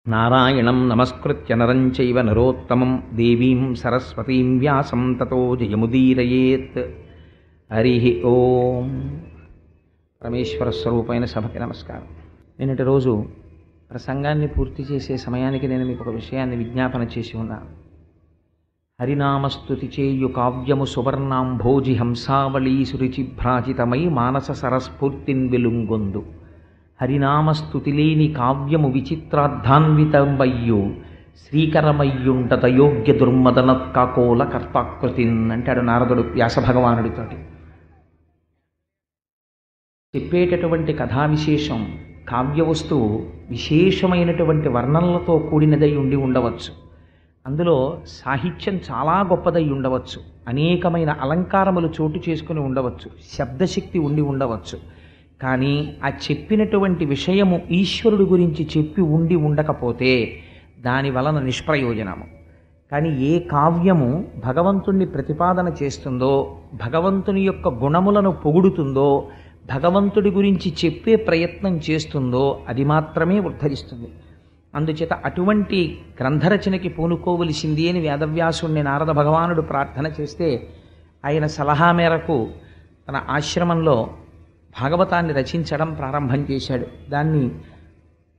నారాయణం నమస్కృత్య నరం చైవ నరోత్తమం దేవీం సరస్వతీం వ్యాసం తతో జయముదీరయేత్. హరి ఓం. పరమేశ్వర స్వరూపమైన సభకి నమస్కారం. నిన్నటి రోజు ప్రసంగాన్ని పూర్తి చేసే సమయానికి నేను మీకు ఒక విషయాన్ని విజ్ఞాపన చేసి ఉన్నాను. హరినామస్తుతి చేయు కావ్యము సువర్ణాంభోజి హంసావళీ సురుచిభ్రాజితమై మానస సరస్ఫూర్తిన్ వెలుంగొందు. హరినామస్తుతిలేని కావ్యము విచిత్రార్థాన్వితంబయ్యు శ్రీకరమయ్యుండతయోగ్య దుర్మదనత్కాకోల కర్తాకృతిన్ అంటాడు నారదుడు వ్యాసభగవానుడితోటి. చెప్పేటటువంటి కథా విశేషం కావ్య వస్తువు విశేషమైనటువంటి వర్ణనలతో కూడినదై ఉండి ఉండవచ్చు. అందులో సాహిత్యం చాలా గొప్పదై ఉండవచ్చు, అనేకమైన అలంకారములు చోటు చేసుకుని ఉండవచ్చు, శబ్దశక్తి ఉండి ఉండవచ్చు. కానీ ఆ చెప్పినటువంటి విషయము ఈశ్వరుడు గురించి చెప్పి ఉండి ఉండకపోతే దాని వలన నిష్ప్రయోజనము. కానీ ఏ కావ్యము భగవంతుణ్ణి ప్రతిపాదన చేస్తుందో, భగవంతుని యొక్క గుణములను పొగుడుతుందో, భగవంతుడి గురించి చెప్పే ప్రయత్నం చేస్తుందో అది మాత్రమే ఉద్ధరిస్తుంది. అందుచేత అటువంటి గ్రంథరచనకి పూనుకోవలసింది అని వేదవ్యాసుణ్ణి నారద భగవానుడు ప్రార్థన చేస్తే ఆయన సలహా మేరకు తన ఆశ్రమంలో భాగవతాన్ని రచించడం ప్రారంభం చేశాడు. దాన్ని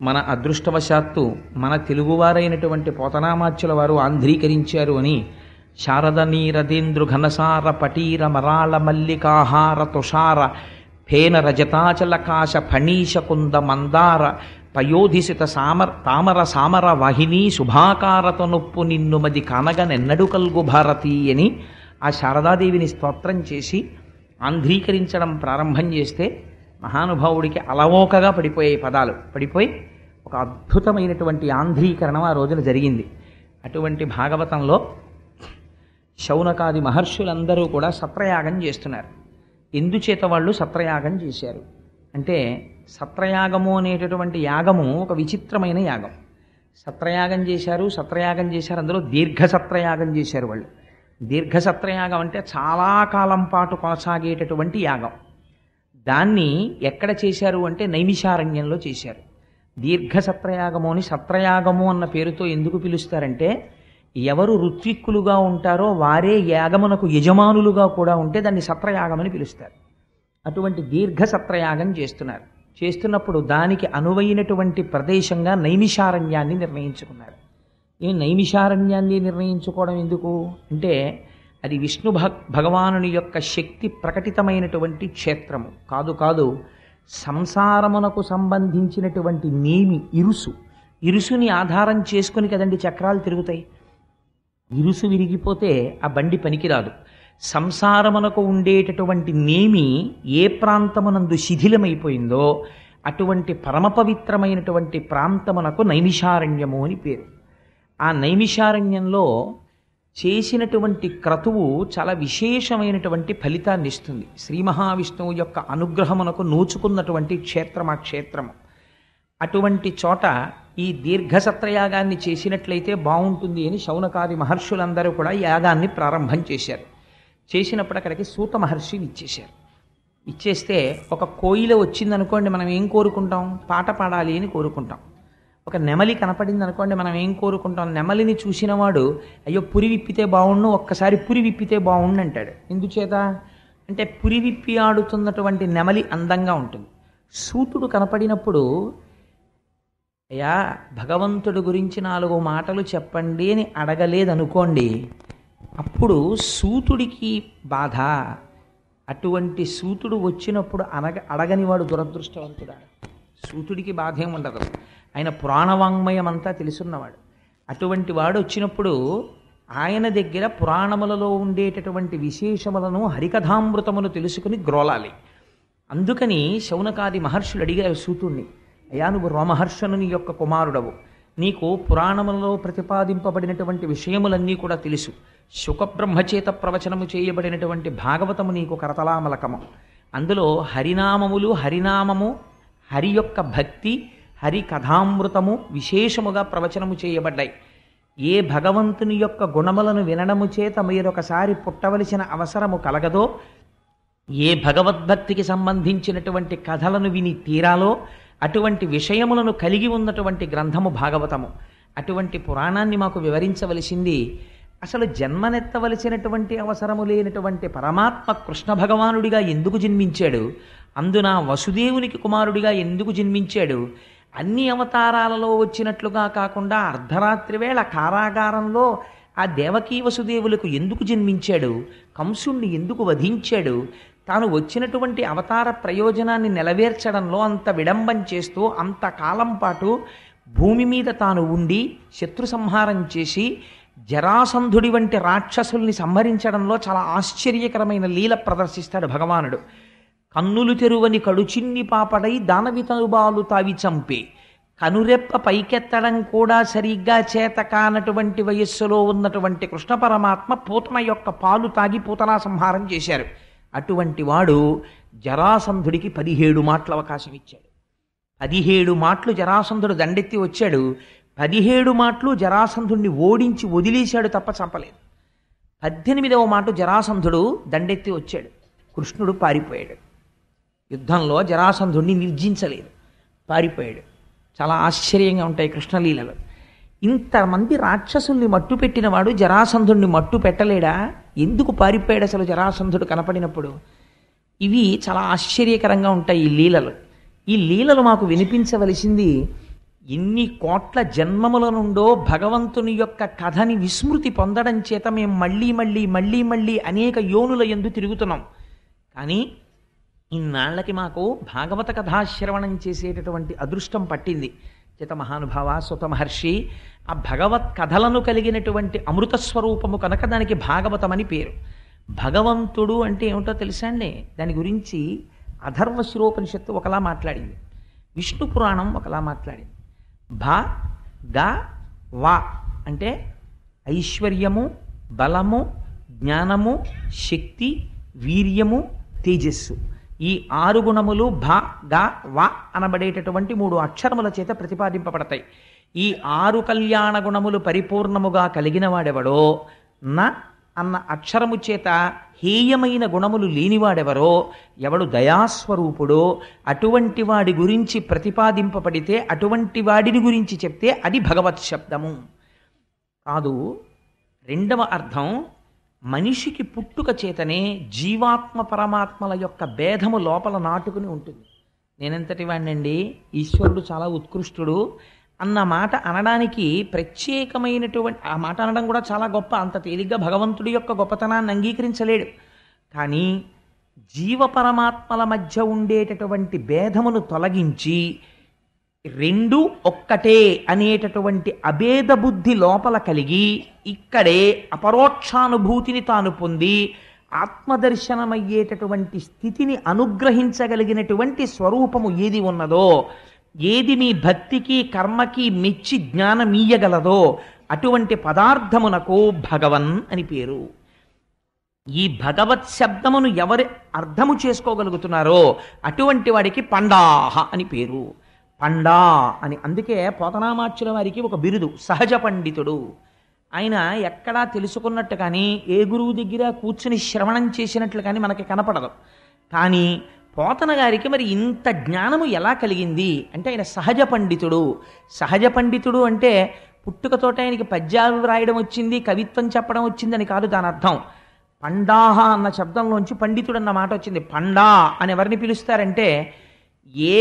మన అదృష్టవశాత్తు మన తెలుగువారైనటువంటి పోతనామాచ్యుల వారు ఆంధ్రీకరించారు అని శారద నీరదేంద్రు ఘనసార పటీర మరాళ మల్లికాహార తుషార ఫేన రజతాచలకాశ ఫణీశ కుంద మందార పయోధిసిత తామర సామర వాహిని శుభాకారత నొప్పు నిన్ను మది కానగనెన్నడు కల్గు భారతి అని ఆ శారదాదేవిని స్తోత్రం చేసి ఆంధ్రీకరించడం ప్రారంభం చేస్తే మహానుభావుడికి అలవోకగా పడిపోయే పదాలు పడిపోయి ఒక అద్భుతమైనటువంటి ఆంధ్రీకరణం ఆ రోజున జరిగింది. అటువంటి భాగవతంలో శౌనకాది మహర్షులందరూ కూడా సత్రయాగం చేస్తున్నారు. ఎందుచేత వాళ్ళు సత్రయాగం చేశారు అంటే, సత్రయాగము అనేటటువంటి యాగము ఒక విచిత్రమైన యాగం. సత్రయాగం చేశారు అందులో దీర్ఘ సత్రయాగం చేశారు వాళ్ళు. దీర్ఘ సత్రయాగం అంటే చాలా కాలం పాటు కొనసాగేటటువంటి యాగం. దాన్ని ఎక్కడ చేశారు అంటే నైమిషారణ్యంలో చేశారు. దీర్ఘ సత్రయాగము అని సత్రయాగము అన్న పేరుతో ఎందుకు పిలుస్తారంటే, ఎవరు ఋత్విక్కులుగా ఉంటారో వారే యాగమునకు యజమానులుగా కూడా ఉంటే దాన్ని సత్రయాగమని పిలుస్తారు. అటువంటి దీర్ఘ సత్రయాగం చేస్తున్నప్పుడు దానికి అనువైనటువంటి ప్రదేశంగా నైమిషారణ్యాన్ని నిర్ణయించుకున్నారు. ఈ నైమిషారణ్యాన్ని నిర్ణయించుకోవడం ఎందుకు అంటే, అది విష్ణు భగవానుని యొక్క శక్తి ప్రకటితమైనటువంటి క్షేత్రము కాదు. సంసారమునకు సంబంధించినటువంటి నేమి ఇరుసుని ఆధారం చేసుకుని కదండి చక్రాలు తిరుగుతాయి. ఇరుసు విరిగిపోతే ఆ బండి పనికిరాదు. సంసారమునకు ఉండేటటువంటి నేమి ఏ ప్రాంతమునందు శిథిలమైపోయిందో అటువంటి పరమ పవిత్రమైనటువంటి ప్రాంతమునకు నైమిషారణ్యము అని పేరు. ఆ నైమిషారణ్యంలో చేసినటువంటి క్రతువు చాలా విశేషమైనటువంటి ఫలితాన్ని ఇస్తుంది. శ్రీ మహావిష్ణువు యొక్క అనుగ్రహమునకు నోచుకున్నటువంటి క్షేత్రం ఆ క్షేత్రము. అటువంటి చోట ఈ దీర్ఘ సత్రయాగాన్ని చేసినట్లయితే బాగుంటుంది అని శౌనకాది మహర్షులందరూ కూడా యాగాన్ని ప్రారంభం చేశారు. చేసినప్పుడు అక్కడికి సూత మహర్షిని ఇచ్చేస్తే ఒక కోయిల వచ్చిందనుకోండి, మనం ఏం కోరుకుంటాం? పాట పాడాలి అని కోరుకుంటాం. ఒక నెమలి కనపడింది అనుకోండి, మనం ఏం కోరుకుంటాం? నెమలిని చూసినవాడు అయ్యో పురి విప్పితే బాగుండు, ఒక్కసారి పురి విప్పితే బాగుండు అంటాడు. ఎందుచేత అంటే పురి విప్పి ఆడుతున్నటువంటి నెమలి అందంగా ఉంటుంది. సూతుడు కనపడినప్పుడు అయ్యా భగవంతుడి గురించి 4 మాటలు చెప్పండి అని అడగలేదనుకోండి, అప్పుడు సూతుడికి బాధ. అటువంటి సూతుడు వచ్చినప్పుడు అడగని వాడు దురదృష్టవంతుడా. సూతుడికి బాధ ఏమి ఉండదు, ఆయన పురాణవాంగ్మయం అంతా తెలుసున్నవాడు. అటువంటి వాడు వచ్చినప్పుడు ఆయన దగ్గర పురాణములలో ఉండేటటువంటి విశేషములను హరికథామృతమును తెలుసుకుని గ్రోలాలి. అందుకని శౌనకాది మహర్షులు అడిగారు సూతుణ్ణి, అయ్యా నువ్వు రోమహర్షణుని యొక్క కుమారుడవు, నీకు పురాణములలో ప్రతిపాదింపబడినటువంటి విషయములన్నీ కూడా తెలుసు. శుకబ్రహ్మచేత ప్రవచనము చేయబడినటువంటి భాగవతము నీకు కరతలామలకము. అందులో హరినామము హరి యొక్క భక్తి, హరి కథామృతము విశేషముగా ప్రవచనము చేయబడ్డాయి. ఏ భగవంతుని యొక్క గుణములను వినడము చేత మీరొకసారి పుట్టవలసిన అవసరము కలగదో, ఏ భగవద్భక్తికి సంబంధించినటువంటి కథలను విని తీరాలో అటువంటి విషయములను కలిగి ఉన్నటువంటి గ్రంథము భాగవతము. అటువంటి పురాణాన్ని మాకు వివరించవలసింది. అసలు జన్మనెత్తవలసినటువంటి అవసరము లేనటువంటి పరమాత్మ కృష్ణ భగవానుడిగా ఎందుకు జన్మించాడు? అందున వసుదేవునికి కుమారుడిగా ఎందుకు జన్మించాడు? అన్ని అవతారాలలో వచ్చినట్లుగా కాకుండా అర్ధరాత్రి వేళ కారాగారంలో ఆ దేవకీ వసుదేవులకు ఎందుకు జన్మించాడు? కంసుణ్ణి ఎందుకు వధించాడు? తాను వచ్చినటువంటి అవతార ప్రయోజనాన్ని నెరవేర్చడంలో అంత విడంబం చేస్తూ అంతకాలం పాటు భూమి మీద తాను ఉండి శత్రు సంహారం చేసి జరాసంధుడి వంటి రాక్షసుల్ని సంహరించడంలో చాలా ఆశ్చర్యకరమైన లీల ప్రదర్శిస్తాడు భగవానుడు. కన్నులు తెరువని కడుచిన్ని పాపడై దానవితనుబాలు తావి చంపే, కనురెప్ప పైకెత్తడం కూడా సరిగ్గా చేత కానటువంటి వయస్సులో ఉన్నటువంటి కృష్ణ పరమాత్మ పూతన యొక్క పాలు తాగి పూతనా సంహారం చేశారు. అటువంటి వాడు జరాసంధుడికి 17 మాటల అవకాశం ఇచ్చాడు. 17 మాటలు జరాసంధుడు దండెత్తి వచ్చాడు. 17 మాటలు జరాసంధుడిని ఓడించి వదిలేశాడు తప్ప చంపలేదు. 18వ మాట జరాసంధుడు దండెత్తి వచ్చాడు. కృష్ణుడు పారిపోయాడు. యుద్ధంలో జరాసంధుడిని నిర్జించలేదు, పారిపోయాడు. చాలా ఆశ్చర్యంగా ఉంటాయి కృష్ణలీలలు. ఇంతమంది రాక్షసుల్ని మట్టు పెట్టినవాడు జరాసంధుడిని మట్టు పెట్టలేడా? ఎందుకు పారిపోయాడు అసలు జరాసంధుడు కనపడినప్పుడు? ఇవి చాలా ఆశ్చర్యకరంగా ఉంటాయి ఈ లీలలు. ఈ లీలలు మాకు వినిపించవలసింది. ఎన్ని కోట్ల జన్మముల నుండో భగవంతుని యొక్క కథని విస్మృతి పొందడం చేత మేము మళ్ళీ మళ్ళీ మళ్ళీ మళ్ళీ అనేక యోనుల యందు తిరుగుతున్నాం. కానీ ఇన్నాళ్ళకి మాకు భాగవత కథాశ్రవణం చేసేటటువంటి అదృష్టం పట్టింది. చేత మహానుభావ సుత మహర్షి ఆ భగవత్ కథలను కలిగినటువంటి అమృత స్వరూపము కనుక దానికి భాగవతమని పేరు. భగవంతుడు అంటే ఏమిటో తెలుసా అండి? దాని గురించి అథర్వశిరోపనిషత్తు ఒకలా మాట్లాడింది, విష్ణు పురాణం ఒకలా మాట్లాడింది. భ గ వా అంటే ఐశ్వర్యము, బలము, జ్ఞానము, శక్తి, వీర్యము, తేజస్సు. ఈ 6 గుణములు భ గ వ అనబడేటటువంటి 3 అక్షరముల చేత ప్రతిపాదింపబడతాయి. ఈ 6 కళ్యాణ గుణములు పరిపూర్ణముగా కలిగిన వాడెవడో, న అన్న అక్షరము చేత హేయమైన గుణములు లేనివాడెవరో, ఎవడు దయాస్వరూపుడో అటువంటి వాడి గురించి ప్రతిపాదింపబడితే, అటువంటి వాడిని గురించి చెప్తే అది భగవత్ శబ్దము కాదు. రెండవ అర్థం, మనిషికి పుట్టుక చేతనే జీవాత్మ పరమాత్మల యొక్క భేదము లోపల నాటుకుని ఉంటుంది. నేనెంతటి వాడినండి, ఈశ్వరుడు చాలా ఉత్కృష్టుడు అన్న మాట అనడానికి ప్రత్యేకమైనటువంటి ఆ మాట అనడం కూడా చాలా గొప్ప. అంత తేలిగ్గా భగవంతుడి యొక్క గొప్పతనాన్ని అంగీకరించలేడు. కానీ జీవ పరమాత్మల మధ్య ఉండేటటువంటి భేదమును తొలగించి రెండు ఒక్కటే అనేటటువంటి అభేద బుద్ధి లోపల కలిగి ఇక్కడే అపరోక్షానుభూతిని తాను పొంది ఆత్మదర్శనమయ్యేటటువంటి స్థితిని అనుగ్రహించగలిగినటువంటి స్వరూపము ఏది ఉన్నదో, ఏది మీ భక్తికి కర్మకి మెచ్చి జ్ఞానమీయగలదో అటువంటి పదార్థమునకు భగవన్ అని పేరు. ఈ భగవత్ శబ్దమును ఎవరు అర్థము చేసుకోగలుగుతున్నారో అటువంటి వాడికి పండాహ అని పేరు. పండా అని అందుకే పోతనామాచ్యుల వారికి ఒక బిరుదు సహజ పండితుడు. ఆయన ఎక్కడా తెలుసుకున్నట్టు కానీ ఏ గురువు దగ్గర కూర్చుని శ్రవణం చేసినట్లు కానీ మనకి కనపడదు. కానీ పోతన గారికి మరి ఇంత జ్ఞానము ఎలా కలిగింది అంటే ఆయన సహజ పండితుడు. సహజ పండితుడు అంటే పుట్టుకతోట ఆయనకి పద్యాలు వ్రాయడం వచ్చింది, కవిత్వం చెప్పడం వచ్చిందని కాదు దాని అర్థం. పండాహ అన్న శబ్దంలోంచి పండితుడు అన్న మాట వచ్చింది. పండా అని ఎవరిని పిలుస్తారంటే ఏ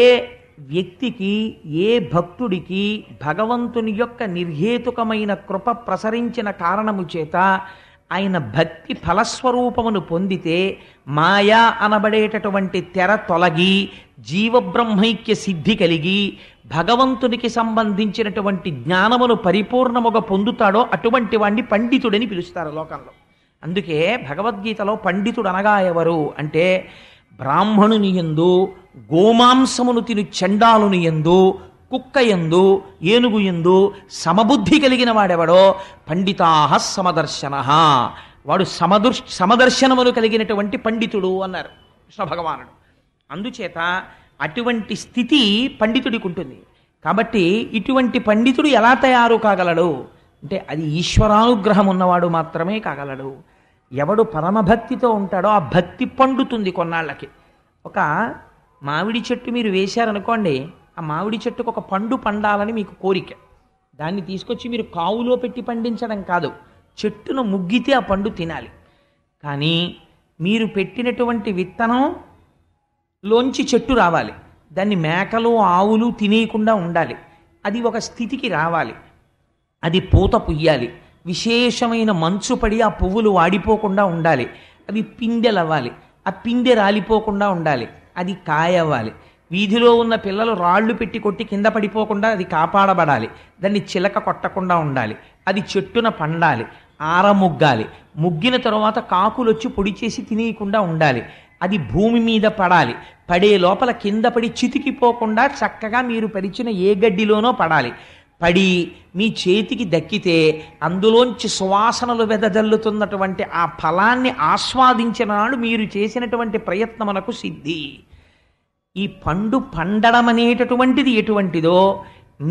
వ్యక్తికి, ఏ భక్తుడికి భగవంతుని యొక్క నిర్హేతుకమైన కృప ప్రసరించిన కారణము చేత ఆయన భక్తి ఫలస్వరూపమును పొందితే మాయా అనబడేటటువంటి తెర తొలగి జీవబ్రహ్మైక్య సిద్ధి కలిగి భగవంతునికి సంబంధించినటువంటి జ్ఞానమును పరిపూర్ణముగా పొందుతాడో అటువంటి వాణ్ణి పండితుడని పిలుస్తారు లోకంలో. అందుకే భగవద్గీతలో పండితుడు అనగా ఎవరు అంటే బ్రాహ్మణుని యందు, గోమాంసమును తిని చండాలుని యందు, కుక్క యందు, ఏనుగు యందు సమబుద్ధి కలిగిన వాడెవడో పండితాహ సమదర్శన, వాడు సమదర్శనమును కలిగినటువంటి పండితుడు అన్నారు కృష్ణ భగవానుడు. అందుచేత అటువంటి స్థితి పండితుడికి ఉంటుంది. కాబట్టి ఇటువంటి పండితుడు ఎలా తయారు కాగలడు అంటే అది ఈశ్వరానుగ్రహం ఉన్నవాడు మాత్రమే కాగలడు. ఎవడు పరమభక్తితో ఉంటాడో ఆ భక్తి పండుతుంది కొన్నాళ్ళకి. ఒక మామిడి చెట్టు మీరు వేశారనుకోండి, ఆ మామిడి చెట్టుకు ఒక పండు పండాలని మీకు కోరిక. దాన్ని తీసుకొచ్చి మీరు కావులో పెట్టి పండించడం కాదు, చెట్టును ముగ్గితే ఆ పండు తినాలి. కానీ మీరు పెట్టినటువంటి విత్తనంలోంచి చెట్టు రావాలి, దాన్ని మేకలు ఆవులు తినేయకుండా ఉండాలి, అది ఒక స్థితికి రావాలి, అది పూత పుయ్యాలి, విశేషమైన మంచు పడి ఆ పువ్వులు వాడిపోకుండా ఉండాలి, అవి పిందెలవ్వాలి, ఆ పిందె రాలిపోకుండా ఉండాలి, అది కాయవ్వాలి, వీధిలో ఉన్న పిల్లలు రాళ్ళు పెట్టి కొట్టి కింద పడిపోకుండా అది కాపాడబడాలి, దాన్ని చిలక కొట్టకుండా ఉండాలి, అది చెట్టున పండాలి, ఆరముగ్గాలి, ముగ్గిన తరువాత కాకులు వచ్చి పొడి చేసి తినేయకుండా ఉండాలి, అది భూమి మీద పడాలి, పడే లోపల కింద పడి చితికిపోకుండా చక్కగా మీరు పరిచిన ఏ గడ్డిలోనో పడాలి, పడి మీ చేతికి దక్కితే అందులోంచి సువాసనలు వెదజల్లుతున్నటువంటి ఆ ఫలాన్ని ఆస్వాదించిన నాడు మీరు చేసినటువంటి ప్రయత్నమునకు సిద్ధి. ఈ పండు పండడం అనేటటువంటిది ఎటువంటిదో,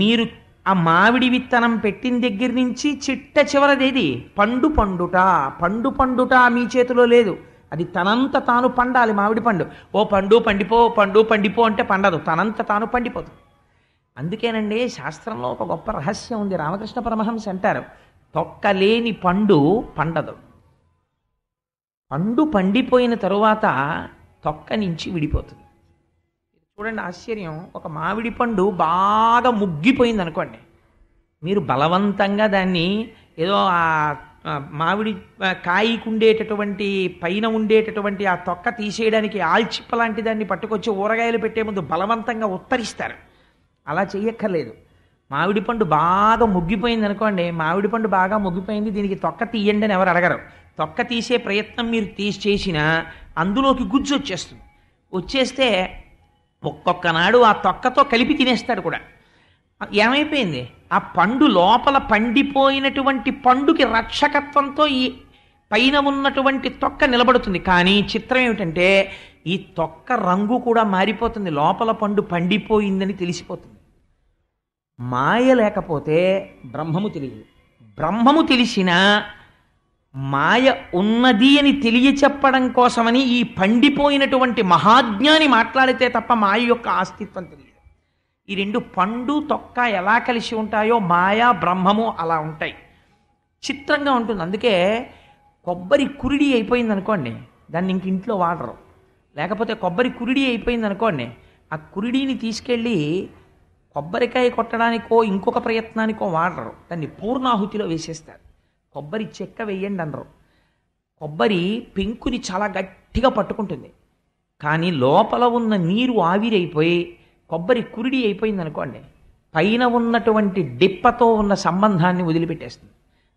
మీరు ఆ మామిడి విత్తనం పెట్టిన దగ్గర నుంచి చిట్ట చివరదేది పండు పండుట. పండు పండుట మీ చేతిలో లేదు, అది తనంత తాను పండాలి. మామిడి పండు ఓ పండు పండిపో, పండు పండిపో అంటే పండదు, తనంత తాను పండిపోతుంది. అందుకేనండి శాస్త్రంలో ఒక గొప్ప రహస్యం ఉంది. రామకృష్ణ పరమహంస అంటారు, తొక్కలేని పండు పండదు. పండు పండిపోయిన తరువాత తొక్క నుంచి విడిపోతుంది. చూడండి ఆశ్చర్యం, ఒక మామిడి పండు బాగా ముగ్గిపోయింది అనుకోండి, మీరు బలవంతంగా దాన్ని ఏదో ఆ మామిడి కాయికి ఉండేటటువంటి పైన ఉండేటటువంటి ఆ తొక్క తీసేయడానికి ఆల్చిప్ప లాంటి దాన్ని పట్టుకొచ్చి ఊరగాయలు పెట్టే ముందు బలవంతంగా ఉత్తరిస్తారు. అలా చెయ్యక్కర్లేదు. మామిడి పండు బాగా ముగ్గిపోయింది అనుకోండి, మామిడి పండు బాగా ముగ్గిపోయింది, దీనికి తొక్క తీయండి అని ఎవరు అడగరు. తొక్క తీసే ప్రయత్నం మీరు చేసినా అందులోకి గుజ్జు వచ్చేస్తుంది. వచ్చేస్తే ఒక్కొక్క నాడు ఆ తొక్కతో కలిపి తినేస్తాడు కూడా. ఏమైపోయింది, ఆ పండు లోపల పండిపోయినటువంటి పండుకి రక్షకత్వంతో ఈ పైన ఉన్నటువంటి తొక్క నిలబడుతుంది. కానీ చిత్రం ఏమిటంటే ఈ తొక్క రంగు కూడా మారిపోతుంది, లోపల పండు పండిపోయిందని తెలిసిపోతుంది. మాయ లేకపోతే బ్రహ్మము తెలియదు. బ్రహ్మము తెలిసినా మాయ ఉన్నది అని తెలియచెప్పడం కోసమని ఈ పండిపోయినటువంటి మహాజ్ఞాని మాట్లాడితే తప్ప మాయ యొక్క అస్తిత్వం తెలియదు. ఈ రెండు పండు తొక్క ఎలా కలిసి ఉంటాయో మాయా బ్రహ్మము అలా ఉంటాయి. చిత్రంగా ఉంటుంది. అందుకే కొబ్బరి కురిడి అయిపోయింది అనుకోండి, దాన్ని ఇంక ఇంట్లో వాడరు. లేకపోతే కొబ్బరి కురిడి అయిపోయింది అనుకోండి, ఆ కురిడిని తీసుకెళ్ళి కొబ్బరికాయ కొట్టడానికో ఇంకొక ప్రయత్నానికో వాడరు, దాన్ని పూర్ణాహుతిలో వేసేస్తారు. కొబ్బరి చెక్క వేయండి అనరు. కొబ్బరి పెంకుని చాలా గట్టిగా పట్టుకుంటుంది, కానీ లోపల ఉన్న నీరు ఆవిరైపోయి కొబ్బరి కురిడి అయిపోయింది అనుకోండి, పైన ఉన్నటువంటి డిప్పతో ఉన్న సంబంధాన్ని వదిలిపెట్టేస్తుంది.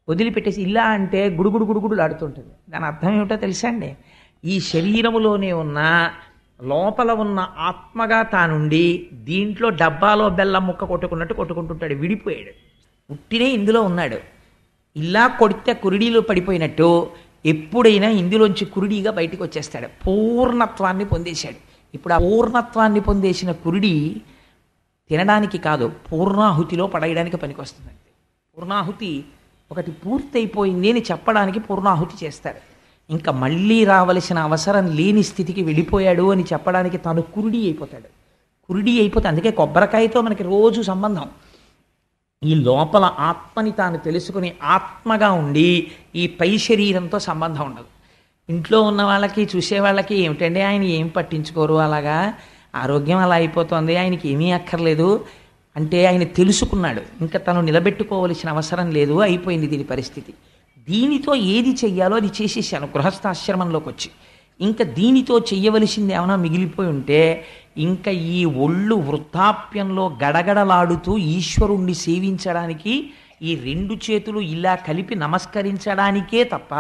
వదిలిపెట్టేసి ఇలా అంటే గుడుగుడు గుడుగుడు ఆడుతుంటుంది. దాని అర్థం ఏమిటో తెలుసా అండి, ఈ శరీరములోనే ఉన్న లోపల ఉన్న ఆత్మగా తానుండి దీంట్లో డబ్బాలో బెల్లం ముక్క కొట్టుకున్నట్టు కొట్టుకుంటుంటాడు, విడిపోయాడు. ఉట్టినే ఇందులో ఉన్నాడు. ఇలా కొడితే కురిడీలో పడిపోయినట్టు ఎప్పుడైనా ఇందులోంచి కురిడీగా బయటికి వచ్చేస్తాడు, పూర్ణత్వాన్ని పొందేశాడు. ఇప్పుడు ఆ పూర్ణత్వాన్ని పొందేసిన కురిడి తినడానికి కాదు, పూర్ణాహుతిలో పడేయడానికి పనికొస్తుందండి. పూర్ణాహుతి ఒకటి పూర్తయిపోయింది అని చెప్పడానికి పూర్ణాహుతి చేస్తారు. ఇంకా మళ్ళీ రావలసిన అవసరం లేని స్థితికి వెళ్ళిపోయాడు అని చెప్పడానికి తాను కురిడి అయిపోతాడు. కురిడి అయిపోతే అందుకే కొబ్బరికాయతో మనకి రోజు సంబంధం. ఈ లోపల ఆత్మని తాను తెలుసుకుని ఆత్మగా ఉండి ఈ పై శరీరంతో సంబంధం ఉండదు. ఇంట్లో ఉన్న వాళ్ళకి చూసే వాళ్ళకి ఏమిటండి ఆయన ఏం పట్టించుకోరు, అలాగా ఆరోగ్యం అలా అయిపోతుంది, ఆయనకి ఏమీ అక్కర్లేదు అంటే ఆయన తెలుసుకున్నాడు, ఇంకా తను నిలబెట్టుకోవలసిన అవసరం లేదు, అయిపోయింది దీని పరిస్థితి. దీనితో ఏది చెయ్యాలో అది చేసేసాను గృహస్థాశ్రమంలోకి వచ్చి. ఇంకా దీనితో చెయ్యవలసింది ఏమైనా మిగిలిపోయి ఉంటే ఇంకా ఈ ఒళ్ళు వృద్ధాప్యంలో గడగడలాడుతూ ఈశ్వరుణ్ణి సేవించడానికి ఈ రెండు చేతులు ఇలా కలిపి నమస్కరించడానికే తప్ప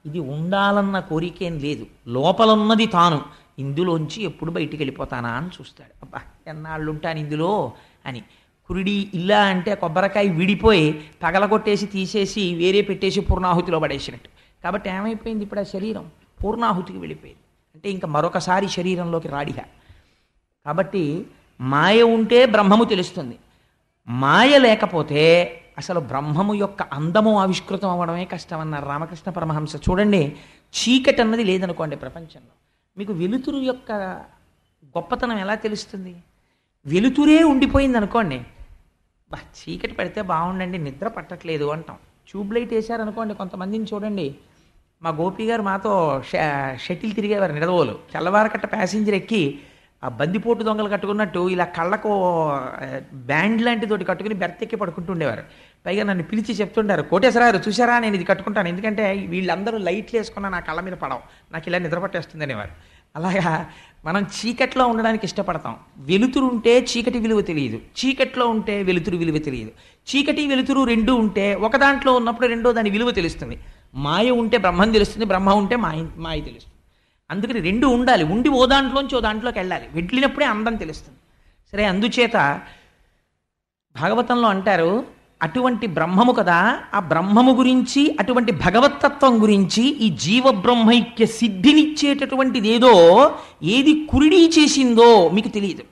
ఇది ఉండాలన్న కోరికేం లేదు. లోపలున్నది తాను, ఇందులోంచి ఎప్పుడు బయటికి వెళ్ళిపోతానా అని చూస్తాడు. అబ్బా ఎన్నాళ్ళు ఉంటాను ఇందులో అని. కురిడి ఇలా అంటే కొబ్బరికాయ విడిపోయి పగలగొట్టేసి తీసేసి వేరే పెట్టేసి పూర్ణాహుతిలో పడేసినట్టు. కాబట్టి ఏమైపోయింది, ఇప్పుడు ఆ శరీరం పూర్ణాహుతికి వెళ్ళిపోయింది. అంటే ఇంకా మరొకసారి శరీరంలోకి రాడిగా. కాబట్టి మాయ ఉంటే బ్రహ్మము తెలుస్తుంది, మాయ లేకపోతే అసలు బ్రహ్మము యొక్క అందము ఆవిష్కృతం అవ్వడమే కష్టం అన్నారు రామకృష్ణ పరమహంస. చూడండి, చీకటి అన్నది లేదనుకోండి ప్రపంచంలో, మీకు వెలుతురు యొక్క గొప్పతనం ఎలా తెలుస్తుంది? వెలుతురే ఉండిపోయింది అనుకోండి, బా చీకటి పడితే బాగుండండి నిద్ర పట్టట్లేదు అంటాం. ట్యూబ్ లైట్ వేశారనుకోండి, కొంతమందిని చూడండి, మా గోపి గారు మాతో షటిల్ తిరిగేవారు నిడదవోలు, తెల్లవారకట్ట ప్యాసింజర్ ఎక్కి ఆ బందిపోటు దొంగలు కట్టుకున్నట్టు ఇలా కళ్ళకు బ్యాండ్ లాంటితోటి కట్టుకుని బెర్త్ ఎక్కి పడుకుంటూ ఉండేవారు. పైగా నన్ను పిలిచి చెప్తుంటారు, కోటేశ్వరారు చూసారా నేను ఇది కట్టుకుంటాను, ఎందుకంటే వీళ్ళందరూ లైట్లు వేసుకున్నా నా కళ్ళ మీద పడవు, నాకు ఇలా నిద్ర పట్టేస్తుంది అనేవారు. అలాగా మనం చీకట్లో ఉండడానికి ఇష్టపడతాం. వెలుతురు ఉంటే చీకటి విలువ తెలియదు, చీకట్లో ఉంటే వెలుతురు విలువ తెలియదు. చీకటి వెలుతురు రెండూ ఉంటే ఒక దాంట్లో ఉన్నప్పుడు రెండో దాని విలువ తెలుస్తుంది. మాయ ఉంటే బ్రహ్మం తెలుస్తుంది, బ్రహ్మ ఉంటే మాయ తెలుస్తుంది. అందుకని రెండు ఉండాలి, ఉండి ఓ దాంట్లోంచి ఓ దాంట్లోకి వెళ్ళాలి, వెళ్ళినప్పుడే అందం తెలుస్తుంది. సరే, అందుచేత భాగవతంలో అంటారు, అటువంటి బ్రహ్మము కదా, ఆ బ్రహ్మము గురించి, అటువంటి భగవత్తత్వం గురించి, ఈ జీవబ్రహ్మైక్య సిద్ధినిచ్చేటటువంటిది ఏదో, ఏది కురిడి చేసిందో మీకు తెలియదు.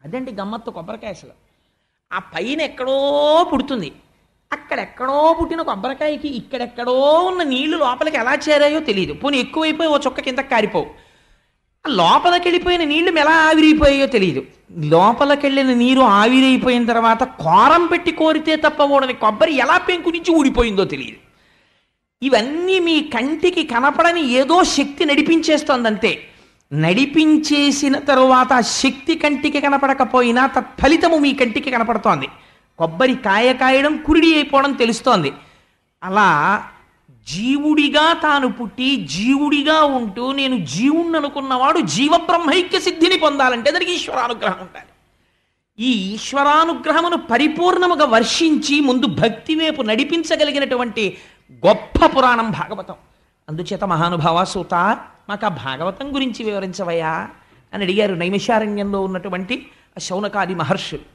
అదండి గమ్మత్తు కొబ్బరికాయ. అసలు ఆ పైన ఎక్కడో పుడుతుంది, అక్కడెక్కడో పుట్టిన కొబ్బరికాయకి ఇక్కడెక్కడో ఉన్న నీళ్లు లోపలికి ఎలా చేరాయో తెలియదు. పోనీ ఎక్కువైపోయి ఓ చొక్క కింద కారిపోవు. ఆ లోపలికి వెళ్ళిపోయిన నీళ్లు ఎలా ఆవిరైపోయాయో తెలియదు. లోపలికెళ్ళిన నీరు ఆవిరైపోయిన తర్వాత కోరం పెట్టి కోరితే తప్ప ఊడని కొబ్బరి ఎలా పెంకు నుంచి ఊడిపోయిందో తెలియదు. ఇవన్నీ మీ కంటికి కనపడని ఏదో శక్తి నడిపించేస్తోందంతే. నడిపించేసిన తరువాత ఆ శక్తి కంటికి కనపడకపోయినా తత్ఫలితము మీ కంటికి కనపడుతోంది. కొబ్బరి కాయ కాయడం, కురిడి అయిపోవడం తెలుస్తోంది. అలా జీవుడిగా తాను పుట్టి జీవుడిగా ఉంటూ నేను జీవుణ్ణి అనుకున్నవాడు జీవబ్రహ్మైక్య సిద్ధిని పొందాలంటే దానికి ఈశ్వరానుగ్రహం ఉండాలి. ఈ ఈశ్వరానుగ్రహమును పరిపూర్ణముగా వర్షించి ముందు భక్తి వైపు నడిపించగలిగినటువంటి గొప్ప పురాణం భాగవతం. అందుచేత మహానుభావ సూత, మాకు ఆ భాగవతం గురించి వివరించవయ్యా అని అడిగారు నైమిషారణ్యంలో ఉన్నటువంటి ఆ శౌనకాది మహర్షులు.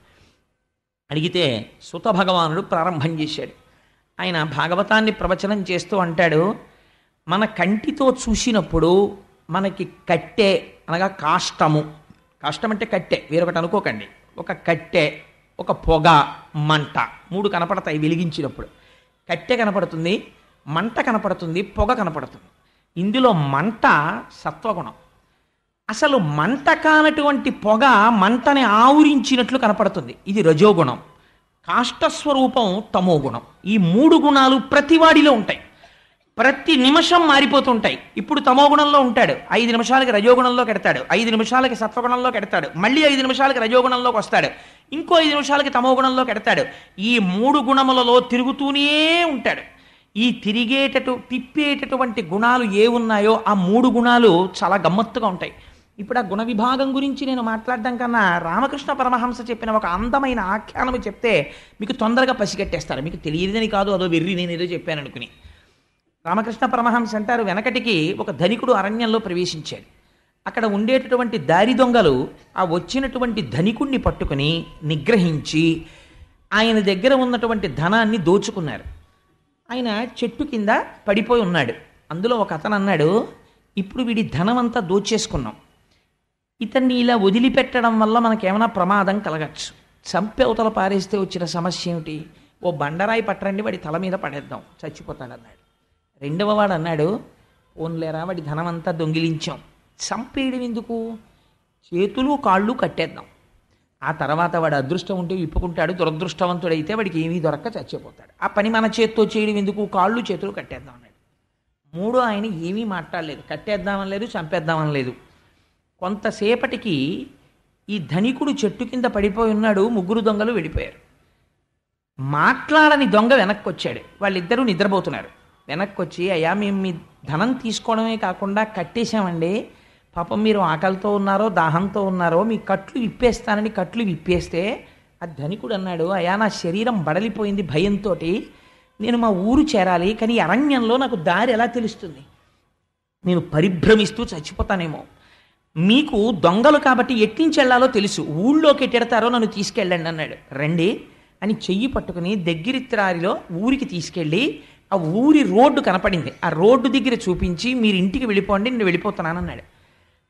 అడిగితే సూత భగవానుడు ప్రారంభం చేశాడు. ఆయన భాగవతాన్ని ప్రవచనం చేస్తూ అంటాడు, మన కంటితో చూసినప్పుడు మనకి కట్టె అనగా కాష్టము, కాష్టం అంటే కట్టె, వేరొకటి అనుకోకండి, ఒక కట్టె, ఒక పొగ, మంట, మూడు కనపడతాయి వెలిగించినప్పుడు. కట్టె కనపడుతుంది, మంట కనపడుతుంది, పొగ కనపడుతుంది. ఇందులో మంట సత్వగుణం. అసలు మంట కానటువంటి పొగ మంటని ఆవురించినట్లు కనపడుతుంది, ఇది రజోగుణం. కాష్టస్వరూపం తమోగుణం. ఈ మూడు గుణాలు ప్రతివాడిలో ఉంటాయి, ప్రతి నిమిషం మారిపోతుంటాయి. ఇప్పుడు తమోగుణంలో ఉంటాడు, 5 నిమిషాలకి రజోగుణంలోకి ఎడతాడు, 5 నిమిషాలకి సత్వగుణంలోకి ఎడతాడు, మళ్ళీ 5 నిమిషాలకి రజోగుణంలోకి వస్తాడు, ఇంకో 5 నిమిషాలకి తమోగుణంలోకి ఎడతాడు. ఈ మూడు గుణములలో తిరుగుతూనే ఉంటాడు. ఈ తిప్పేటటువంటి గుణాలు ఏ ఉన్నాయో ఆ మూడు గుణాలు చాలా గమ్మత్తుగా ఉంటాయి. ఇప్పుడు ఆ గుణ విభాగం గురించి నేను మాట్లాడడం కన్నా రామకృష్ణ పరమహంస చెప్పిన ఒక అందమైన ఆఖ్యానము చెప్తే మీకు తొందరగా పసిగట్టేస్తారు. మీకు తెలియదని కాదు, అదో వెర్రి నేను ఏదో చెప్పాను అనుకుని. రామకృష్ణ పరమహంస అంటారు, వెనకటికి ఒక ధనికుడు అరణ్యంలో ప్రవేశించాడు. అక్కడ ఉండేటటువంటి దారి దొంగలు ఆ వచ్చినటువంటి ధనికుణ్ణి పట్టుకుని నిగ్రహించి ఆయన దగ్గర ఉన్నటువంటి ధనాన్ని దోచుకున్నారు. ఆయన చెట్టు కింద పడిపోయి ఉన్నాడు. అందులో ఒక అతను అన్నాడు, ఇప్పుడు వీడి ధనం అంతా దోచేసుకున్నాం, ఇతన్ని ఇలా వదిలిపెట్టడం వల్ల మనకేమైనా ప్రమాదం కలగచ్చు, చంపి అవతల పారేస్తే వచ్చిన సమస్య ఏమిటి, ఓ బండరాయి పట్టరండి వాడి తల మీద పడేద్దాం చచ్చిపోతాడన్నాడు. రెండవ వాడు అన్నాడు, ఓన్లేరా వాడి ధనం అంతా దొంగిలించాం, చంపేయడం ఎందుకు, చేతులు కాళ్ళు కట్టేద్దాం, ఆ తర్వాత వాడు అదృష్టం ఉంటే విప్పుకుంటాడు, దురదృష్టవంతుడైతే వాడికి ఏమీ దొరక్క చచ్చిపోతాడు, ఆ పని మన చేత్తో చేయడం ఎందుకు, కాళ్ళు చేతులు కట్టేద్దాం అన్నాడు. మూడో ఆయన ఏమీ మాట్లాడలేదు, కట్టేద్దామని లేదు, చంపేద్దామని లేదు. కొంతసేపటికి ఈ ధనికుడు చెట్టు కింద పడిపోయి ఉన్నాడు, ముగ్గురు దొంగలు వెళ్ళిపోయారు. మాట్లాడని దొంగ వెనక్కి వచ్చాడు, వాళ్ళిద్దరూ నిద్రపోతున్నారు. వెనక్కి వచ్చి, అయ్యా మేము మీ ధనం తీసుకోవడమే కాకుండా కట్టేశామండి, పాపం మీరు ఆకలితో ఉన్నారో దాహంతో ఉన్నారో మీ కట్లు విప్పేస్తానని కట్లు విప్పేస్తే ఆ ధనికుడు అన్నాడు, అయ్యా నా శరీరం బడలిపోయింది భయంతో, నేను మా ఊరు చేరాలి, కానీ అరణ్యంలో నాకు దారి ఎలా తెలుస్తుంది, నేను పరిభ్రమిస్తూ చచ్చిపోతానేమో, మీకు దొంగలు కాబట్టి ఎట్టించి వెళ్ళాలో తెలుసు, ఊళ్ళోకి ఎట్టెడతారో నన్ను తీసుకెళ్ళండి అన్నాడు. రండి అని చెయ్యి పట్టుకుని దగ్గరిత్రారిలో ఊరికి తీసుకెళ్ళి ఆ ఊరి రోడ్డు కనపడింది, ఆ రోడ్డు దగ్గర చూపించి మీరు ఇంటికి వెళ్ళిపోండి నేను వెళ్ళిపోతున్నానన్నాడు.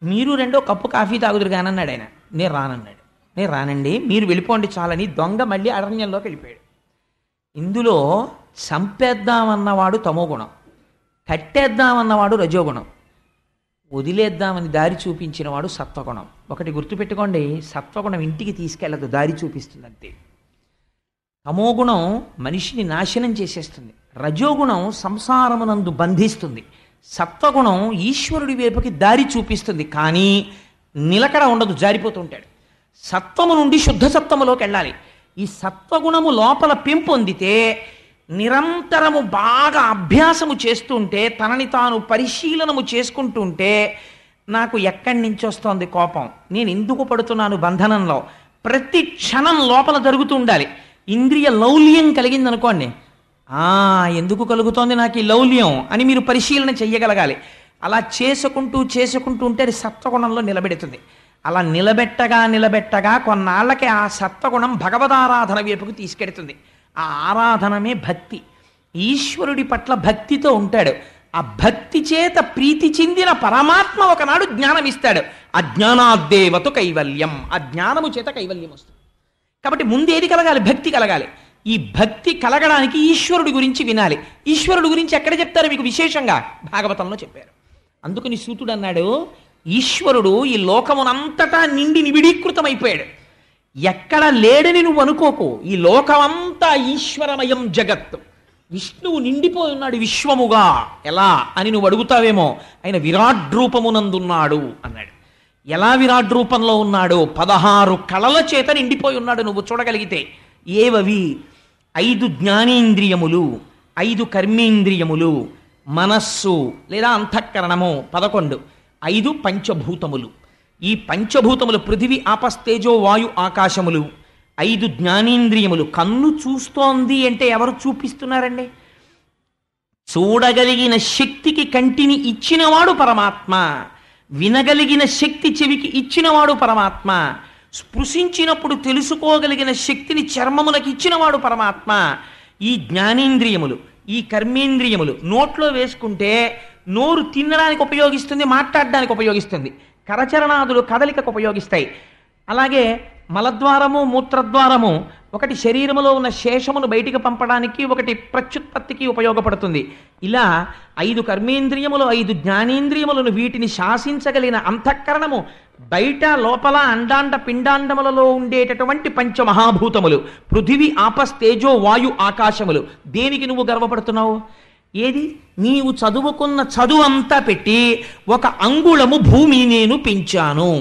మీరు రెండో కప్పు కాఫీ తాగుదురు కానన్నాడు ఆయన. నేను రానన్నాడు. నేను రానండి మీరు వెళ్ళిపోండి చాలని దొంగ మళ్ళీ అరణ్యంలోకి వెళ్ళిపోయాడు. ఇందులో చంపేద్దామన్నవాడు తమోగుణం, కట్టేద్దామన్నవాడు రజోగుణం. వదిలేద్దామని దారి చూపించిన వాడు సత్వగుణం. ఒకటి గుర్తుపెట్టుకోండి, సత్వగుణం ఇంటికి తీసుకెళ్ళదు, దారి చూపిస్తుంది అంతే. తమోగుణం మనిషిని నాశనం చేసేస్తుంది. రజోగుణం సంసారమునందు బంధిస్తుంది. సత్వగుణం ఈశ్వరుడి వైపుకి దారి చూపిస్తుంది, కానీ నిలకడ ఉండదు, జారిపోతుంటాడు. సత్వము నుండి శుద్ధ సత్వములోకి వెళ్ళాలి. ఈ సత్వగుణము లోపల పెంపొందితే నిరంతరము బాగా అభ్యాసము చేస్తుంటే, తనని తాను పరిశీలనము చేసుకుంటుంటే, నాకు ఎక్కడి నుంచి వస్తోంది కోపం, నేను ఎందుకు పడుతున్నాను బంధనంలో, ప్రతి క్షణం లోపల జరుగుతూ ఉండాలి. ఇంద్రియ లౌల్యం కలిగిందనుకోండి, ఎందుకు కలుగుతోంది నాకు ఈ లౌల్యం అని మీరు పరిశీలన చెయ్యగలగాలి. అలా చేసుకుంటూ ఉంటే అది సత్వగుణంలో నిలబెడుతుంది. అలా నిలబెట్టగా కొన్నాళ్ళకి ఆ సత్వగుణం భగవదారాధన వైపుకు తీసుకెడుతుంది. ఆ ఆరాధనమే భక్తి. ఈశ్వరుడి పట్ల భక్తితో ఉంటాడు. ఆ భక్తి చేత ప్రీతి చెందిన పరమాత్మ ఒకనాడు జ్ఞానం ఇస్తాడు. అజ్ఞానాద్దేవతు కైవల్యం, ఆ జ్ఞానము చేత కైవల్యం వస్తుంది. కాబట్టి ముందు ఏది కలగాలి? భక్తి కలగాలి. ఈ భక్తి కలగడానికి ఈశ్వరుడి గురించి వినాలి. ఈశ్వరుడి గురించి ఎక్కడ చెప్తారు మీకు? విశేషంగా భాగవతంలో చెప్పారు. అందుకని సూతుడు అన్నాడు, ఈశ్వరుడు ఈ లోకమునంతటా నిండి నిబిడీకృతమైపోయాడు. ఎక్కడ లేడని నువ్వు అనుకోకు. ఈ లోకమంతా ఈశ్వరమయం జగత్. విష్ణువు నిండిపోయి ఉన్నాడు విశ్వముగా. ఎలా అని నువ్వు అడుగుతావేమో. ఆయన విరాట్ రూపమునందున్నాడు అన్నాడు. ఎలా విరాట్ రూపంలో ఉన్నాడు? 16 కళల చేత నిండిపోయి ఉన్నాడు. నువ్వు చూడగలిగితే ఏవవి? 5 జ్ఞానేంద్రియములు, 5 కర్మేంద్రియములు, మనస్సు లేదా అంతఃకరణము 11, 5 పంచభూతములు. ఈ పంచభూతములు పృథివీ ఆపస్తేజో వాయు ఆకాశములు, 5 జ్ఞానేంద్రియములు. కన్ను చూస్తోంది అంటే ఎవరు చూపిస్తున్నారండి? చూడగలిగిన శక్తికి కంటిని ఇచ్చినవాడు పరమాత్మ. వినగలిగిన శక్తి చెవికి ఇచ్చినవాడు పరమాత్మ. స్పృశించినప్పుడు తెలుసుకోగలిగిన శక్తిని చర్మములకు ఇచ్చినవాడు పరమాత్మ. ఈ జ్ఞానేంద్రియములు, ఈ కర్మేంద్రియములు నోట్లో వేసుకుంటే నోరు తినడానికి ఉపయోగిస్తుంది, మాట్లాడడానికి ఉపయోగిస్తుంది. కరచరణాదులు కదలికకు ఉపయోగిస్తాయి. అలాగే మలద్వారము, మూత్రద్వారము ఒకటి శరీరములో ఉన్న శేషమును బయటికి పంపడానికి, ఒకటి ప్రత్యుత్పత్తికి ఉపయోగపడుతుంది. ఇలా 5 కర్మేంద్రియములు, 5 జ్ఞానేంద్రియములను, వీటిని శాసించగలిగిన అంతఃకరణము, బయట లోపల అండాండ పిండాండములలో ఉండేటటువంటి పంచమహాభూతములు, పృథివీ ఆపస్తేజో వాయు ఆకాశములు. దేనికి నువ్వు గర్వపడుతున్నావు? ఏది? నీవు చదువుకున్న చదువు అంతా పెట్టి 1 అంగుళము భూమి నేను పెంచాను.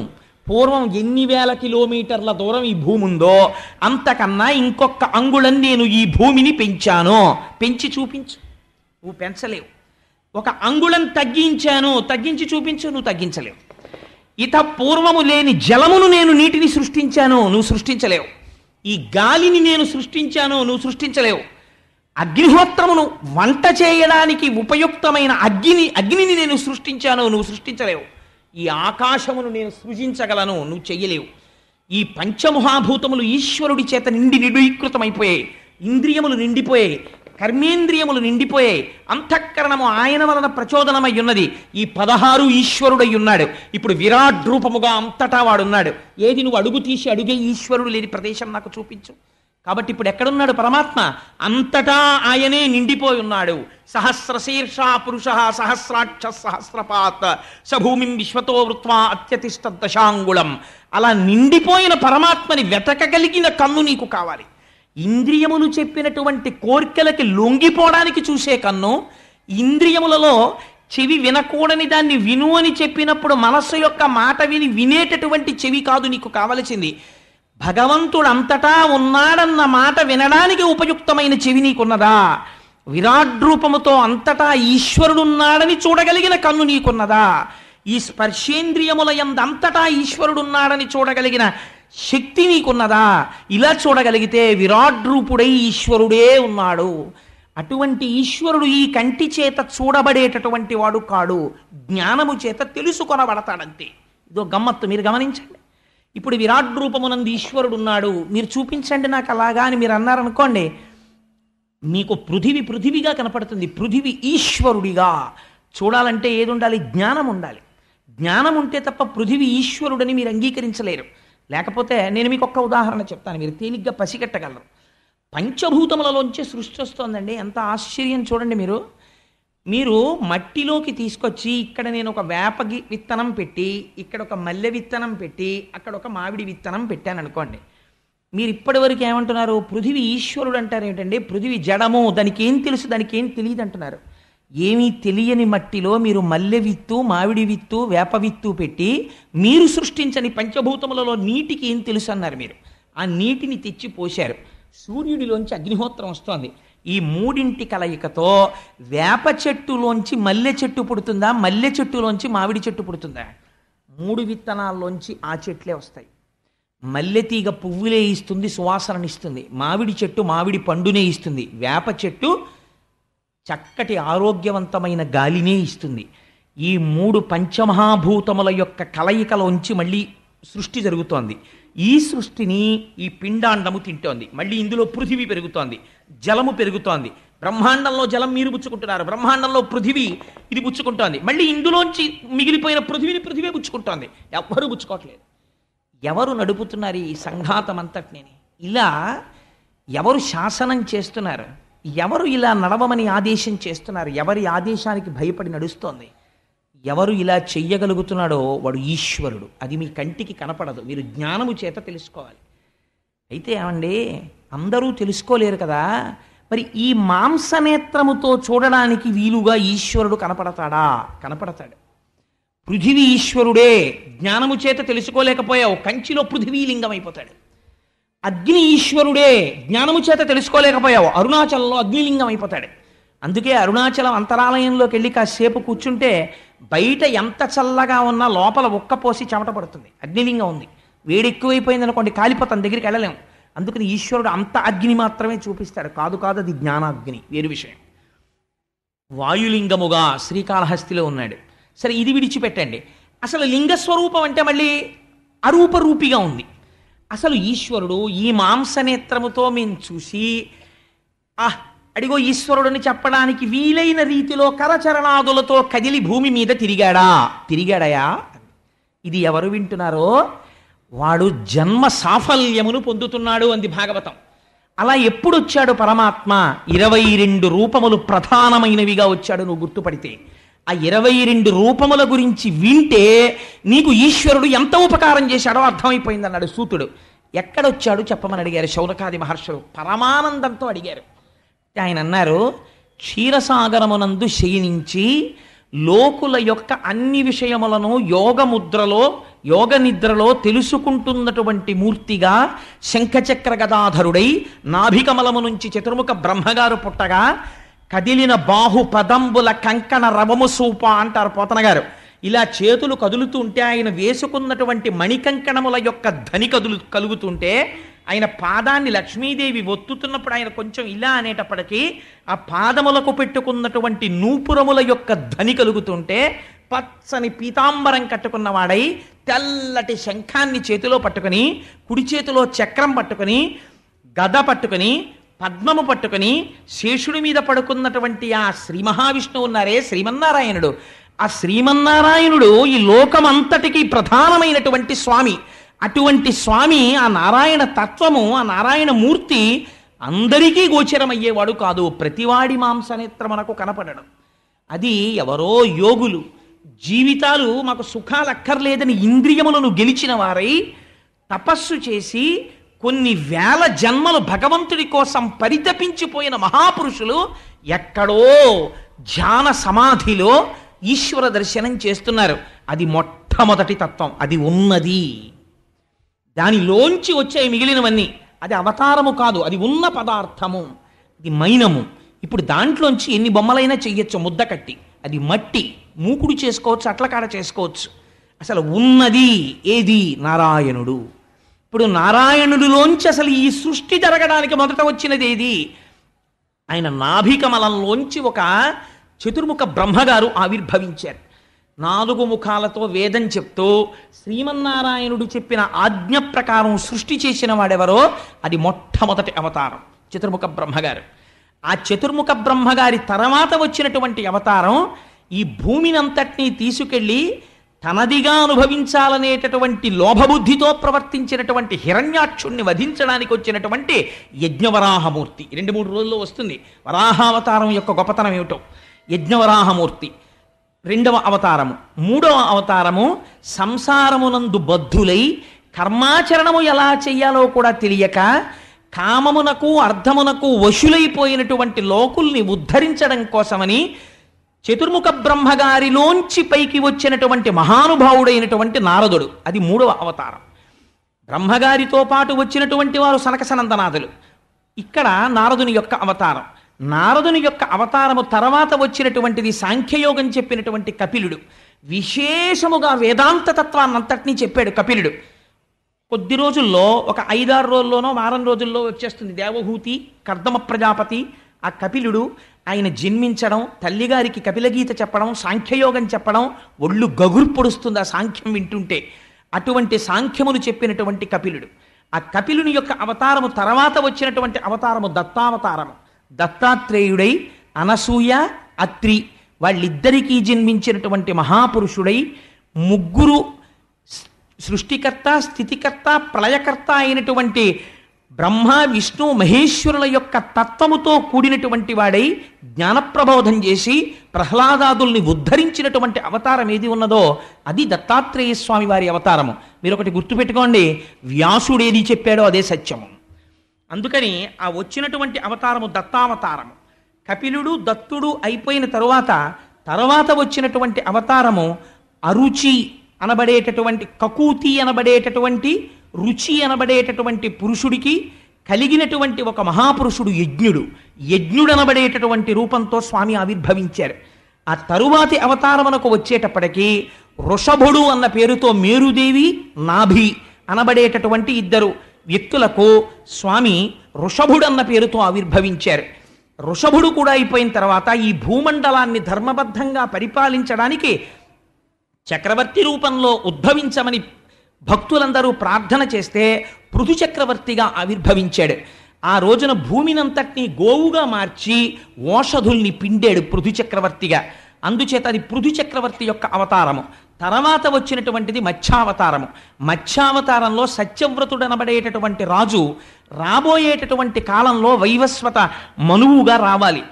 పూర్వం ఎన్ని వేల కిలోమీటర్ల దూరం ఈ భూమి ఉందో అంతకన్నా ఇంకొక అంగుళం నేను ఈ భూమిని పెంచాను. పెంచి చూపించు. నువ్వు పెంచలేవు. 1 అంగుళం తగ్గించాను, తగ్గించి చూపించు. నువ్వు తగ్గించలేవు. ఇత పూర్వము లేని జలమును నేను నీటిని సృష్టించాను, నువ్వు సృష్టించలేవు. ఈ గాలిని నేను సృష్టించాను, నువ్వు సృష్టించలేవు. అగ్నిహోత్రమును వంట చేయడానికి ఉపయుక్తమైన అగ్నిని నేను సృష్టించాను, నువ్వు సృష్టించలేవు. ఈ ఆకాశమును నేను సృజించగలను, నువ్వు చెయ్యలేవు. ఈ పంచమహాభూతములు ఈశ్వరుడి చేత నిబీకృతమైపోయాయి. ఇంద్రియములు నిండిపోయాయి, కర్మేంద్రియములు నిండిపోయాయి, అంతఃకరణము ఆయన వలన ప్రచోదనమై ఉన్నది. ఈ 16 ఈశ్వరుడై ఉన్నాడు. ఇప్పుడు విరాట్ రూపముగా అంతటా వాడున్నాడు. ఏది? నువ్వు అడుగు తీసి అడుగే ఈశ్వరుడు లేని ప్రదేశం నాకు చూపించు. కాబట్టి ఇప్పుడు ఎక్కడున్నాడు పరమాత్మ? అంతటా ఆయనే నిండిపోయి ఉన్నాడు. సహస్రశీర్ష పురుష సహస్రాక్ష సహస్రపాత్ సభూమిం విశ్వతో వృత్వా అత్యతిష్ట దశాంగుళం. అలా నిండిపోయిన పరమాత్మని వెతకగలిగిన కన్ను నీకు కావాలి. ఇంద్రియములు చెప్పినటువంటి కోర్కెలకి లొంగిపోవడానికి చూసే కన్ను, ఇంద్రియములలో చెవి వినకూడని దాన్ని విను అని చెప్పినప్పుడు మనస్సు యొక్క మాట విని వినేటటువంటి చెవి కాదు నీకు కావలసింది. భగవంతుడు అంతటా ఉన్నాడన్న మాట వినడానికి ఉపయుక్తమైన చెవి నీకున్నదా? విరాట్ రూపముతో అంతటా ఈశ్వరుడున్నాడని చూడగలిగిన కన్ను నీకున్నదా? ఈ స్పర్శేంద్రియముల యందు అంతటా ఈశ్వరుడున్నాడని చూడగలిగిన శక్తి నీకున్నదా? ఇలా చూడగలిగితే విరాట్ రూపుడై ఈశ్వరుడే ఉన్నాడు. అటువంటి ఈశ్వరుడు ఈ కంటి చేత చూడబడేటటువంటి వాడు కాడు, జ్ఞానము చేత తెలుసుకొనబడతాడంతే. ఇదో గమ్మత్తు, మీరు గమనించండి. ఇప్పుడు విరాట్ రూపమునందు ఈశ్వరుడు ఉన్నాడు, మీరు చూపించండి నాకు అలాగా అని మీరు అన్నారనుకోండి, మీకు పృథివిగా కనపడుతుంది. పృథివి ఈశ్వరుడిగా చూడాలంటే ఏది ఉండాలి? జ్ఞానం ఉండాలి. జ్ఞానం ఉంటే తప్ప పృథివి ఈశ్వరుడని మీరు అంగీకరించలేరు. లేకపోతే నేను మీకు ఒక్క ఉదాహరణ చెప్తాను, మీరు తేలిగ్గా పసిగట్టగలరు. పంచభూతములలోంచి సృష్టి వస్తోందండి. ఎంత ఆశ్చర్యం చూడండి మీరు. మీరు మట్టిలోకి తీసుకొచ్చి ఇక్కడ నేను ఒక విత్తనం పెట్టి, ఇక్కడ ఒక మల్లె విత్తనం పెట్టి, అక్కడ ఒక మామిడి విత్తనం పెట్టాను అనుకోండి. మీరు ఇప్పటివరకు ఏమంటున్నారు? పృథివీ ఈశ్వరుడు అంటారు ఏమిటండి? పృథివీ జడము, దానికి ఏం తెలుసు, దానికి ఏం తెలియదు అంటున్నారు. ఏమీ తెలియని మట్టిలో మీరు మల్లె విత్తు, మామిడి విత్తు, వేప విత్తు పెట్టి మీరు సృష్టించని పంచభూతములలో నీటికి ఏం తెలుసు అన్నారు మీరు. ఆ నీటిని తెచ్చి పోశారు. సూర్యుడిలోంచి అగ్నిహోత్రం వస్తోంది. ఈ మూడింటి కలయికతో వేప చెట్టులోంచి మల్లె చెట్టు పుడుతుందా, మల్లె చెట్టులోంచి మామిడి చెట్టు పుడుతుందా? 3 విత్తనాల్లోంచి ఆ చెట్లే వస్తాయి. మల్లె తీగ పువ్వులే ఇస్తుంది, సువాసననిస్తుంది. మామిడి చెట్టు మామిడి పండునే ఇస్తుంది. వేప చెట్టు చక్కటి ఆరోగ్యవంతమైన గాలినే ఇస్తుంది. ఈ 3 పంచమహాభూతముల యొక్క కలయికలోంచి మళ్ళీ సృష్టి జరుగుతోంది. ఈ సృష్టిని ఈ పిండాండము తింటోంది. మళ్ళీ ఇందులో పృథివీ పెరుగుతోంది, జలము పెరుగుతోంది. బ్రహ్మాండంలో జలం మీరు పుచ్చుకుంటున్నారు, బ్రహ్మాండంలో పృథివీ ఇది పుచ్చుకుంటోంది. మళ్ళీ ఇందులోంచి మిగిలిపోయిన పృథివీ పుచ్చుకుంటోంది. ఎవ్వరూ పుచ్చుకోవట్లేదు. ఎవరు నడుపుతున్నారు ఈ సంఘాతం అంతటిని? ఇలా ఎవరు శాసనం చేస్తున్నారు? ఎవరు ఇలా నడవమని ఆదేశం చేస్తున్నారు? ఎవరి ఆదేశానికి భయపడి నడుస్తోంది? ఎవరు ఇలా చెయ్యగలుగుతున్నాడో వాడు ఈశ్వరుడు. అది మీ కంటికి కనపడదు, మీరు జ్ఞానము చేత తెలుసుకోవాలి. అయితే ఏమండి, అందరూ తెలుసుకోలేరు కదా. మరి ఈ మాంసనేత్రముతో చూడడానికి వీలుగా ఈశ్వరుడు కనపడతాడా? కనపడతాడు. పృథివీ ఈశ్వరుడే. జ్ఞానము చేత తెలుసుకోలేకపోయావు, కంచిలో పృథివీ లింగం అయిపోతాడు. అగ్ని ఈశ్వరుడే. జ్ఞానము చేత తెలుసుకోలేకపోయావు, అరుణాచలంలో అగ్నిలింగం అయిపోతాడు. అందుకే అరుణాచలం అంతరాలయంలోకి వెళ్ళి కాసేపు కూర్చుంటే బయట ఎంత చల్లగా ఉన్నా లోపల ఉక్కపోసి చెమట పడుతుంది. అగ్నిలింగం ఉంది. వేడి ఎక్కువైపోయింది అనుకోండి, కాలిపోతాం, దగ్గరికి వెళ్ళలేము. అందుకని ఈశ్వరుడు అంత అగ్ని మాత్రమే చూపిస్తాడు. కాదు అది జ్ఞానాగ్ని, వేరు విషయం. వాయులింగముగా శ్రీకాళహస్తిలో ఉన్నాడు. సరే, ఇది విడిచిపెట్టండి. అసలు లింగస్వరూపం అంటే మళ్ళీ అరూపరూపిగా ఉంది. అసలు ఈశ్వరుడు ఈ మాంసనేత్రముతో మేము చూసి అడిగో ఈశ్వరుడిని చెప్పడానికి వీలైన రీతిలో కరచరణాదులతో కదిలి భూమి మీద తిరిగాడయా? ఇది ఎవరు వింటున్నారో వాడు జన్మ సాఫల్యమును పొందుతున్నాడు అంది భాగవతం. అలా ఎప్పుడు వచ్చాడు పరమాత్మ? 22 రూపములు ప్రధానమైనవిగా వచ్చాడు. నువ్వు గుర్తుపడితే ఆ 22 రూపముల గురించి వింటే నీకు ఈశ్వరుడు ఎంత ఉపకారం చేశాడో అర్థమైపోయింది అన్నాడు సూతుడు. ఎక్కడొచ్చాడు చెప్పమని అడిగారు శౌనకాది మహర్షులు. పరమానందంతో అడిగారు. ఆయన అన్నారు, క్షీరసాగరమునందు శయనించి లోకుల యొక్క అన్ని విషయములను యోగ నిద్రలో తెలుసుకుంటున్నటువంటి మూర్తిగా శంఖచక్ర గదాధరుడై నాభికమలము నుంచి చతుర్ముఖ బ్రహ్మగారు పుట్టగా కదిలిన బాహు పదంబుల కంకణ రవము సూప అంటారు పోతన గారు. ఇలా చేతులు కదులుతుంటే ఆయన వేసుకున్నటువంటి మణికంకణముల యొక్క ధని కలుగుతుంటే ఆయన పాదాన్ని లక్ష్మీదేవి ఒత్తుతున్నప్పుడు ఆయన కొంచెం ఇలా అనేటప్పటికీ ఆ పాదములకు పెట్టుకున్నటువంటి నూపురముల యొక్క ధని కలుగుతుంటే పచ్చని పీతాంబరం కట్టుకున్నవాడై తెల్లటి శంఖాన్ని చేతిలో పట్టుకుని, కుడి చేతిలో చక్రం పట్టుకుని, గద పట్టుకుని, పద్మము పట్టుకుని శేషుడి మీద పడుకున్నటువంటి ఆ శ్రీ మహావిష్ణువు ఉన్నారే శ్రీమన్నారాయణుడు. ఆ శ్రీమన్నారాయణుడు ఈ లోకమంతటికి ప్రధానమైనటువంటి స్వామి. అటువంటి స్వామి, ఆ నారాయణ తత్వము, ఆ నారాయణ మూర్తి అందరికీ గోచరమయ్యేవాడు కాదు. ప్రతివాడి మాంసనేత్రమునకు కనపడడం. అది ఎవరో యోగులు జీవితాలు మాకు సుఖాలు అక్కర్లేదని ఇంద్రియములను గెలిచిన వారై తపస్సు చేసి కొన్ని వేల జన్మలు భగవంతుడి కోసం పరితపించిపోయిన మహాపురుషులు ఎక్కడో ధ్యాన సమాధిలో ఈశ్వర దర్శనం చేస్తున్నారు. అది మొట్టమొదటి తత్వం. అది ఉన్నది. దానిలోంచి వచ్చే మిగిలినవన్నీ అది అవతారము కాదు, అది ఉన్న పదార్థము, అది మైనము. ఇప్పుడు దాంట్లోంచి ఎన్ని బొమ్మలైనా చెయ్యొచ్చు ముద్ద కట్టి. అది మట్టి, మూకుడు చేసుకోవచ్చు, అట్లకాడ చేసుకోవచ్చు. అసలు ఉన్నది ఏది? నారాయణుడు. ఇప్పుడు నారాయణుడిలోంచి అసలు ఈ సృష్టి జరగడానికి మొదట వచ్చినది ఏది? ఆయన నాభికమలంలోంచి ఒక చతుర్ముఖ బ్రహ్మగారు ఆవిర్భవించారు. 4 ముఖాలతో వేదం చెప్తూ శ్రీమన్నారాయణుడు చెప్పిన ఆజ్ఞ ప్రకారం సృష్టి చేసిన వాడెవరో అది మొట్టమొదటి అవతారం చతుర్ముఖ బ్రహ్మగారు. ఆ చతుర్ముఖ బ్రహ్మగారి తర్వాత వచ్చినటువంటి అవతారం ఈ భూమినంతటినీ తీసుకెళ్ళి తనదిగా అనుభవించాలనేటటువంటి లోభబుద్ధితో ప్రవర్తించినటువంటి హిరణ్యాక్షుణ్ణి వధించడానికి వచ్చినటువంటి యజ్ఞవరాహమూర్తి. 2-3 రోజుల్లో వస్తుంది వరాహావతారం యొక్క గొప్పతనం ఏమిటో. యజ్ఞవరాహమూర్తి రెండవ అవతారము. మూడవ అవతారము సంసారమునందు బద్ధులై కర్మాచరణము ఎలా చెయ్యాలో కూడా తెలియక కామమునకు అర్థమునకు వశులైపోయినటువంటి లోకుల్ని ఉద్ధరించడం కోసమని చతుర్ముఖ బ్రహ్మగారిలోంచి పైకి వచ్చినటువంటి మహానుభావుడైనటువంటి నారదుడు, అది మూడవ అవతారం. బ్రహ్మగారితో పాటు వచ్చినటువంటి వారు సనక సనందనాథులు. ఇక్కడ నారదుని యొక్క అవతారం. నారదుని యొక్క అవతారము తర్వాత వచ్చినటువంటిది సాంఖ్యయోగం చెప్పినటువంటి కపిలుడు. విశేషముగా వేదాంత తత్వాన్నంతటినీ చెప్పాడు కపిలుడు. కొద్ది రోజుల్లో, ఒక 5-6 రోజుల్లోనో వారం రోజుల్లో వచ్చేస్తుంది దేవహూతి, కర్దమ ప్రజాపతి. ఆ కపిలుడు ఆయన జన్మించడం, తల్లిగారికి కపిలగీత చెప్పడం, సాంఖ్యయోగం చెప్పడం, ఒళ్ళు గగురు పొడుస్తుంది ఆ సాంఖ్యం వింటుంటే. అటువంటి సాంఖ్యములు చెప్పినటువంటి కపిలుడు. ఆ కపిలుని యొక్క అవతారము తర్వాత వచ్చినటువంటి అవతారము దత్తావతారము. దత్తాత్రేయుడై అనసూయ, అత్రి వాళ్ళిద్దరికీ జన్మించినటువంటి మహాపురుషుడై ముగ్గురు సృష్టికర్త, స్థితికర్త, ప్రళయకర్త అయినటువంటి బ్రహ్మ, విష్ణు, మహేశ్వరుల యొక్క తత్వముతో కూడినటువంటి వాడై జ్ఞానప్రబోధం చేసి ప్రహ్లాదాదుల్ని ఉద్ధరించినటువంటి అవతారం ఏది ఉన్నదో అది దత్తాత్రేయ స్వామి వారి అవతారము. మీరు ఒకటి గుర్తుపెట్టుకోండి, వ్యాసుడేది చెప్పాడో అదే సత్యము. అందుకని ఆ వచ్చినటువంటి అవతారము దత్తావతారము. కపిలుడు, దత్తుడు అయిపోయిన తర్వాత వచ్చినటువంటి అవతారము అరుచి అనబడేటటువంటి, కకూతి అనబడేటటువంటి, రుచి అనబడేటటువంటి పురుషుడికి కలిగినటువంటి ఒక మహాపురుషుడు యజ్ఞుడు. యజ్ఞుడనబడేటటువంటి రూపంతో స్వామి ఆవిర్భవించారు. ఆ తరువాతి అవతారమునకు వచ్చేటప్పటికీ వృషభుడు అన్న పేరుతో మేరుదేవి, నాభి అనబడేటటువంటి ఇద్దరు వ్యక్తులకు స్వామి వృషభుడు అన్న పేరుతో ఆవిర్భవించారు. వృషభుడు కూడా అయిపోయిన తర్వాత ఈ భూమండలాన్ని ధర్మబద్ధంగా పరిపాలించడానికి చక్రవర్తి రూపంలో ఉద్భవించమని భక్తులందరూ ప్రార్థన చేస్తే పృథు చక్రవర్తిగా ఆవిర్భవించాడు. ఆ రోజున భూమినంతటినీ గోవుగా మార్చి ఓషధుల్ని పిండాడు పృథు చక్రవర్తిగా. అందుచేత అది పృథు చక్రవర్తి యొక్క అవతారము. తర్వాత వచ్చినటువంటిది మత్స్యావతారము. మత్స్యావతారంలో సత్యవ్రతుడనబడేటటువంటి రాజు రాబోయేటటువంటి కాలంలో వైవస్వత మనువుగా రావాలి.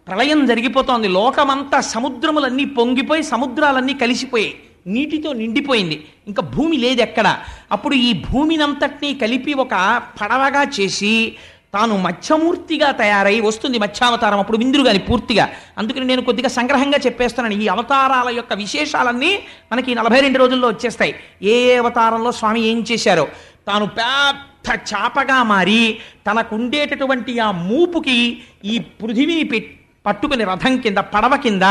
ప్రళయం జరిగిపోతోంది, లోకమంతా సముద్రములన్నీ పొంగిపోయి సముద్రాలన్నీ కలిసిపోయాయి, నీటితో నిండిపోయింది, ఇంకా భూమి లేదు ఎక్కడ. అప్పుడు ఈ భూమినంతటినీ కలిపి ఒక పడవగా చేసి తాను మత్స్యమూర్తిగా తయారై వస్తుంది మత్స్యావతారం. అప్పుడు విందురు గాని పూర్తిగా. అందుకని నేను కొద్దిగా సంగ్రహంగా చెప్పేస్తున్నాను. ఈ అవతారాల యొక్క విశేషాలన్నీ మనకి 42 రోజుల్లో వచ్చేస్తాయి. ఏ అవతారంలో స్వామి ఏం చేశారో. తాను పెద్ద చాపగా మారి తనకుండేటటువంటి ఆ మూపుకి ఈ పృథివీని పట్టుకుని రథం కింద, పడవ కింద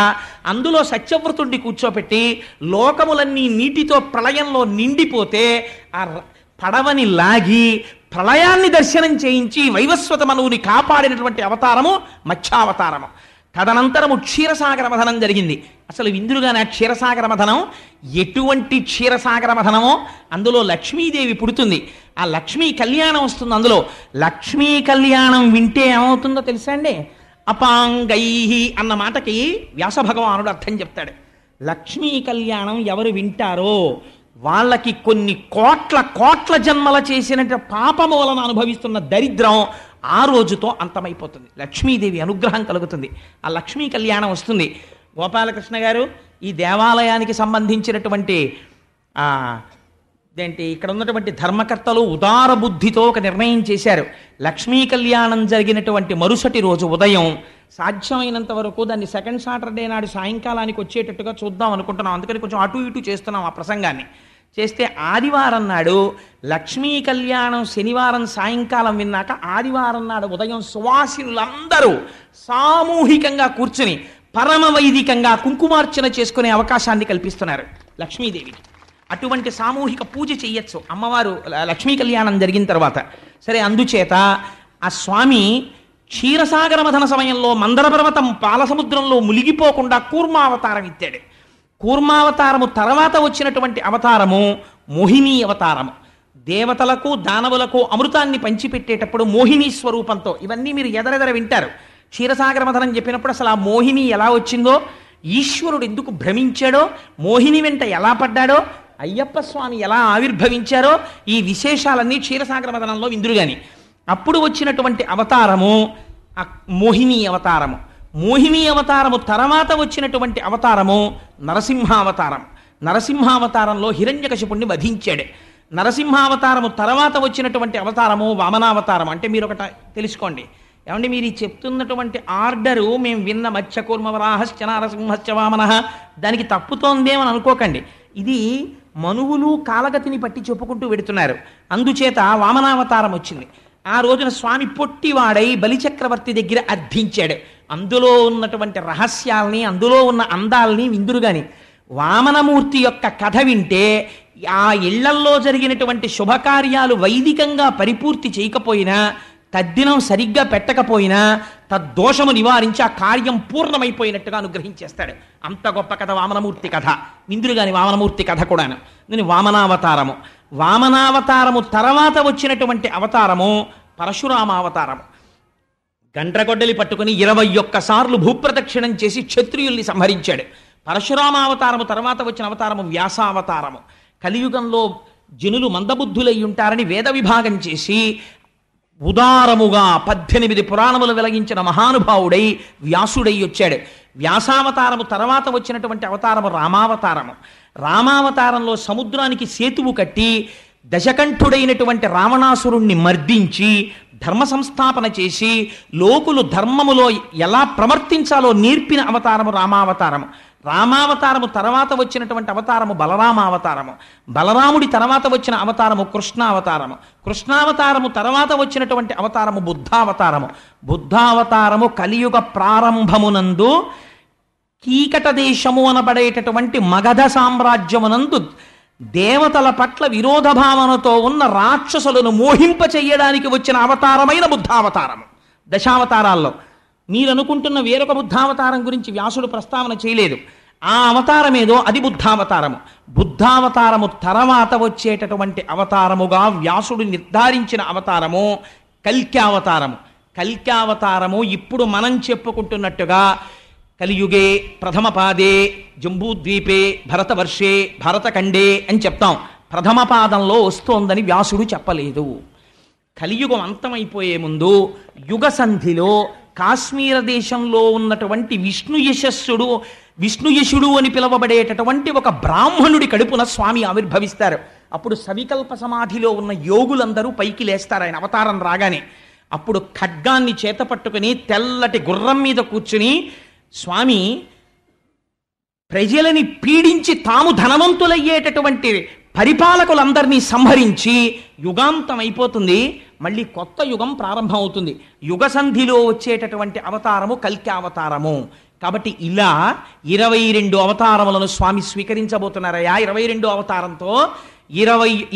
అందులో సత్యవ్రతుడిని కూర్చోపెట్టి లోకములన్నీ నీటితో ప్రళయంలో నిండిపోతే ఆ పడవని లాగి ప్రళయాన్ని దర్శనం చేయించి వైవస్వత మనువుని కాపాడినటువంటి అవతారము మత్స్యావతారము. తదనంతరము క్షీరసాగర మథనం జరిగింది. అసలు విందులుగానే క్షీరసాగర మథనం ఎటువంటి క్షీరసాగర మథనమో అందులో లక్ష్మీదేవి పుడుతుంది. ఆ లక్ష్మీ కళ్యాణం వస్తుంది. అందులో లక్ష్మీ కళ్యాణం వింటే ఏమవుతుందో తెలుసా అండి? అపాంగై అన్న మాటకి వ్యాస భగవానుడు అర్థం చెప్తాడు. లక్ష్మీ కళ్యాణం ఎవరు వింటారో వాళ్ళకి కొన్ని కోట్ల జన్మల చేసినట్టు పాపము వలన అనుభవిస్తున్న దరిద్రం ఆ రోజుతో అంతమైపోతుంది. లక్ష్మీదేవి అనుగ్రహం కలుగుతుంది. ఆ లక్ష్మీ కళ్యాణం వస్తుంది. గోపాలకృష్ణ గారు ఈ దేవాలయానికి సంబంధించినటువంటి ఇక్కడ ఉన్నటువంటి ధర్మకర్తలు ఉదార బుద్ధితో ఒక నిర్ణయం చేశారు. లక్ష్మీ కళ్యాణం జరిగినటువంటి మరుసటి రోజు ఉదయం సాధ్యమైనంత వరకు దాన్ని సెకండ్ సాటర్డే నాడు సాయంకాలానికి వచ్చేటట్టుగా చూద్దాం అనుకుంటున్నాం. అందుకని కొంచెం అటు ఇటు చేస్తున్నాం ఆ ప్రసంగాన్ని. చేస్తే ఆదివారం నాడు లక్ష్మీ కళ్యాణం శనివారం సాయంకాలం విన్నాక ఆదివారం నాడు ఉదయం సువాసినులందరూ సామూహికంగా కూర్చుని పరమ వైదికంగా కుంకుమార్చన చేసుకునే అవకాశాన్ని కల్పిస్తున్నారు లక్ష్మీదేవికి. అటువంటి సామూహిక పూజ చెయ్యొచ్చు అమ్మవారు లక్ష్మీ కళ్యాణం జరిగిన తర్వాత. సరే, అందుచేత ఆ స్వామి క్షీరసాగర మథన సమయంలో మందర పర్వతం పాలసముద్రంలో మునిగిపోకుండా కూర్మావతారం ఎత్తాడు. కూర్మావతారము తర్వాత వచ్చినటువంటి అవతారము మోహిని అవతారము. దేవతలకు దానవులకు అమృతాన్ని పంచిపెట్టేటప్పుడు మోహిని స్వరూపంతో, ఇవన్నీ మీరు ఎదరెదర వింటారు. క్షీరసాగర మథనం చెప్పినప్పుడు అసలు ఆ మోహిని ఎలా వచ్చిందో, ఈశ్వరుడు ఎందుకు భ్రమించాడో, మోహిని వెంట ఎలా పడ్డాడో, అయ్యప్ప స్వామి ఎలా ఆవిర్భవించారో, ఈ విశేషాలన్నీ క్షీరసాగర మథనంలో విందురుగాని. అప్పుడు వచ్చినటువంటి అవతారము మోహిని అవతారము. మోహిని అవతారము తర్వాత వచ్చినటువంటి అవతారము నరసింహావతారం. నరసింహావతారంలో హిరణ్యకశిపుణ్ణి వధించాడు. నరసింహావతారము తర్వాత వచ్చినటువంటి అవతారము వామనావతారం. అంటే మీరు ఒకట తెలుసుకోండి, ఏమంటే మీరు ఈ చెప్తున్నటువంటి ఆర్డరు మేము విన్న మత్స్యకూర్మవరాహశ్చ నరసింహశ్చ వామనః దానికి తప్పుతోందేమని అనుకోకండి. ఇది మనువులు కాలగతిని పట్టి చెప్పుకుంటూ వెడుతున్నారు. అందుచేత వామనావతారం వచ్చింది. ఆ రోజున స్వామి పొట్టివాడై బలిచక్రవర్తి దగ్గర అర్థించాడు. అందులో ఉన్నటువంటి రహస్యాల్ని, అందులో ఉన్న అందాల్ని విందురుగాని వామనమూర్తి యొక్క కథ వింటే ఆ ఇళ్లల్లో జరిగినటువంటి శుభకార్యాలు వైదికంగా పరిపూర్తి చేయకపోయినా, తద్దినం సరిగ్గా పెట్టకపోయినా తద్దోషము నివారించి ఆ కార్యం పూర్ణమైపోయినట్టుగా అనుగ్రహించేస్తాడు. అంత గొప్ప కథ వామనమూర్తి కథ. విందురుగాని వామనమూర్తి కథ కూడాను. దీని వామనావతారము. వామనావతారము తర్వాత వచ్చినటువంటి అవతారము పరశురామావతారము. గండ్రగొడ్డలి పట్టుకుని 21 సార్లు భూప్రదక్షిణం చేసి క్షత్రియుల్ని సంహరించాడు. పరశురామావతారము తర్వాత వచ్చిన అవతారము వ్యాసావతారము. కలియుగంలో జనులు మందబుద్ధులై ఉంటారని వేద విభాగం చేసి ఉదారముగా 18 పురాణములు వెలిగించిన మహానుభావుడై వ్యాసుడై వచ్చాడు. వ్యాసావతారము తర్వాత వచ్చినటువంటి అవతారము రామావతారము. రామావతారంలో సముద్రానికి సేతువు కట్టి దశకంఠుడైనటువంటి రావణాసురుణ్ణి మర్దించి ధర్మ సంస్థాపన చేసి లోకులు ధర్మములో ఎలా ప్రవర్తించాలో నేర్పిన అవతారము రామావతారము. రామావతారము తర్వాత వచ్చినటువంటి అవతారము బలరామావతారము. బలరాముడి తర్వాత వచ్చిన అవతారము కృష్ణావతారము. కృష్ణావతారము తర్వాత వచ్చినటువంటి అవతారము బుద్ధావతారము. బుద్ధావతారము కలియుగ ప్రారంభమునందు కీకట దేశము అనబడేటటువంటి మగధ సామ్రాజ్యమునందు దేవతల పట్ల విరోధ భావనతో ఉన్న రాక్షసులను మోహింప చెయ్యడానికి వచ్చిన అవతారమైన బుద్ధావతారము. దశావతారాల్లో మీరు అనుకుంటున్న వేరొక బుద్ధావతారం గురించి వ్యాసుడు ప్రస్తావన చేయలేదు. ఆ అవతారమేదో అది బుద్ధావతారము. బుద్ధావతారము తర్వాత వచ్చేటటువంటి అవతారముగా వ్యాసుడు నిర్ధారించిన అవతారము కల్క్యావతారము. కల్క్యావతారము ఇప్పుడు మనం చెప్పుకుంటున్నట్టుగా కలియుగే ప్రథమ పాదే జంబూద్వీపే భరతవర్షే భరతఖండే అని చెప్తాం. ప్రథమ పాదంలో వస్తోందని వ్యాసుడు చెప్పలేదు. కలియుగం అంతమైపోయే ముందు యుగ సంధిలో కాశ్మీర దేశంలో ఉన్నటువంటి విష్ణుయశుడు అని పిలువబడేటటువంటి ఒక బ్రాహ్మణుడి కడుపున స్వామి ఆవిర్భవిస్తారు. అప్పుడు సవికల్ప సమాధిలో ఉన్న యోగులందరూ పైకి లేస్తారు ఆయన అవతారం రాగానే. అప్పుడు ఖడ్గాన్ని చేత పట్టుకుని తెల్లటి గుర్రం మీద కూర్చుని స్వామి ప్రజలని పీడించి తాము ధనవంతులయ్యేటటువంటి పరిపాలకులందరినీ సంహరించి యుగాంతం అయిపోతుంది, మళ్ళీ కొత్త యుగం ప్రారంభం అవుతుంది. యుగ సంధిలో వచ్చేటటువంటి అవతారము కల్క్యావతారము. కాబట్టి ఇలా 22 అవతారములను స్వామి స్వీకరించబోతున్నారయ్యా. 22 అవతారంతో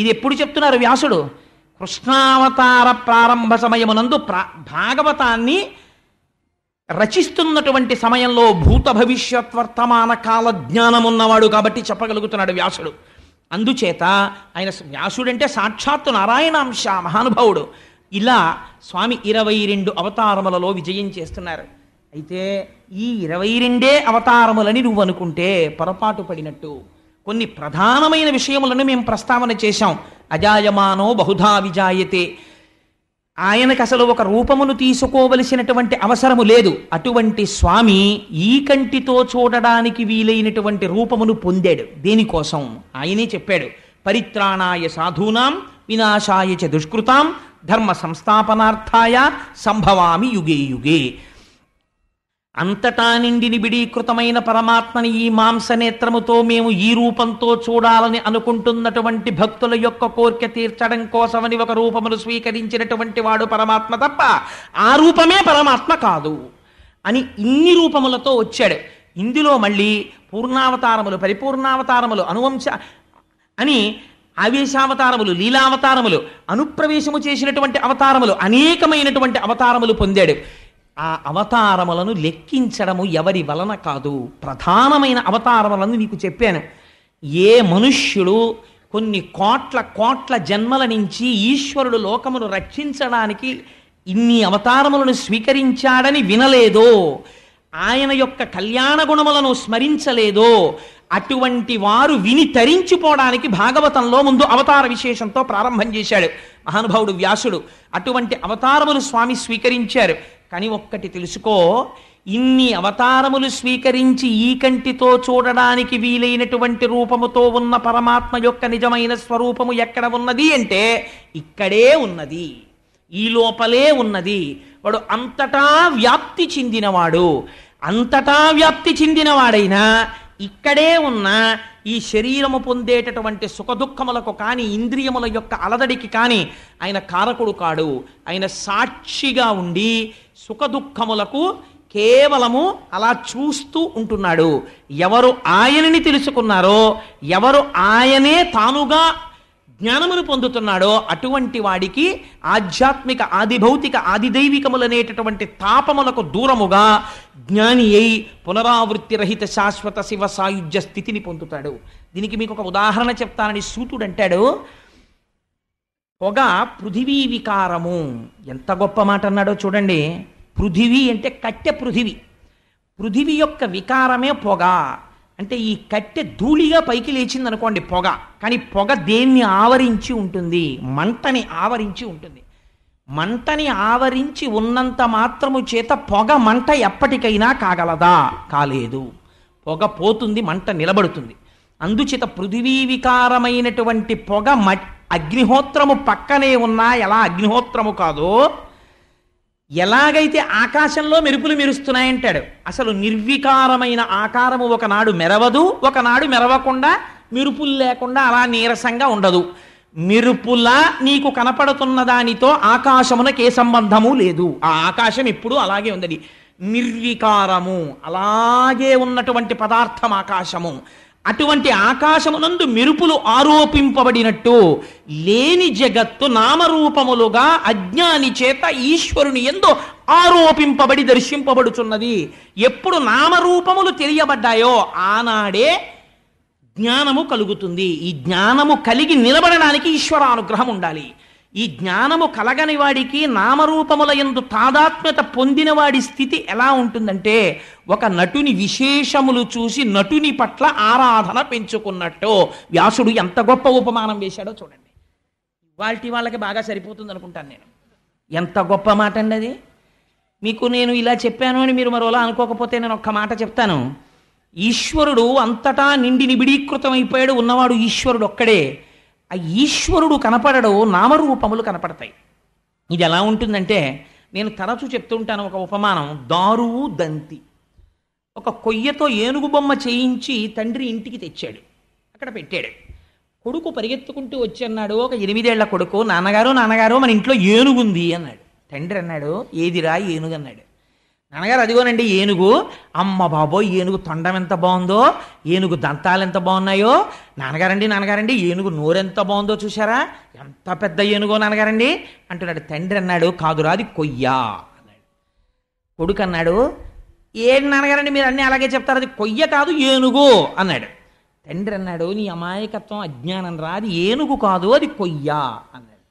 ఇది ఎప్పుడు చెప్తున్నారు వ్యాసుడు? కృష్ణావతార ప్రారంభ సమయమునందు భాగవతాన్ని రచిస్తున్నటువంటి సమయంలో భూత భవిష్యత్ వర్తమాన కాల జ్ఞానం ఉన్నవాడు కాబట్టి చెప్పగలుగుతున్నాడు వ్యాసుడు. అందుచేత ఆయన వ్యాసుడంటే సాక్షాత్తు నారాయణాంశ మహానుభావుడు. ఇలా స్వామి 22 అవతారములలో విజయం చేస్తున్నారు. అయితే ఈ 22 అవతారములని నువ్వు అనుకుంటే పొరపాటు పడినట్టు. కొన్ని ప్రధానమైన విషయములను మేము ప్రస్తావన చేశాం. అజాయమానో బహుధా విజాయతే. ఆయనకు అసలు ఒక రూపమును తీసుకోవలసినటువంటి అవసరము లేదు. అటువంటి స్వామి ఈ కంటితో చూడడానికి వీలైనటువంటి రూపమును పొందాడు. దేనికోసం ఆయనే చెప్పాడు, పరిత్రాణాయ సాధూనాం వినాశాయ చ దుష్కృతాం ధర్మ సంస్థాపనార్థాయ సంభవామి యుగే యుగే. అంతటా నిండి నిబిడీకృతమైన పరమాత్మని ఈ మాంసనేత్రముతో మేము ఈ రూపంతో చూడాలని అనుకుంటున్నటువంటి భక్తుల యొక్క కోరిక తీర్చడం కోసమని ఒక రూపమును స్వీకరించినటువంటి వాడు పరమాత్మ తప్ప ఆ రూపమే పరమాత్మ కాదు అని ఇన్ని రూపములతో వచ్చాడు. ఇందులో మళ్ళీ పూర్ణావతారములు, పరిపూర్ణావతారములు, అనువంశ అని ఆవేశావతారములు, లీలావతారములు, అనుప్రవేశము చేసినటువంటి అవతారములు, అనేకమైనటువంటి అవతారములు పొందాడు. ఆ అవతారములను లెక్కించడము ఎవరి వలన కాదు. ప్రధానమైన అవతారములను నీకు చెప్పాను. ఏ మనుష్యుడు కొన్ని కోట్ల జన్మల నుంచి ఈశ్వరుడు లోకమును రక్షించడానికి ఇన్ని అవతారములను స్వీకరించాడని వినలేదో, ఆయన యొక్క కళ్యాణ గుణములను స్మరించలేదో, అటువంటి వారు విని తరించిపోవడానికి భాగవతంలో ముందు అవతార విశేషంతో ప్రారంభం చేశాడు మహానుభావుడు వ్యాసుడు. అటువంటి అవతారములు స్వామి స్వీకరించారు. కానీ ఒక్కటి తెలుసుకో, ఇన్ని అవతారములు స్వీకరించి ఈ కంటితో చూడడానికి వీలైనటువంటి రూపముతో ఉన్న పరమాత్మ యొక్క నిజమైన స్వరూపము ఎక్కడ ఉన్నది అంటే ఇక్కడే ఉన్నది, ఈ లోపలే ఉన్నది. వాడు అంతటా వ్యాప్తి చెందినవాడు. అంతటా వ్యాప్తి చెందినవాడైనా ఇక్కడే ఉన్న ఈ శరీరము పొందేటటువంటి సుఖదుఖములకు కానీ ఇంద్రియముల యొక్క అలదడికి కానీ ఆయన కారకుడు కాడు. ఆయన సాక్షిగా ఉండి సుఖదుఖములకు కేవలము అలా చూస్తూ ఉంటున్నాడు. ఎవరు ఆయనని తెలుసుకున్నారో, ఎవరు ఆయనే తానుగా జ్ఞానమును పొందుతున్నాడో అటువంటి వాడికి ఆధ్యాత్మిక ఆదిభౌతిక ఆదిదైవికములనేటటువంటి తాపములకు దూరముగా జ్ఞాని అయి పునరావృత్తి రహిత శాశ్వత శివ సాయుధ్య స్థితిని పొందుతాడు. దీనికి మీకు ఒక ఉదాహరణ చెప్తానని సూతుడు అంటాడు, పొగ పృథివీ వికారము. ఎంత గొప్ప మాట అన్నాడో చూడండి. పృథివీ అంటే కట్టె పృథివీ. పృథివీ యొక్క వికారమే పొగ. అంటే ఈ కట్టె ధూళిగా పైకి లేచింది అనుకోండి పొగ, కానీ పొగ దేన్ని ఆవరించి ఉంటుంది? మంటని ఆవరించి ఉంటుంది. మంటని ఆవరించి ఉన్నంత మాత్రము చేత పొగ మంట ఎప్పటికైనా కాగలదా? కాలేదు. పొగ పోతుంది, మంట నిలబడుతుంది. అందుచేత పృథివీ వికారమైనటువంటి పొగ అగ్నిహోత్రము పక్కనే ఉన్నా ఎలా అగ్నిహోత్రము కాదో, ఎలాగైతే ఆకాశంలో మెరుపులు మెరుస్తున్నాయంటాడు. అసలు నిర్వికారమైన ఆకారము ఒకనాడు మెరవదు, ఒకనాడు మెరవకుండా మెరుపులు లేకుండా అలా నీరసంగా ఉండదు. మెరుపులా నీకు కనపడుతున్న దానితో ఆకాశమునకు ఏ సంబంధము లేదు. ఆ ఆకాశం ఎప్పుడూ అలాగే ఉంది. నిర్వికారము, అలాగే ఉన్నటువంటి పదార్థం ఆకాశము. అటువంటి ఆకాశమునందు మెరుపులు ఆరోపింపబడినట్టు లేని జగత్తు నామరూపములుగా అజ్ఞాని చేత ఈశ్వరుని యందు ఆరోపింపబడి దర్శింపబడుచున్నది. ఎప్పుడు నామరూపములు తెలియబడ్డాయో ఆనాడే జ్ఞానము కలుగుతుంది. ఈ జ్ఞానము కలిగి నిలబడడానికి ఈశ్వరానుగ్రహం ఉండాలి. ఈ జ్ఞానము కలగని వాడికి నామరూపముల యందు తాదాత్మ్యత పొందిన వాడి స్థితి ఎలా ఉంటుందంటే, ఒక నటుని విశేషములు చూసి నటుని పట్ల ఆరాధన పెంచుకున్నట్టు. వ్యాసుడు ఎంత గొప్ప ఉపమానం వేశాడో చూడండి. వాళ్ళకి బాగా సరిపోతుంది అనుకుంటాను నేను. ఎంత గొప్ప మాట అండి అది. మీకు నేను ఇలా చెప్పాను అని మీరు మరోలా అనుకోకపోతే నేను ఒక్క మాట చెప్తాను. ఈశ్వరుడు అంతటా నిండి నిబిడీకృతమైపోయాడు. ఉన్నవాడు ఈశ్వరుడు ఒక్కడే. ఆ ఈశ్వరుడు కనపడడు, నామరూపములు కనపడతాయి. ఇది ఎలా ఉంటుందంటే, నేను తరచూ చెప్తుంటాను ఒక ఉపమానం. దారువు దంతి. ఒక కొయ్యతో ఏనుగు బొమ్మ చేయించి తండ్రి ఇంటికి తెచ్చాడు, అక్కడ పెట్టాడు. కొడుకు పరిగెత్తుకుంటూ వచ్చి అన్నాడు, ఒక 8 ఏళ్ల కొడుకు, నాన్నగారు నాన్నగారు మన ఇంట్లో ఏనుగుంది అన్నాడు. తండ్రి అన్నాడు, ఏదిరా ఏనుగు అన్నాడు. నాన్నగారు అదిగోనండి ఏనుగు. అమ్మ బాబోయ్, ఏనుగు తొండం ఎంత బాగుందో, ఏనుగు దంతాలు ఎంత బాగున్నాయో. నాన్నగారండి ఏనుగు నోరెంత బాగుందో చూసారా, ఎంత పెద్ద ఏనుగో నాన్నగారండి అంటున్నాడు. తండ్రి అన్నాడు, కాదురా అది కొయ్య అన్నాడు. కొడుకు అన్నాడు, ఏంటి నాన్నగారండి మీరు అన్నీ అలాగే చెప్తారు, అది కొయ్య కాదు ఏనుగు అన్నాడు. తండ్రి అన్నాడు, నీ అమాయకత్వం అజ్ఞానం రా, అది ఏనుగు కాదు అది కొయ్య అన్నాడు.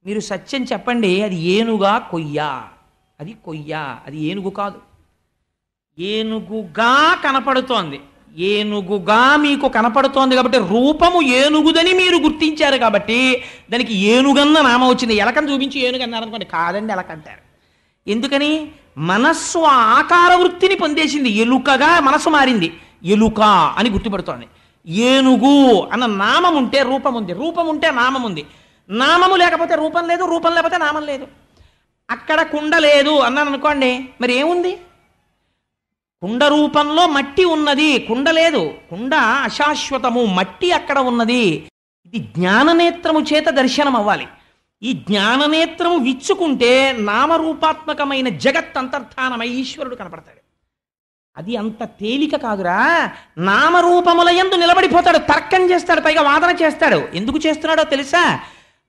మీరు సత్యం చెప్పండి, అది ఏనుగా కొయ్య? అది కొయ్య, అది ఏనుగు కాదు. ఏనుగుగా కనపడుతోంది. ఏనుగుగా మీకు కనపడుతోంది కాబట్టి రూపము ఏనుగుదని మీరు గుర్తించారు కాబట్టి దానికి ఏనుగన్న నామం వచ్చింది. ఎలకను చూపించి ఏనుగు అన్నారు అనుకోండి, కాదండి ఎలకంటారు. ఎందుకని? మనస్సు ఆ ఆకార వృత్తిని పొందేసింది. ఎలుకగా మనసు మారింది, ఎలుక అని గుర్తుపడుతోంది. ఏనుగు అన్న నామం ఉంటే రూపం ఉంది, రూపం ఉంటే నామం ఉంది. నామము లేకపోతే రూపం లేదు, రూపం లేకపోతే నామం లేదు. అక్కడ కుండ లేదు అన్నాను అనుకోండి, మరి ఏముంది? కుండ రూపంలో మట్టి ఉన్నది, కుండ లేదు. కుండ అశాశ్వతము, మట్టి అక్కడ ఉన్నది. ఇది జ్ఞాననేత్రము చేత దర్శనం అవ్వాలి. ఈ జ్ఞాననేత్రము విచ్చుకుంటే నామరూపాత్మకమైన జగత్ అంతర్ధానమై ఈశ్వరుడు కనపడతాడు. అది అంత తేలిక కాదురా. నామరూపముల యందు నిలబడిపోతాడు, తర్కం చేస్తాడు, పైగా వాదన చేస్తాడు. ఎందుకు చేస్తున్నాడో తెలుసా?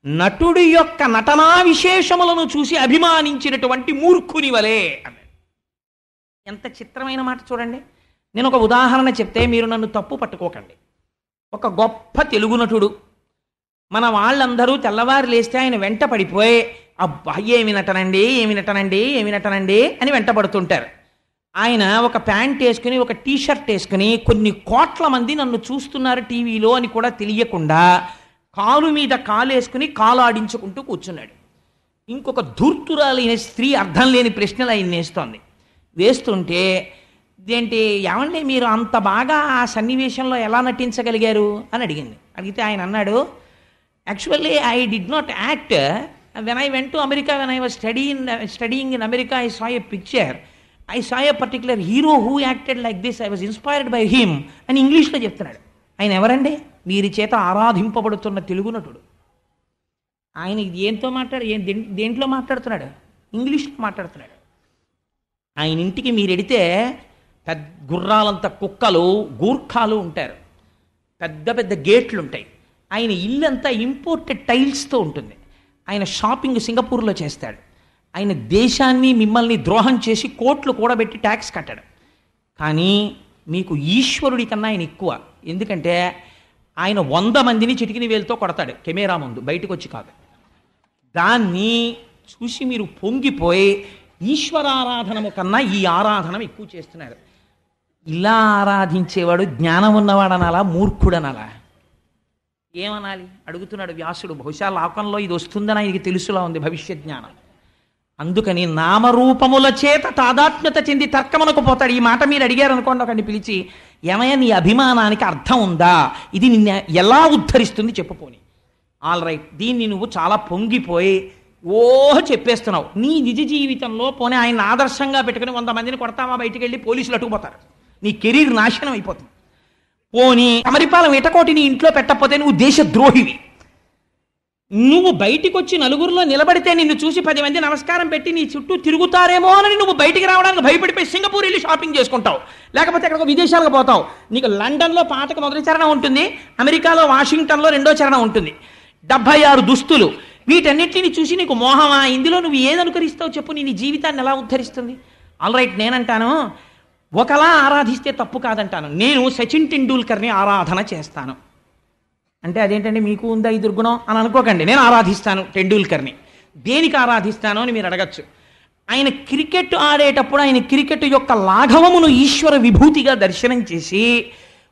నటుడి యొక్క నటనా విశేషములను చూసి అభిమానించినటువంటి మూర్ఖుని వలే అన్నాడు. ఎంత చిత్రమైన మాట చూడండి. నేను ఒక ఉదాహరణ చెప్తే మీరు నన్ను తప్పు పట్టుకోకండి. ఒక గొప్ప తెలుగు నటుడు, మన వాళ్ళందరూ తెల్లవారు లేస్తే ఆయన వెంట పడిపోయి, అబ్బా ఏమి నటనండి ఏమి నటనండి ఏమి నటనండి అని వెంట పడుతుంటారు. ఆయన ఒక ప్యాంట్ వేసుకుని ఒక టీషర్ట్ వేసుకుని కొన్ని కోట్ల మంది నన్ను చూస్తున్నారు టీవీలో అని కూడా తెలియకుండా కాలు మీద కాలేసుకుని కాలు ఆడించుకుంటూ కూర్చున్నాడు. ఇంకొక ధూర్తురాలైన స్త్రీ అర్థం లేని ప్రశ్నలు ఆయన వేస్తోంది. వేస్తుంటే ఏంటి ఏమండి మీరు అంత బాగా ఆ సన్నివేశంలో ఎలా నటించగలిగారు అని అడిగింది. అడిగితే ఆయన అన్నాడు, actually I did not act when I went to America, when I was studying in America, I saw a picture, I saw a particular hero who acted like this, I was inspired by him అని ఇంగ్లీష్లో చెప్తున్నాడు. ఆయన ఎవరండి? వీరి చేత ఆరాధింపబడుతున్న తెలుగు నటుడు. ఆయన దేంతో దేంట్లో మాట్లాడుతున్నాడు? ఇంగ్లీష్లో మాట్లాడుతున్నాడు. ఆయన ఇంటికి మీరు వెడితే పెద్ద గుర్రాలంత కుక్కలు, గూర్ఖాలు ఉంటారు, పెద్ద పెద్ద గేట్లు ఉంటాయి. ఆయన ఇల్లంతా ఇంపోర్టెడ్ టైల్స్తో ఉంటుంది. ఆయన షాపింగ్ సింగపూర్లో చేస్తాడు. ఆయన దేశాన్ని మిమ్మల్ని ద్రోహం చేసి కోట్లు కూడబెట్టి ట్యాక్స్ కట్టాడు. కానీ మీకు ఈశ్వరుడి కన్నా ఆయన ఎక్కువ. ఎందుకంటే ఆయన 100 మందిని చిటికిన వేలుతో కొడతాడు కెమెరా ముందు, బయటకు వచ్చి కాదు. దాన్ని చూసి మీరు పొంగిపోయి ఈశ్వరారాధనము కన్నా ఈ ఆరాధన ఎక్కువ చేస్తున్నారు. ఇలా ఆరాధించేవాడు జ్ఞానం ఉన్నవాడు అనాలా, మూర్ఖుడు అనాలా? ఏమనాలి అడుగుతున్నాడు వ్యాసుడు. బహుశా లోకంలో ఇది వస్తుందని ఆయనకి తెలుసులా ఉంది భవిష్యత్ జ్ఞానం. అందుకని నామరూపముల చేత తాదాత్మ్యత చెంది తర్కమునకు పోతాడు. ఈ మాట మీరు అడిగారు అనుకోండి, ఒకరిని పిలిచి, ఏమయ్యా నీ అభిమానానికి అర్థం ఉందా, ఇది నిన్ను ఎలా ఉద్ధరిస్తుంది చెప్పుపోని. ఆల్ రైట్, దీన్ని నువ్వు చాలా పొంగిపోయి చెప్పేస్తున్నావు. నీ నిజ జీవితంలో పోనీ ఆయన ఆదర్శంగా పెట్టుకుని 100 మందిని కొడతామా, బయటికి వెళ్ళి పోలీసులు అట్టుకుపోతారు, నీ కెరీర్ నాశనం అయిపోతుంది. పోనీ అమరిపాలెం ఇటకోటి నీ ఇంట్లో పెట్టకపోతే నువ్వు దేశద్రోహివి. నువ్వు బయటికి వచ్చి నలుగురిలో నిలబడితే నిన్ను చూసి 10 మంది నమస్కారం పెట్టి నీ చుట్టూ తిరుగుతారేమో అని నువ్వు బయటికి రావడానికి భయపడిపోయి సింగపూర్ వెళ్ళి షాపింగ్ చేసుకుంటావు, లేకపోతే ఎక్కడికో విదేశాలకు పోతావు. నీకు లండన్లో పాటకు మొదటి చరణం ఉంటుంది, అమెరికాలో వాషింగ్టన్లో 2వ చరణం ఉంటుంది, 76 దుస్తులు. వీటన్నిటిని చూసి నీకు మోహమా? ఇందులో నువ్వు ఏది అనుకరిస్తావు చెప్పు? నీ జీవితాన్ని ఎలా ఉద్ధరిస్తుంది? ఆల్ రైట్, నేనంటాను ఒకలా ఆరాధిస్తే తప్పు కాదంటాను. నేను సచిన్ టెండూల్కర్ని ఆరాధన చేస్తాను అంటే అదేంటండి మీకు ఉందా ఈ దుర్గుణం అని అనుకోకండి. నేను ఆరాధిస్తాను టెండూల్కర్ని. దేనికి ఆరాధిస్తాను అని మీరు అడగచ్చు. ఆయన క్రికెట్ ఆడేటప్పుడు ఆయన క్రికెట్ యొక్క లాఘవమును ఈశ్వర విభూతిగా దర్శనం చేసి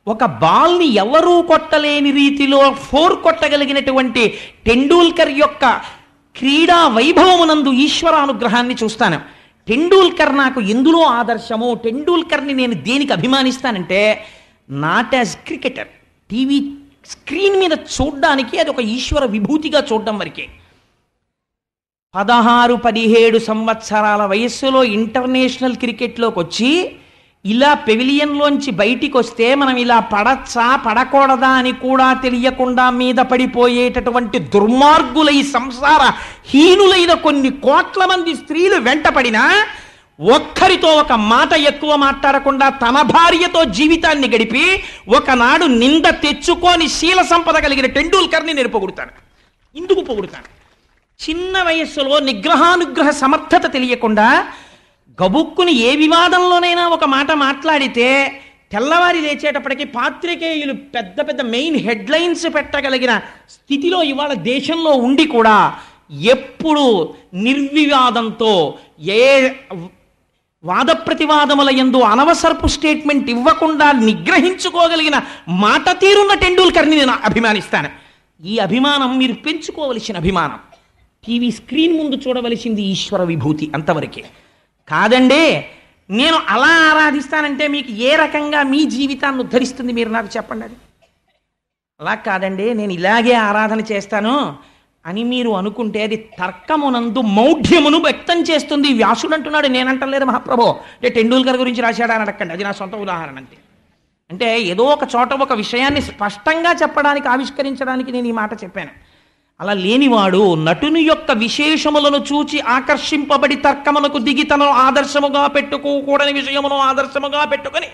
ఒక బాల్ని ఎవరూ కొట్టలేని రీతిలో 4 కొట్టగలిగినటువంటి టెండూల్కర్ యొక్క క్రీడా వైభవమునందు ఈశ్వరానుగ్రహాన్ని చూస్తాను. టెండూల్కర్ నాకు ఎందులో ఆదర్శము, టెండూల్కర్ని నేను దేనికి అభిమానిస్తానంటే not as cricketer, TV screen మీద చూడ్డానికి అది ఒక ఈశ్వర విభూతిగా చూడడం వరకే. 16-17 సంవత్సరాల వయస్సులో ఇంటర్నేషనల్ క్రికెట్లోకి వచ్చి ఇలా పెవిలియన్లోంచి బయటికి వస్తే మనం ఇలా పడచ్చా పడకూడదా అని కూడా తెలియకుండా మీద పడిపోయేటటువంటి దుర్మార్గులై సంసార హీనులైన కొన్ని కోట్ల మంది స్త్రీలు వెంటపడినా ఒక్కరితో ఒక మాట ఎక్కువ మాట్లాడకుండా తన భార్యతో జీవితాన్ని గడిపి ఒకనాడు నింద తెచ్చుకొని శీల సంపద కలిగిన టెండూల్కర్ని నేను పొగుడుతాను. ఇందుకు పొగుడుతాను? చిన్న వయస్సులో నిగ్రహానుగ్రహ సమర్థత తెలియకుండా గబుక్కుని ఏ వివాదంలోనైనా ఒక మాట మాట్లాడితే తెల్లవారి లేచేటప్పటికీ పాత్రికేయులు పెద్ద పెద్ద మెయిన్ హెడ్లైన్స్ పెట్టగలిగిన స్థితిలో ఇవాళ దేశంలో ఉండి కూడా ఎప్పుడు నిర్వివాదంతో ఏ వాద ప్రతివాదముల యందు అనవసరపు స్టేట్మెంట్ ఇవ్వకుండా నిగ్రహించుకోగలిగిన మాట తీరున్న టెండూల్కర్ని నేను అభిమానిస్తాను. ఈ అభిమానం మీరు పెంచుకోవలసిన అభిమానం. టీవీ స్క్రీన్ ముందు చూడవలసింది ఈశ్వర విభూతి, అంతవరకే. కాదండి నేను అలా ఆరాధిస్తానంటే మీకు ఏ రకంగా మీ జీవితాన్ని ఉద్ధరిస్తుంది మీరు నాకు చెప్పండి. అది అలా కాదండి నేను ఇలాగే ఆరాధన చేస్తాను అని మీరు అనుకుంటే అది తర్కమునందు మౌఢ్యమును వ్యక్తం చేస్తుంది. వ్యాసుడు అంటున్నాడు, నేనంటలేదు మహాప్రభో. అంటే టెండూల్కర్ గురించి రాశాడా అని అడగండి, అది నా సొంత ఉదాహరణ అంతే. అంటే ఏదో ఒక చోట ఒక విషయాన్ని స్పష్టంగా చెప్పడానికి ఆవిష్కరించడానికి నేను ఈ మాట చెప్పాను. అలా లేనివాడు నటుని యొక్క విశేషములను చూచి ఆకర్షింపబడి తర్కమునకు దిగి తను ఆదర్శముగా పెట్టుకోకూడని విషయమును ఆదర్శముగా పెట్టుకొని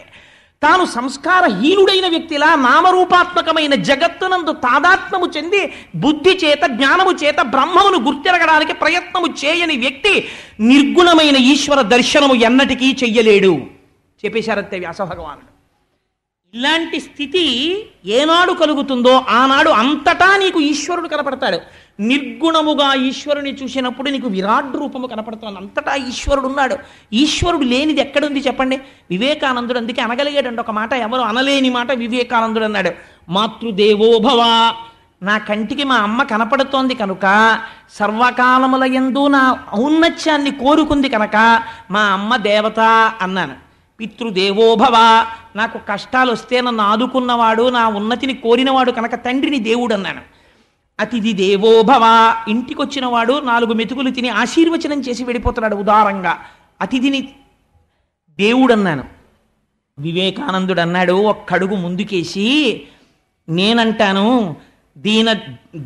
తాను సంస్కారహీనుడైన వ్యక్తిలా నామరూపాత్మకమైన జగత్తునందు తాదాత్మ్యము చెంది బుద్ధి చేత జ్ఞానము చేత బ్రహ్మమును గుర్తిరగడానికి ప్రయత్నము చేయని వ్యక్తి నిర్గుణమైన ఈశ్వర దర్శనము ఎన్నటికీ చెయ్యలేడు చెప్పేశారంతే వ్యాస భగవానుడు. ఇలాంటి స్థితి ఏనాడు కలుగుతుందో ఆనాడు అంతటా నీకు ఈశ్వరుడు కనపడతాడు. నిర్గుణముగా ఈశ్వరుని చూసినప్పుడు నీకు విరాట్ రూపము కనపడుతుంది. అంతటా ఈశ్వరుడు ఉన్నాడు. ఈశ్వరుడు లేనిది ఎక్కడుంది చెప్పండి? వివేకానందుడు అందుకే అనగలిగాడండి ఒక మాట, ఎవరు అనలేని మాట వివేకానందుడు అన్నాడు, మాతృదేవోభవ. నా కంటికి మా అమ్మ కనపడుతోంది కనుక, సర్వకాలముల యందు నా ఔన్నత్యాన్ని కోరుకుంది కనుక మా అమ్మ దేవత అన్నాను. పితృదేవోభవ, నాకు కష్టాలు వస్తే నన్ను ఆదుకున్నవాడు, నా ఉన్నతిని కోరినవాడు కనుక తండ్రిని దేవుడు అన్నాను. అతిథి దేవోభవ, ఇంటికి వచ్చినవాడు 4 మెతుకులు తిని ఆశీర్వచనం చేసి వెళ్ళిపోతున్నాడు ఉదారంగా, అతిథిని దేవుడు అన్నాను. వివేకానందుడు అన్నాడు ఒక్కడుగు ముందుకేసి, నేనంటాను దీన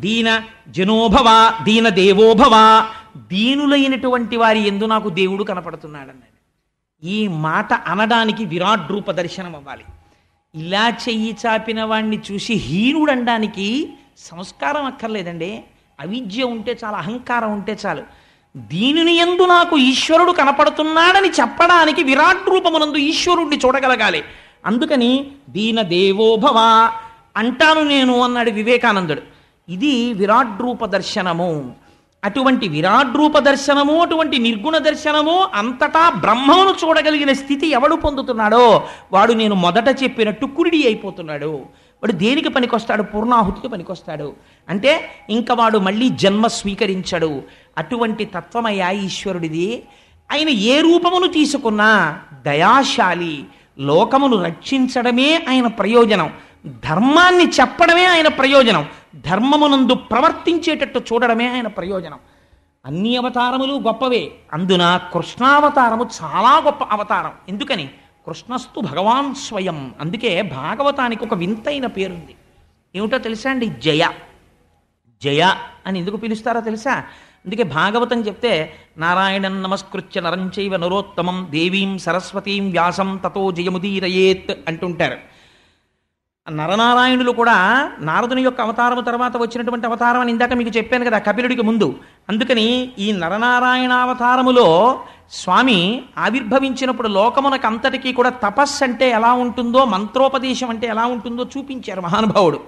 దీన జనోభవ దీన దేవోభవ, దీనులైనటువంటి వారి యందు నాకు దేవుడు కనపడుతున్నాడు అన్నాడు. ఈ మాట అనడానికి విరాట్ రూప దర్శనం అవ్వాలి. ఇలా చెయ్యి చాపిన వాణ్ణి చూసి హీనుడు అనడానికి సంస్కారం అక్కర్లేదండి, అవిద్య ఉంటే చాలు, అహంకారం ఉంటే చాలు. దీనిని యందు నాకు ఈశ్వరుడు కనపడుతున్నాడని చెప్పడానికి విరాట్ రూపమునందు ఈశ్వరుణ్ణి చూడగలగాలి. అందుకని దీన దేవోభవ అంటాను నేను అన్నాడు వివేకానందుడు. ఇది విరాట్ రూప దర్శనము. అటువంటి విరాట్ రూప దర్శనము, అటువంటి నిర్గుణ దర్శనము, అంతటా బ్రహ్మను చూడగలిగిన స్థితి ఎవడు పొందుతున్నాడో వాడు నేను మొదట చెప్పినట్టు కురిడి అయిపోతున్నాడు. వాడు దేనికి పనికొస్తాడు? పూర్ణాహుతికి పనికొస్తాడు. అంటే ఇంకా వాడు మళ్ళీ జన్మ స్వీకరించడు. అటువంటి తత్వమయ్యా ఈశ్వరుడిది. ఆయన ఏ రూపమును తీసుకున్నా దయాశాలి, లోకమును రక్షించడమే ఆయన ప్రయోజనం, ధర్మాన్ని చెప్పడమే ఆయన ప్రయోజనం, ధర్మమునందు ప్రవర్తించేటట్టు చూడడమే ఆయన ప్రయోజనం. అన్ని అవతారములు గొప్పవే, అందున కృష్ణావతారము చాలా గొప్ప అవతారం. ఎందుకని? కృష్ణస్తు భగవాన్ స్వయం. అందుకే భాగవతానికి ఒక వింతైన పేరుంది. ఏమిటో తెలుసా అండి? జయ. జయ అని ఎందుకు పిలుస్తారో తెలుసా? అందుకే భాగవతం చెప్తే నారాయణం నమస్కృత్య నరం చైవ నరోత్తమం దేవీం సరస్వతీం వ్యాసం తతో జయముదీరయేత్ అంటుంటారు. నరనారాయణులు కూడా నారదుని యొక్క అవతారము తర్వాత వచ్చినటువంటి అవతారం అని ఇందాక మీకు చెప్పాను కదా, కపిలుడికి ముందు. అందుకని ఈ నరనారాయణ అవతారములో స్వామి ఆవిర్భవించినప్పుడు లోకమునకు అంతటికీ కూడా తపస్సు అంటే ఎలా ఉంటుందో, మంత్రోపదేశం అంటే ఎలా ఉంటుందో చూపించారు మహానుభావుడు.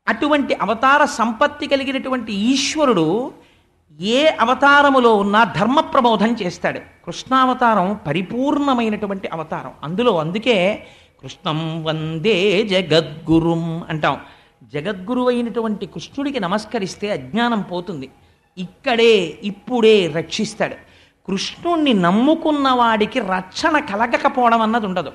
అటువంటి అవతార సంపత్తి కలిగినటువంటి ఈశ్వరుడు ఏ అవతారములో ఉన్నా ధర్మ ప్రబోధం చేస్తాడు. కృష్ణావతారం పరిపూర్ణమైనటువంటి అవతారం. అందుకే కృష్ణం వందే జగద్గురుం అంటాం. జగద్గురు అయినటువంటి కృష్ణుడికి నమస్కరిస్తే అజ్ఞానం పోతుంది. ఇక్కడే ఇప్పుడే రక్షిస్తాడు. కృష్ణుణ్ణి నమ్ముకున్న వాడికి రక్షణ కలగకపోవడం అన్నది ఉండదు,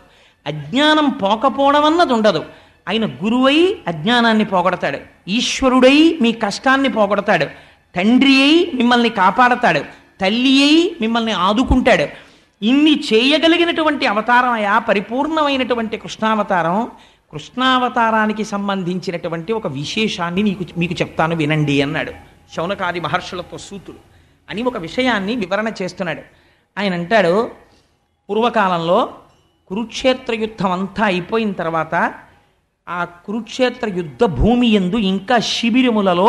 అజ్ఞానం పోకపోవడం అన్నది ఉండదు. ఆయన గురువై అజ్ఞానాన్ని పోగొడతాడు, ఈశ్వరుడై మీ కష్టాన్ని పోగొడతాడు, తండ్రి అయి మిమ్మల్ని కాపాడతాడు, తల్లి అయి మిమ్మల్ని ఆదుకుంటాడు. ఇన్ని చేయగలిగినటువంటి అవతారం అయా పరిపూర్ణమైనటువంటి కృష్ణావతారం. కృష్ణావతారానికి సంబంధించినటువంటి ఒక విశేషాన్ని మీకు చెప్తాను వినండి అన్నాడు శౌనకాది మహర్షులతో సూతుడు అని ఒక విషయాన్ని వివరణ చేస్తున్నాడు. ఆయన అంటాడు, పూర్వకాలంలో కురుక్షేత్ర యుద్ధం అంతా అయిపోయిన తర్వాత ఆ కురుక్షేత్ర యుద్ధ భూమి యందు ఇంకా శిబిరములలో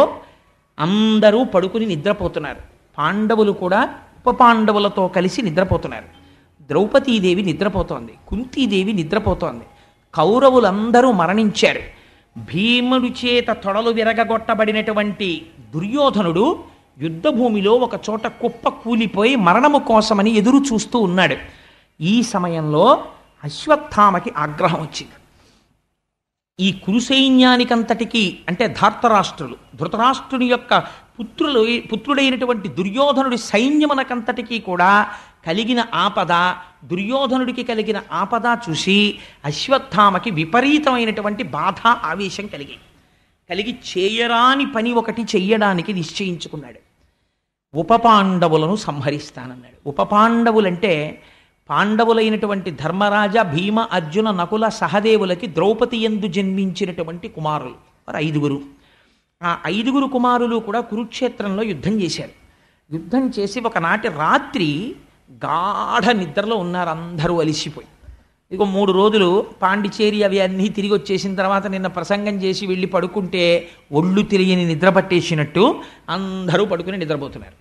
అందరూ పడుకుని నిద్రపోతున్నారు. పాండవులు కూడా ఉప పాండవులతో కలిసి నిద్రపోతున్నారు. ద్రౌపదీదేవి నిద్రపోతోంది, కుంతీదేవి నిద్రపోతోంది. కౌరవులందరూ మరణించారు. భీముడి చేత తొడలు విరగగొట్టబడినటువంటి దుర్యోధనుడు యుద్ధభూమిలో ఒక చోట కుప్ప కూలిపోయి మరణము కోసమని ఎదురు చూస్తూ ఉన్నాడు. ఈ సమయంలో అశ్వత్థామకి ఆగ్రహం వచ్చింది. ఈ కురుసైన్యానికంతటికీ అంటే ధృతరాష్ట్రుని యొక్క పుత్రుడైనటువంటి దుర్యోధనుడి సైన్యమునకంతటికీ కూడా కలిగిన ఆపద, దుర్యోధనుడికి కలిగిన ఆపద చూసి అశ్వత్థామకి విపరీతమైనటువంటి బాధ, ఆవేశం కలిగి చేయరాని పని ఒకటి చెయ్యడానికి నిశ్చయించుకున్నాడు. ఉపపాండవులను సంహరిస్తానన్నాడు. ఉపపాండవులంటే పాండవులైనటువంటి ధర్మరాజ, భీమ, అర్జున, నకుల, సహదేవులకి ద్రౌపది యందు జన్మించినటువంటి కుమారులు వారు 5. ఆ 5 కుమారులు కూడా కురుక్షేత్రంలో యుద్ధం చేశారు. యుద్ధం చేసి ఒకనాటి రాత్రి గాఢ నిద్రలో ఉన్నారు అందరూ అలిసిపోయి. ఇక 3 రోజులు పాండిచేరి అవి అన్నీ తిరిగి వచ్చేసిన తర్వాత నిన్న ప్రసంగం చేసి వెళ్ళి పడుకుంటే ఒళ్ళు తిరిగిని నిద్ర పట్టేసినట్టు అందరూ పడుకుని నిద్రపోతున్నారు.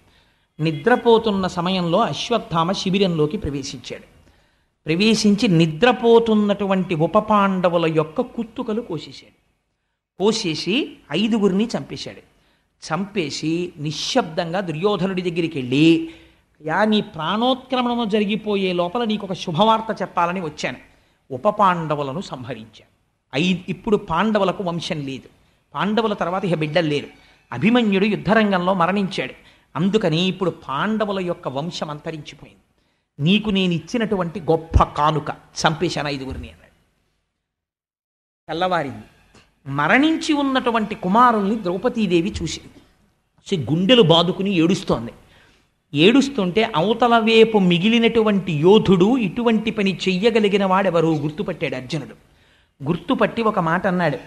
నిద్రపోతున్న సమయంలో అశ్వత్థామ శిబిరంలోకి ప్రవేశించి నిద్రపోతున్నటువంటి ఉపపాండవుల యొక్క కుత్తుకలు కోసేసి 5 చంపేశాడు. చంపేసి నిశ్శబ్దంగా దుర్యోధనుడి దగ్గరికి వెళ్ళి, నీ ప్రాణోత్క్రమణము జరిగిపోయే లోపల నీకు ఒక శుభవార్త చెప్పాలని వచ్చాను. ఉపపాండవులను సంహరించాను. ఇప్పుడు పాండవులకు వంశం లేదు. పాండవుల తర్వాత ఇక బిడ్డలు లేరు. అభిమన్యుడు యుద్ధరంగంలో మరణించాడు. అందుకని ఇప్పుడు పాండవుల యొక్క వంశం అంతరించిపోయింది. నీకు నేను ఇచ్చినటువంటి గొప్ప కానుక చంపేశాను 5గురిని అన్నాడు. తెల్లవారింది. మరణించి ఉన్నటువంటి కుమారుల్ని ద్రౌపదీదేవి చూసింది. గుండెలు బాదుకుని ఏడుస్తోంది. ఏడుస్తుంటే అవతల వైపు మిగిలినటువంటి యోధుడు ఇటువంటి పని చెయ్యగలిగిన వాడెవరు గుర్తుపట్టాడు అర్జునుడు. గుర్తుపట్టి ఒక మాట అన్నాడు.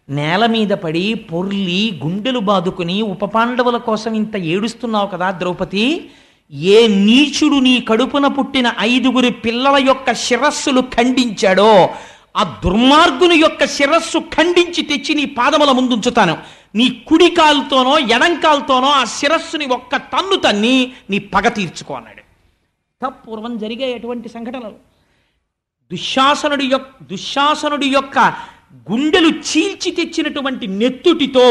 నేల మీద పడి పొర్లి గుండెలు బాదుకుని ఉపపాండవుల కోసం ఇంత ఏడుస్తున్నావు కదా ద్రౌపది, ఏ నీచుడు నీ కడుపున పుట్టిన 5గురి పిల్లల యొక్క శిరస్సులు ఖండించాడో ఆ దుర్మార్గుని యొక్క శిరస్సు ఖండించి తెచ్చి నీ పాదముల ముందుంచుతాను. నీ కుడి కాలుతోనో ఎడంకాలతోనో ఆ శిరస్సుని ఒక్క తన్ను తన్ని నీ పగ తీర్చుకో అన్నాడు. పూర్వం జరిగే అటువంటి సంఘటనలు. దుశ్శాసనుడి యొక్క గుండెలు చీల్చి తెచ్చినటువంటి నెత్తుటితో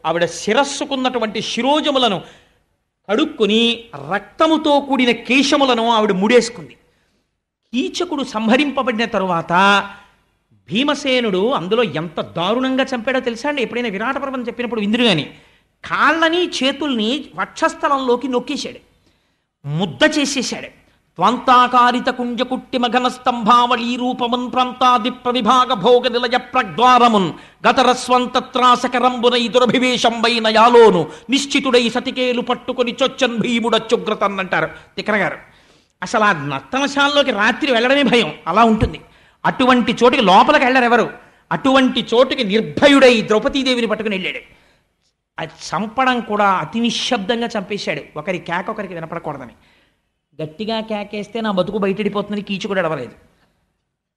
ఆవిడ శిరస్సుకున్నటువంటి శిరోజములను కడుక్కుని రక్తముతో కూడిన కేశములను ఆవిడ ముడేసుకుంది. కీచకుడు సంహరింపబడిన తరువాత భీమసేనుడు అందులో ఎంత దారుణంగా చంపాడో తెలుసా అండి? ఎప్పుడైనా విరాట పర్వం చెప్పినప్పుడు విందురు కానీ కాళ్ళని చేతుల్ని వక్షస్థలంలోకి నొక్కేశాడు, ముద్ద చేసేశాడు. త్వంతాకారిత కుంజకుట్టి మఘన స్తంభావళీ రూపమున్ ప్రాంతాది ప్రవిభాగ భోగ నిలయ ప్రద్వారమున్ గతరస్వంతత్రాసకరంబునై దురభివేశంబైన యాలోను నిశ్చితుడై సతికేలు పట్టుకొని చొచ్చన్ భీముడచ్చుగ్రతన్ అంటారు తిక్కనగారు. అసలు ఆ నర్తనశాలలోకి రాత్రి వెళ్ళడమే భయం, అలా ఉంటుంది. అటువంటి చోటుకి లోపలికి వెళ్ళరు ఎవరు. అటువంటి చోటుకి నిర్భయుడై ద్రౌపదీదేవిని పట్టుకుని వెళ్ళాడు. అది చంపడం కూడా అతి నిశ్శబ్దంగా చంపేశాడు. ఒకరి కేక ఒకరికి వినపడకూడదని. గట్టిగా కేకేస్తే నా బతుకు బయటడిపోతుందని కీచుకుడు అడవలేదు,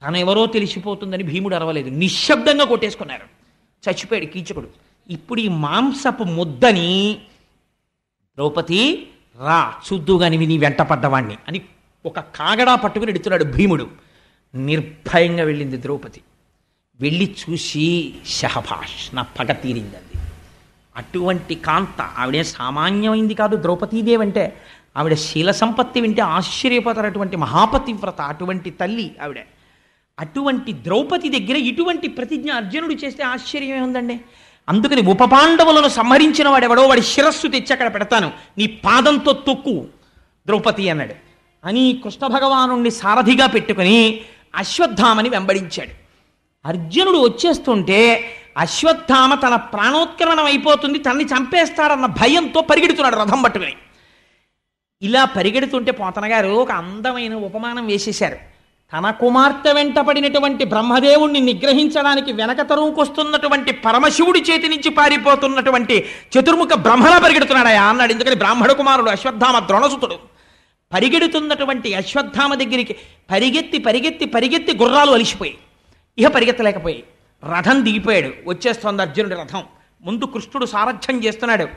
తను ఎవరో తెలిసిపోతుందని భీముడు అరవలేదు. నిశ్శబ్దంగా కొట్టేసుకున్నారు. చచ్చిపోయాడు కీచకుడు. ఇప్పుడు ఈ మాంసపు ముద్దని ద్రౌపది రా చూద్దుగాని నీ వెంట పడ్డవాణ్ణి అని ఒక కాగడా పట్టుకుని ఎడుతున్నాడు భీముడు. నిర్భయంగా వెళ్ళింది ద్రౌపది. వెళ్ళి చూసి శహభాష్ నా పగ తీరిందండి. అటువంటి కాంత ఆవిడే సామాన్యమైంది కాదు ద్రౌపదీదేవి అంటే. ఆవిడ శీల సంపత్తి వింటే ఆశ్చర్యపోతారటువంటి మహాపతివ్రత, అటువంటి తల్లి ఆవిడ. అటువంటి ద్రౌపది దగ్గర ఇటువంటి ప్రతిజ్ఞ అర్జునుడు చేస్తే ఆశ్చర్యమే ఉందండి. అందుకని ఉపపాండవులను సంహరించిన వాడెవడో వాడి శిరస్సు తెచ్చి అక్కడ పెడతాను, నీ పాదంతో తొక్కు ద్రౌపది అన్నాడు. అని కృష్ణ భగవానుణ్ణి సారథిగా పెట్టుకుని అశ్వత్థామని వెంబడించాడు. అర్జునుడు వచ్చేస్తుంటే అశ్వత్థామ తన ప్రాణోత్క్రమణం అయిపోతుంది, తనని చంపేస్తాడన్న భయంతో పరిగెడుతున్నాడు రథం పట్టుకుని. ఇలా పరిగెడుతుంటే పోతన గారు ఒక అందమైన ఉపమానం వేసేశారు. తన కుమార్తె వెంట పడినటువంటి బ్రహ్మదేవుణ్ణి నిగ్రహించడానికి వెనక తరువుకొస్తున్నటువంటి పరమశివుడి చేతి నుంచి పారిపోతున్నటువంటి చతుర్ముఖ బ్రహ్మలా పరిగెడుతున్నాడయా అన్నాడు. ఎందుకని బ్రాహ్మణ కుమారుడు అశ్వత్థామ ద్రోణసుతుడు. పరిగెడుతున్నటువంటి అశ్వత్థామ దగ్గరికి పరిగెత్తి పరిగెత్తి పరిగెత్తి గుర్రాలు అలిసిపోయి ఇహ పరిగెత్తలేకపోయి రథం దిగిపోయాడు. వచ్చేస్తోంది అర్జునుడి రథం. ముందు కృష్ణుడు సారథ్యం చేస్తున్నాడు.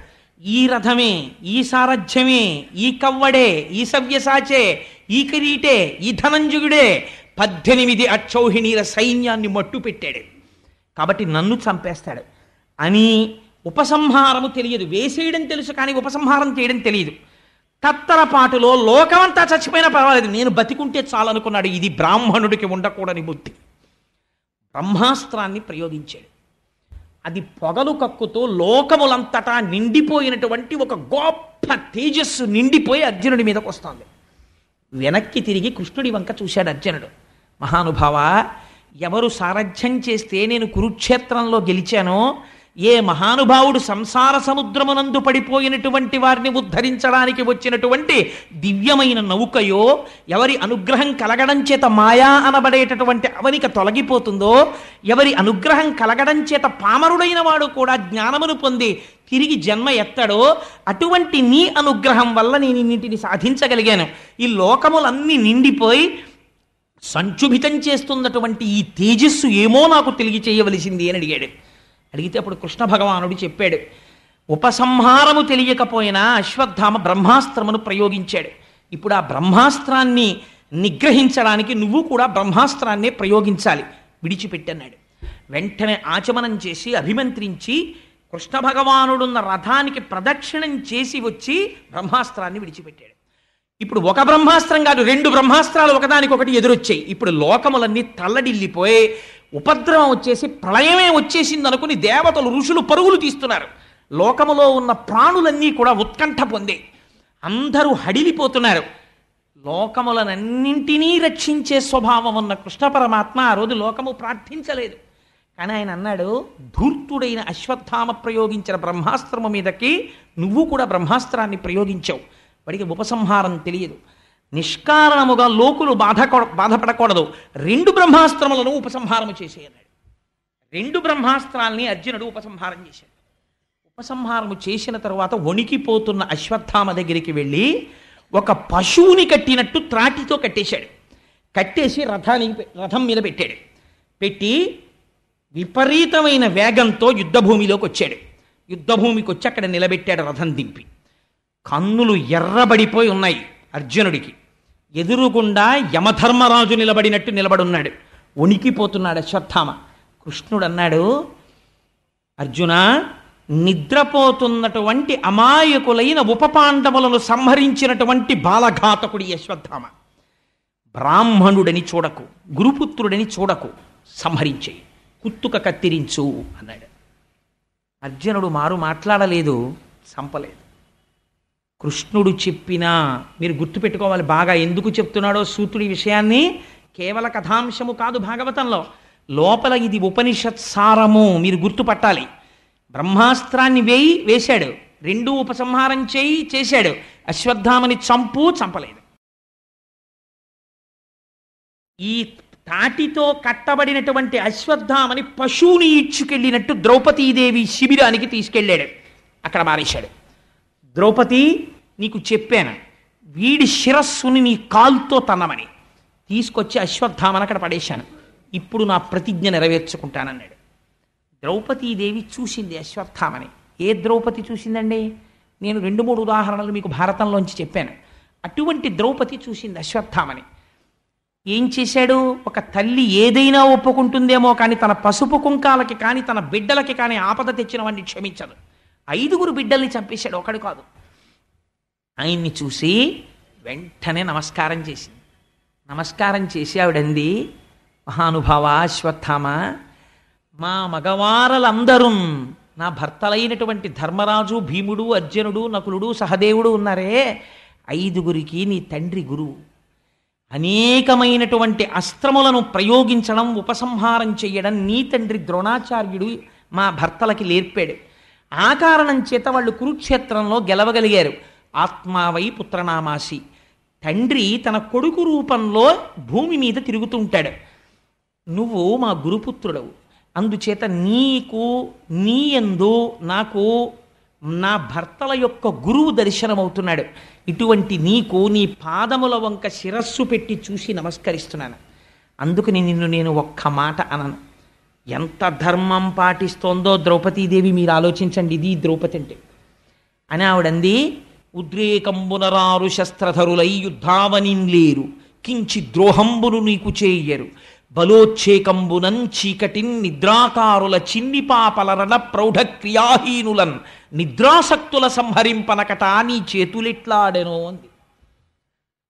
ఈ రథమే, ఈ సారథ్యమే, ఈ కవ్వడే, ఈ సవ్యసాచే, ఈ కిరీటే, ఈ ధనంజయుడే 18 అక్షౌహిణీల సైన్యాన్ని మట్టు పెట్టాడు. కాబట్టి నన్ను చంపేస్తాడు అని ఉపసంహారము తెలియదు. వేసేయడం తెలుసు కానీ ఉపసంహారం చేయడం తెలియదు. తత్తరపాటులో లోకమంతా చచ్చిపోయినా పర్వాలేదు, నేను బతికుంటే చాలనుకున్నాడు. ఇది బ్రాహ్మణుడికి ఉండకూడని బుద్ధి. బ్రహ్మాస్త్రాన్ని ప్రయోగించాడు. అది పొగలు కక్కుతూ లోకములంతటా నిండిపోయినటువంటి ఒక గొప్ప తేజస్సు నిండిపోయి అర్జునుడి మీదకి వస్తుంది. వెనక్కి తిరిగి కృష్ణుడి వంక చూశాడు అర్జునుడు. మహానుభావ, ఎవరు సారథ్యం చేస్తే నేను కురుక్షేత్రంలో గెలిచానో, ఏ మహానుభావుడు సంసార సముద్రమునందు పడిపోయినటువంటి వారిని ఉద్ధరించడానికి వచ్చినటువంటి దివ్యమైన నౌకయో, ఎవరి అనుగ్రహం కలగడం చేత మాయా అనబడేటటువంటి అవనిక తొలగిపోతుందో, ఎవరి అనుగ్రహం కలగడం చేత పామరుడైన వాడు కూడా జ్ఞానమును పొంది తిరిగి జన్మ ఎత్తాడో, అటువంటి నీ అనుగ్రహం వల్ల నేను ఇన్నింటిని సాధించగలిగాను. ఈ లోకములన్నీ నిండిపోయి సంక్షుభితం చేస్తున్నటువంటి ఈ తేజస్సు ఏమో నాకు తెలియచేయవలసింది అని అడిగాడు. అడిగితే అప్పుడు కృష్ణ భగవానుడు చెప్పాడు. ఉపసంహారము తెలియకపోయినా అశ్వత్థామ బ్రహ్మాస్త్రమును ప్రయోగించాడు. ఇప్పుడు ఆ బ్రహ్మాస్త్రాన్ని నిగ్రహించడానికి నువ్వు కూడా బ్రహ్మాస్త్రాన్నే ప్రయోగించాలి, విడిచిపెట్టన్నాడు. వెంటనే ఆచమనం చేసి అభిమంత్రించి కృష్ణ భగవానుడున్న రథానికి ప్రదక్షిణం చేసి వచ్చి బ్రహ్మాస్త్రాన్ని విడిచిపెట్టాడు. ఇప్పుడు ఒక బ్రహ్మాస్త్రం కాదు, 2 బ్రహ్మాస్త్రాలు ఒకదానికొకటి ఎదురొచ్చాయి. ఇప్పుడు లోకములన్నీ తల్లడిల్లిపోయి ఉపద్రవం వచ్చేసి ప్రళయమే వచ్చేసింది అనుకుని దేవతలు ఋషులు పరుగులు తీస్తున్నారు. లోకములో ఉన్న ప్రాణులన్నీ కూడా ఉత్కంఠ పొందే, అందరూ హడిలిపోతున్నారు. లోకములనన్నింటినీ రక్షించే స్వభావం ఉన్న కృష్ణ పరమాత్మ ఆ రోజు లోకము ప్రార్థించలేదు. కానీ ఆయన అన్నాడు, ధూర్తుడైన అశ్వత్థామ ప్రయోగించిన బ్రహ్మాస్త్రము మీదకి నువ్వు కూడా బ్రహ్మాస్త్రాన్ని ప్రయోగించావు. వాడికి ఉపసంహారం తెలియదు. నిష్కారణముగా లోకులు బాధపడకూడదు, 2 బ్రహ్మాస్త్రములను ఉపసంహారము చేసేయన్నాడు. 2 బ్రహ్మాస్త్రాల్ని అర్జునుడు ఉపసంహారం చేశాడు. ఉపసంహారము చేసిన తరువాత వణికిపోతున్న అశ్వత్థామ దగ్గరికి వెళ్ళి ఒక పశువుని కట్టినట్టు త్రాటితో కట్టేశాడు. కట్టేసి రథం మీద పెట్టాడు. పెట్టి విపరీతమైన వేగంతో యుద్ధభూమిలోకి వచ్చాడు. యుద్ధభూమికి వచ్చి అక్కడ నిలబెట్టాడు రథం దింపి. కన్నులు ఎర్రబడిపోయి ఉన్నాయి అర్జునుడికి. ఎదురుగుండా యమధర్మరాజు నిలబడినట్టు నిలబడున్నాడు. వణికిపోతున్నాడు అశ్వత్థామ. కృష్ణుడు అన్నాడు, అర్జున, నిద్రపోతున్నటువంటి అమాయకులైన ఉపపాండవులను సంహరించినటువంటి బాలఘాతకుడి అశ్వత్థామ. బ్రాహ్మణుడని చూడకు, గురుపుత్రుడని చూడకు, సంహరించేయి, కుత్తుక కత్తిరించు అన్నాడు. అర్జునుడు మాట్లాడలేదు, చంపలేదు. కృష్ణుడు చెప్పినా మీరు గుర్తుపెట్టుకోవాలి బాగా, ఎందుకు చెప్తున్నాడో సూతుడి విషయాన్ని. కేవల కథాంశము కాదు భాగవతంలో, లోపల ఇది ఉపనిషత్ సారము, మీరు గుర్తుపట్టాలి. బ్రహ్మాస్త్రాన్ని వేశాడు, 2 ఉపసంహారం చేశాడు. అశ్వత్థామని చంపలేదు. ఈ తాటితో కట్టబడినటువంటి అశ్వత్థామని పశువుని ఇచ్చుకెళ్ళినట్టు ద్రౌపదీదేవి శిబిరానికి తీసుకెళ్ళాడు. అక్కడ మారేశాడు. ద్రౌపది, నీకు చెప్పాను, వీడి శిరస్సుని నీ కాలుతో తన్నమని. తీసుకొచ్చి అశ్వత్థామని అక్కడ పడేశాను. ఇప్పుడు నా ప్రతిజ్ఞ నెరవేర్చుకుంటానన్నాడు. ద్రౌపదీదేవి చూసింది అశ్వత్థామని. ఏ ద్రౌపది చూసిందండి? నేను 2-3 ఉదాహరణలు మీకు భారతంలోంచి చెప్పాను. అటువంటి ద్రౌపది చూసింది అశ్వత్థామని. ఏం చేశాడు? ఒక తల్లి ఏదైనా ఒప్పుకుంటుందేమో కానీ తన పసుపు కుంకాలకి కానీ తన బిడ్డలకి కానీ ఆపద తెచ్చిన వాడిని క్షమించదు. 5 బిడ్డల్ని చంపేశాడు, ఒకడు కాదు. ఆయన్ని చూసి వెంటనే నమస్కారం చేసింది. నమస్కారం చేసి ఆవిడంది, మహానుభావ అశ్వత్థామ, మా మగవారలందరూ నా భర్తలైనటువంటి ధర్మరాజు, భీముడు, అర్జునుడు, నకులుడు, సహదేవుడు ఉన్నారే, 5గురికి నీ తండ్రి గురువు. అనేకమైనటువంటి అస్త్రములను ప్రయోగించడం, ఉపసంహారం చెయ్యడం నీ తండ్రి ద్రోణాచార్యుడు మా భర్తలకి నేర్పాడు. ఆ కారణం చేత వాళ్ళు కురుక్షేత్రంలో గెలవగలిగారు. ఆత్మావై పుత్రనామాసి. తండ్రి తన కొడుకు రూపంలో భూమి మీద తిరుగుతుంటాడు. నువ్వు మా గురుపుత్రుడవు, అందుచేత నీకు నీయందు నాకు నా భర్తల యొక్క గురువు దర్శనమవుతున్నాడు. ఇటువంటి నీకు నీ పాదముల వంక శిరస్సు పెట్టి చూసి నమస్కరిస్తున్నాను. అందుకని నిన్ను నేను ఒక్క మాట అనను. ఎంత ధర్మం పాటిస్తోందో ద్రౌపదీదేవి, మీరు ఆలోచించండి. ఇది ద్రౌపది అంటే అని ఆవిడంది. ఉద్రేకంబునరారు శస్త్రధరులై యుద్ధావనిన్లేరు, కించి ద్రోహంబును నీకు చేయరు, బలోచ్చేకంబునన్ చీకటిన్ నిద్రాకారుల చిన్ని పాపలరణ ప్రౌఢ క్రియాహీనులన్ నిద్రాసక్తుల సంహరింపనకట నీ చేతులెట్లాడెనో అంది.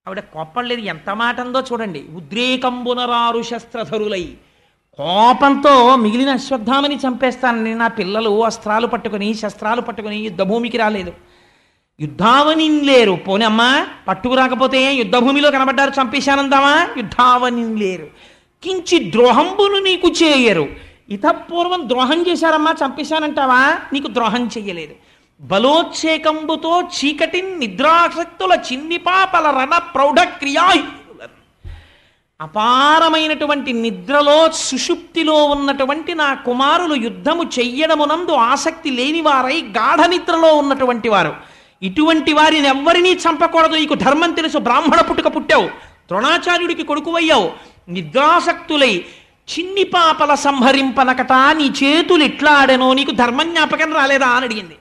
ఆవిడ కోపడలేదు, ఎంత మాట అందో చూడండి. ఉద్రేకంబునరారు శస్త్రధరులై, కోపంతో మిగిలిన అశ్వత్థామని చంపేస్తానని నా పిల్లలు అస్త్రాలు పట్టుకుని శస్త్రాలు పట్టుకుని యుద్ధభూమికి రాలేదు. యుద్ధావనిన్లేరు, పోనమ్మా పట్టుకు రాకపోతే యుద్ధభూమిలో కనబడ్డారు, చంపేశానందామా? యుద్ధావనిన్లేరు, కించి ద్రోహంబును నీకు చేయరు. ఇతపూర్వం ద్రోహం చేశారమ్మా, చంపేశానంటావా? నీకు ద్రోహం చెయ్యలేదు. బలోచ్చేకంబుతో చీకటిన్ నిద్రాసక్తుల చిన్ని పాపల రణ ప్రౌఢ క్రియాహీనుల, అపారమైనటువంటి నిద్రలో సుషుప్తిలో ఉన్నటువంటి నా కుమారులు యుద్ధము చెయ్యడమునందు ఆసక్తి లేనివారై గాఢ నిద్రలో ఉన్నటువంటి వారు. ఇటువంటి వారిని ఎవ్వరినీ చంపకూడదు. నీకు ధర్మం తెలుసు, బ్రాహ్మణ పుట్టుక పుట్టావు, ద్రోణాచార్యుడికి కొడుకువయ్యావు. నిద్రాసక్తులై చిన్ని పాపల సంహరింపనకట నీ చేతులు ఎట్లా ఆడెనో, నీకు ధర్మం జ్ఞాపకం రాలేదా అని అడిగింది.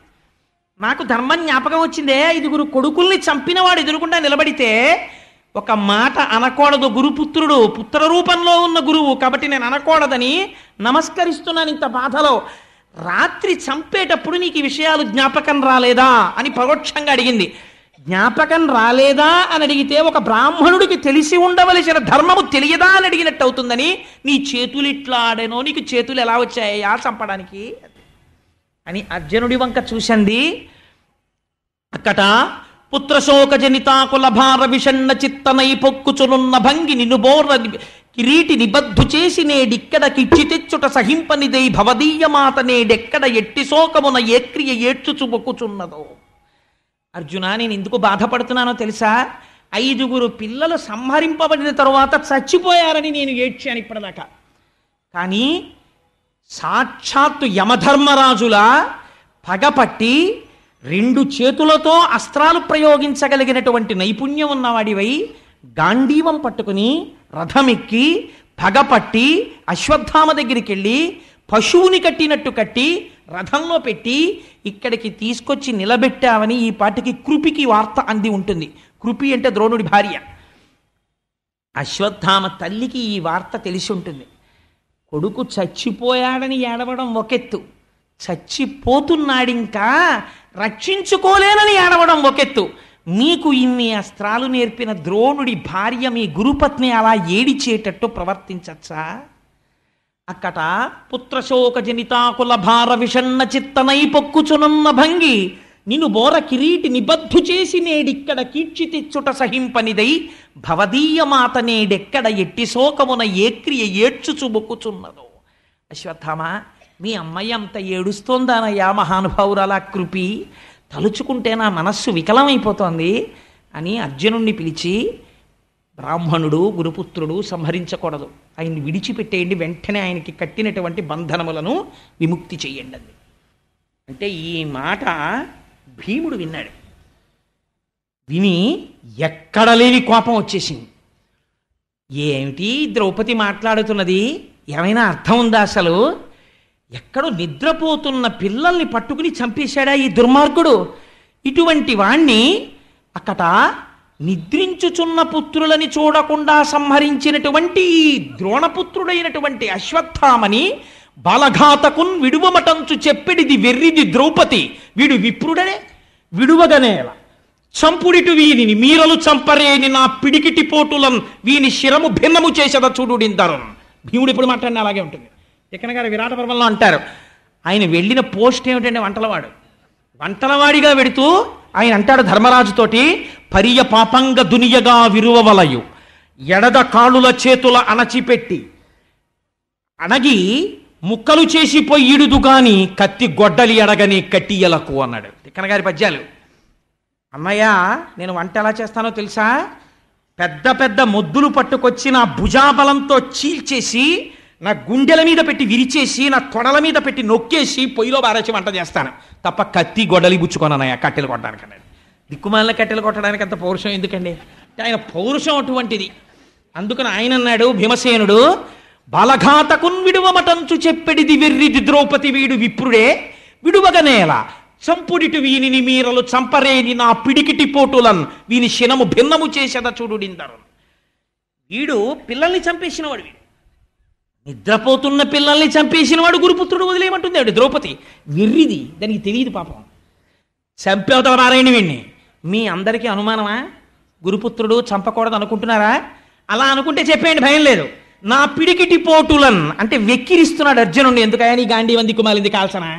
నాకు ధర్మం జ్ఞాపకం వచ్చిందే, 5 కొడుకుల్ని చంపినవాడు ఎదురుకుండా నిలబడితే ఒక మాట అనకూడదు. గురుపుత్రుడు, పుత్ర రూపంలో ఉన్న గురువు కాబట్టి నేను అనకూడదని నమస్కరిస్తున్నాను ఇంత బాధలో. రాత్రి చంపేటప్పుడు నీకు ఈ విషయాలు జ్ఞాపకం రాలేదా అని పరోక్షంగా అడిగింది. జ్ఞాపకం రాలేదా అని అడిగితే ఒక బ్రాహ్మణుడికి తెలిసి ఉండవలసిన ధర్మము తెలియదా అని అడిగినట్టు అవుతుందని, నీ చేతులు ఇట్లా ఆడేనో, నీకు చేతులు ఎలా వచ్చాయా చంపడానికి అని అర్జునుడి వంక చూసింది. అక్కట పుత్రశోక జనితాకుల భార విషణ్ణ చిత్తనై పొక్కుచునున్న భంగి నిన్ను బోర్ర కిరీటి నిబద్ధు చేసి నేడిక్కడ కిచ్చి తెచ్చుట సహింపనిదై భవదీయ మాత నేడెక్కడ ఎట్టి శోకమున ఏ క్రియ ఏడ్చుచు మొక్కుచున్నదో. అర్జున, నేను ఎందుకు బాధపడుతున్నానో తెలుసా? 5 పిల్లలు సంహరింపబడిన తరువాత చచ్చిపోయారని నేను ఏడ్చాను ఇప్పటిదాకా. కానీ సాక్షాత్తు యమధర్మరాజుల పగపట్టి 2 చేతులతో అస్త్రాలు ప్రయోగించగలిగినటువంటి నైపుణ్యం ఉన్నవాడివై గాంధీవం పట్టుకుని రథమెక్కి పగపట్టి అశ్వత్థామ దగ్గరికి వెళ్ళి పశువుని కట్టినట్టు కట్టి రథంలో పెట్టి ఇక్కడికి తీసుకొచ్చి నిలబెట్టావని ఈ పాటికి కృపికి వార్త అంది ఉంటుంది. కృపి అంటే ద్రోణుడి భార్య. అశ్వత్థామ తల్లికి ఈ వార్త తెలిసి ఉంటుంది. కొడుకు చచ్చిపోయాడని ఏడవడం ఒకెత్తు, చచ్చిపోతున్నాడింకా రక్షించుకోలేనని ఏడవడం ఒకెత్తు. మీకు ఇన్ని అస్త్రాలు నేర్పిన ద్రోణుడి భార్య మీ గురుపత్ని అలా ఏడిచేటట్టు ప్రవర్తించచ్చా? అక్కట పుత్రశోక జనితాకుల భార విషణ్ణ చిత్తనై పొక్కుచునున్న భంగి నిన్ను బోర కిరీటి నిబద్ధు చేసి నేడిక్కడ కీర్చి తెచ్చుట సహింపనిదై భవదీయ మాత నేడెక్కడ ఎట్టి శోకమున ఏ క్రియ ఏడ్చుచు మొక్కుచున్నదో. అశ్వత్థామ, మీ అమ్మాయి అంత ఏడుస్తోందానయ్యా మహానుభావురాలా కృపి, తలుచుకుంటే నా మనస్సు వికలమైపోతోంది అని అర్జునుణ్ణి పిలిచి, బ్రాహ్మణుడు గురుపుత్రుడు సంహరించకూడదు, ఆయన్ని విడిచిపెట్టేయండి, వెంటనే ఆయనకి కట్టినటువంటి బంధనములను విముక్తి చెయ్యండి అంది. అంటే ఈ మాట భీముడు విన్నాడు. విని ఎక్కడ లేని కోపం వచ్చేసింది. ఏమిటి ద్రౌపది మాట్లాడుతున్నది, ఏమైనా అర్థం ఉందా అసలు? ఎక్కడో నిద్రపోతున్న పిల్లల్ని పట్టుకుని చంపేశాడా ఈ దుర్మార్గుడు? ఇటువంటి వాణ్ణి అక్కట నిద్రించుచున్న పుత్రులని చూడకుండా సంహరించినటువంటి ఈ ద్రోణపుత్రుడైనటువంటి అశ్వత్థామని బాలఘాతకున్ విడువమటంచు చెప్పిడిది వెర్రిది ద్రౌపది, వీడు విప్రుడనే విడువగనేలా చంపుడిటు వీనిని మీరలు చంపరేని నా పిడికిటి పోటులం వీని శిరము భిన్నము చేసేద చూడుడిందరు. భీముడు ఇప్పుడు మాట్లాడిన అలాగే ఉంటుంది. చిక్కన గారు విరాట పర్వంలో అంటారు, ఆయన వెళ్ళిన పోస్ట్ ఏమిటంటే వంటలవాడిగా వెడుతూ ఆయన అంటాడు ధర్మరాజుతోటి, పరియ పాపంగ దునియగా విరువవలయు ఎడద కాళ్ళుల చేతుల అణచిపెట్టి అణగి ముక్కలు చేసి పొయ్యిడుదు గాని కత్తి గొడ్డలి అడగని కట్టియలకు అన్నాడు. తిక్కన గారి పద్యాలు. అన్నయ్య, నేను వంట ఎలా చేస్తానో తెలుసా? పెద్ద పెద్ద మొద్దులు పట్టుకొచ్చి నా భుజాబలంతో చీల్చేసి నా గుండెల మీద పెట్టి విరిచేసి నా తొడల మీద పెట్టి నొక్కేసి పొయ్యిలో బారేసి వంట చేస్తాను తప్ప కత్తి గొడ్డలి బుచ్చుకోనన్నయ్య కట్టెలు కొట్టడానికి అన్నాడు. దిక్కుమాలిన కట్టెలు కొట్టడానికి అంత పౌరుషం ఎందుకండి? ఆయన పౌరుషం అటువంటిది. అందుకని ఆయన అన్నాడు భీమసేనుడు, బాలఘాతకున్ విడువమటంచు చెప్పెడిది వెర్రిది ద్రౌపది వీడు విప్రుడే విడువగనేలా చంపుడిటు వీనిని మీరలు చంపరేని నా పిడికిటి పోటులన్ వీని శినము భిన్నము చేసేద చూడుడిందరు. వీడు పిల్లల్ని చంపేసిన వాడు, వీడు నిద్రపోతున్న పిల్లల్ని చంపేసిన వాడు గురుపుత్రుడు వదిలేయమంటుంది ఆవిడ ద్రౌపది. వెర్రిది, దానికి తెలియదు పాపం. చంపేవతావు నారాయణ వీణ్ణి. మీ అందరికీ అనుమానమా? గురుపుత్రుడు చంపకూడదు అనుకుంటున్నారా? అలా అనుకుంటే చెప్పేయండి, భయం లేదు. నా పిడికిటి పోటులన్ అంటే వెక్కిరిస్తున్నాడు అర్జునుడిని. ఎందుకయా నీ గాంధీవం దిక్కుమాలింది కాల్సనా?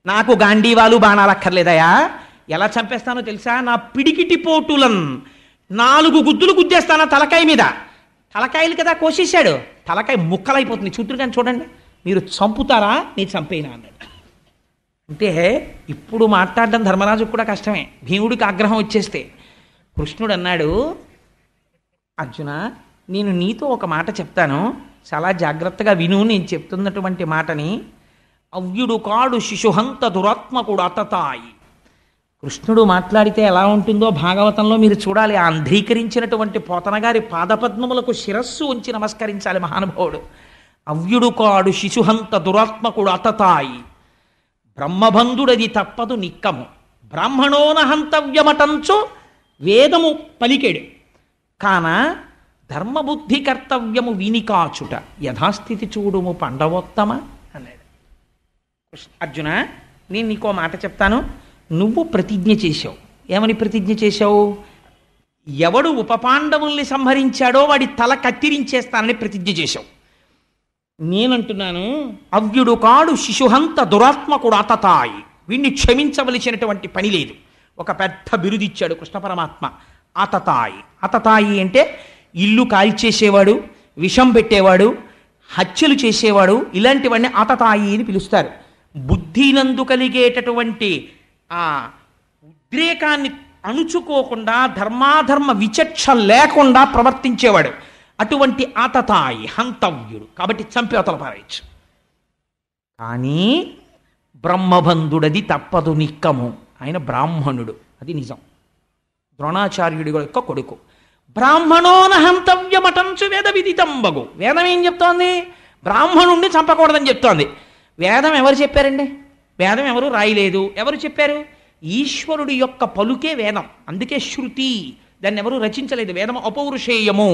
నాకు గాంధీవాలు బాణాలు అక్కర్లేదయా. ఎలా చంపేస్తానో తెలుసా? నా పిడికిటి పోటులన్ 4 గుద్దులు గుద్దేస్తానా తలకాయ మీద. తలకాయలు కదా కోసేశాడు, తలకాయ ముక్కలైపోతుంది. చూతురు కానీ చూడండి, మీరు చంపుతారా నేను చంపేనా అన్నాడు. అంటే ఇప్పుడు మాట్లాడడం ధర్మరాజుకు కూడా కష్టమే. భీముడికి ఆగ్రహం వచ్చేస్తే కృష్ణుడు అన్నాడు, అర్జున, నేను నీతో ఒక మాట చెప్తాను, చాలా జాగ్రత్తగా విను. నేను చెప్తున్నటువంటి మాటని. అవ్యుడు కాడు శిశుహంత దురాత్మకుడు అతతాయి. కృష్ణుడు మాట్లాడితే ఎలా ఉంటుందో భాగవతంలో మీరు చూడాలి. ఆ అంధీకరించినటువంటి పోతనగారి పాదపద్మములకు శిరస్సు ఉంచి నమస్కరించాలి మహానుభావుడు. అవ్యుడు కాడు శిశుహంత దురాత్మకుడు అతతాయి, బ్రహ్మబంధుడది తప్పదు నిక్కము, బ్రాహ్మణోన హంతవ్యమటంచు వేదము పలికెడు, కాన ధర్మబుద్ధి కర్తవ్యము వినికాచుట యథాస్థితి చూడుము పండవోత్తమ అన్నాడు. అర్జున, నేను నీకో మాట చెప్తాను. నువ్వు ప్రతిజ్ఞ చేశావు, ఏమని ప్రతిజ్ఞ చేశావు? ఎవడు ఉపపాండవుల్ని సంహరించాడో వాడి తల కత్తిరించేస్తానని ప్రతిజ్ఞ చేశావు. నేనంటున్నాను, అవ్యుడు కాడు శిశుహంత దురాత్మకుడు అతతాయి, వీణ్ణి క్షమించవలసినటువంటి పని లేదు. ఒక పెద్ద బిరుదిచ్చాడు కృష్ణ పరమాత్మ, అతతాయి. అతతాయి అంటే ఇల్లు కాల్చేసేవాడు, విషం పెట్టేవాడు, హత్యలు చేసేవాడు, ఇలాంటివన్నీ అతతాయి అని పిలుస్తారు. బుద్ధినందు కలిగేటటువంటి ఆ ఉద్రేకాన్ని అణుచుకోకుండా ధర్మాధర్మ విచక్ష లేకుండా ప్రవర్తించేవాడు. అటువంటి ఆతతాయి హంతవ్యుడు, కాబట్టి చంపేవతల పారేయచ్చు. కానీ బ్రహ్మబంధుడది తప్పదు నిక్కము. ఆయన బ్రాహ్మణుడు, అది నిజం. ద్రోణాచార్యుడి యొక్క కొడుకు. బ్రాహ్మణోన హంతవ్యమటంచు వేద విదితంబగు. వేదం ఏం చెప్తోంది? బ్రాహ్మణుణ్ణి చంపకూడదని చెప్తోంది. వేదం ఎవరు చెప్పారండి? వేదం ఎవరు రాయలేదు. ఎవరు చెప్పారు? ఈశ్వరుడి యొక్క పలుకే వేదం. అందుకే శృతి, దాన్ని ఎవరు రచించలేదు. వేదం అపౌరుషేయము.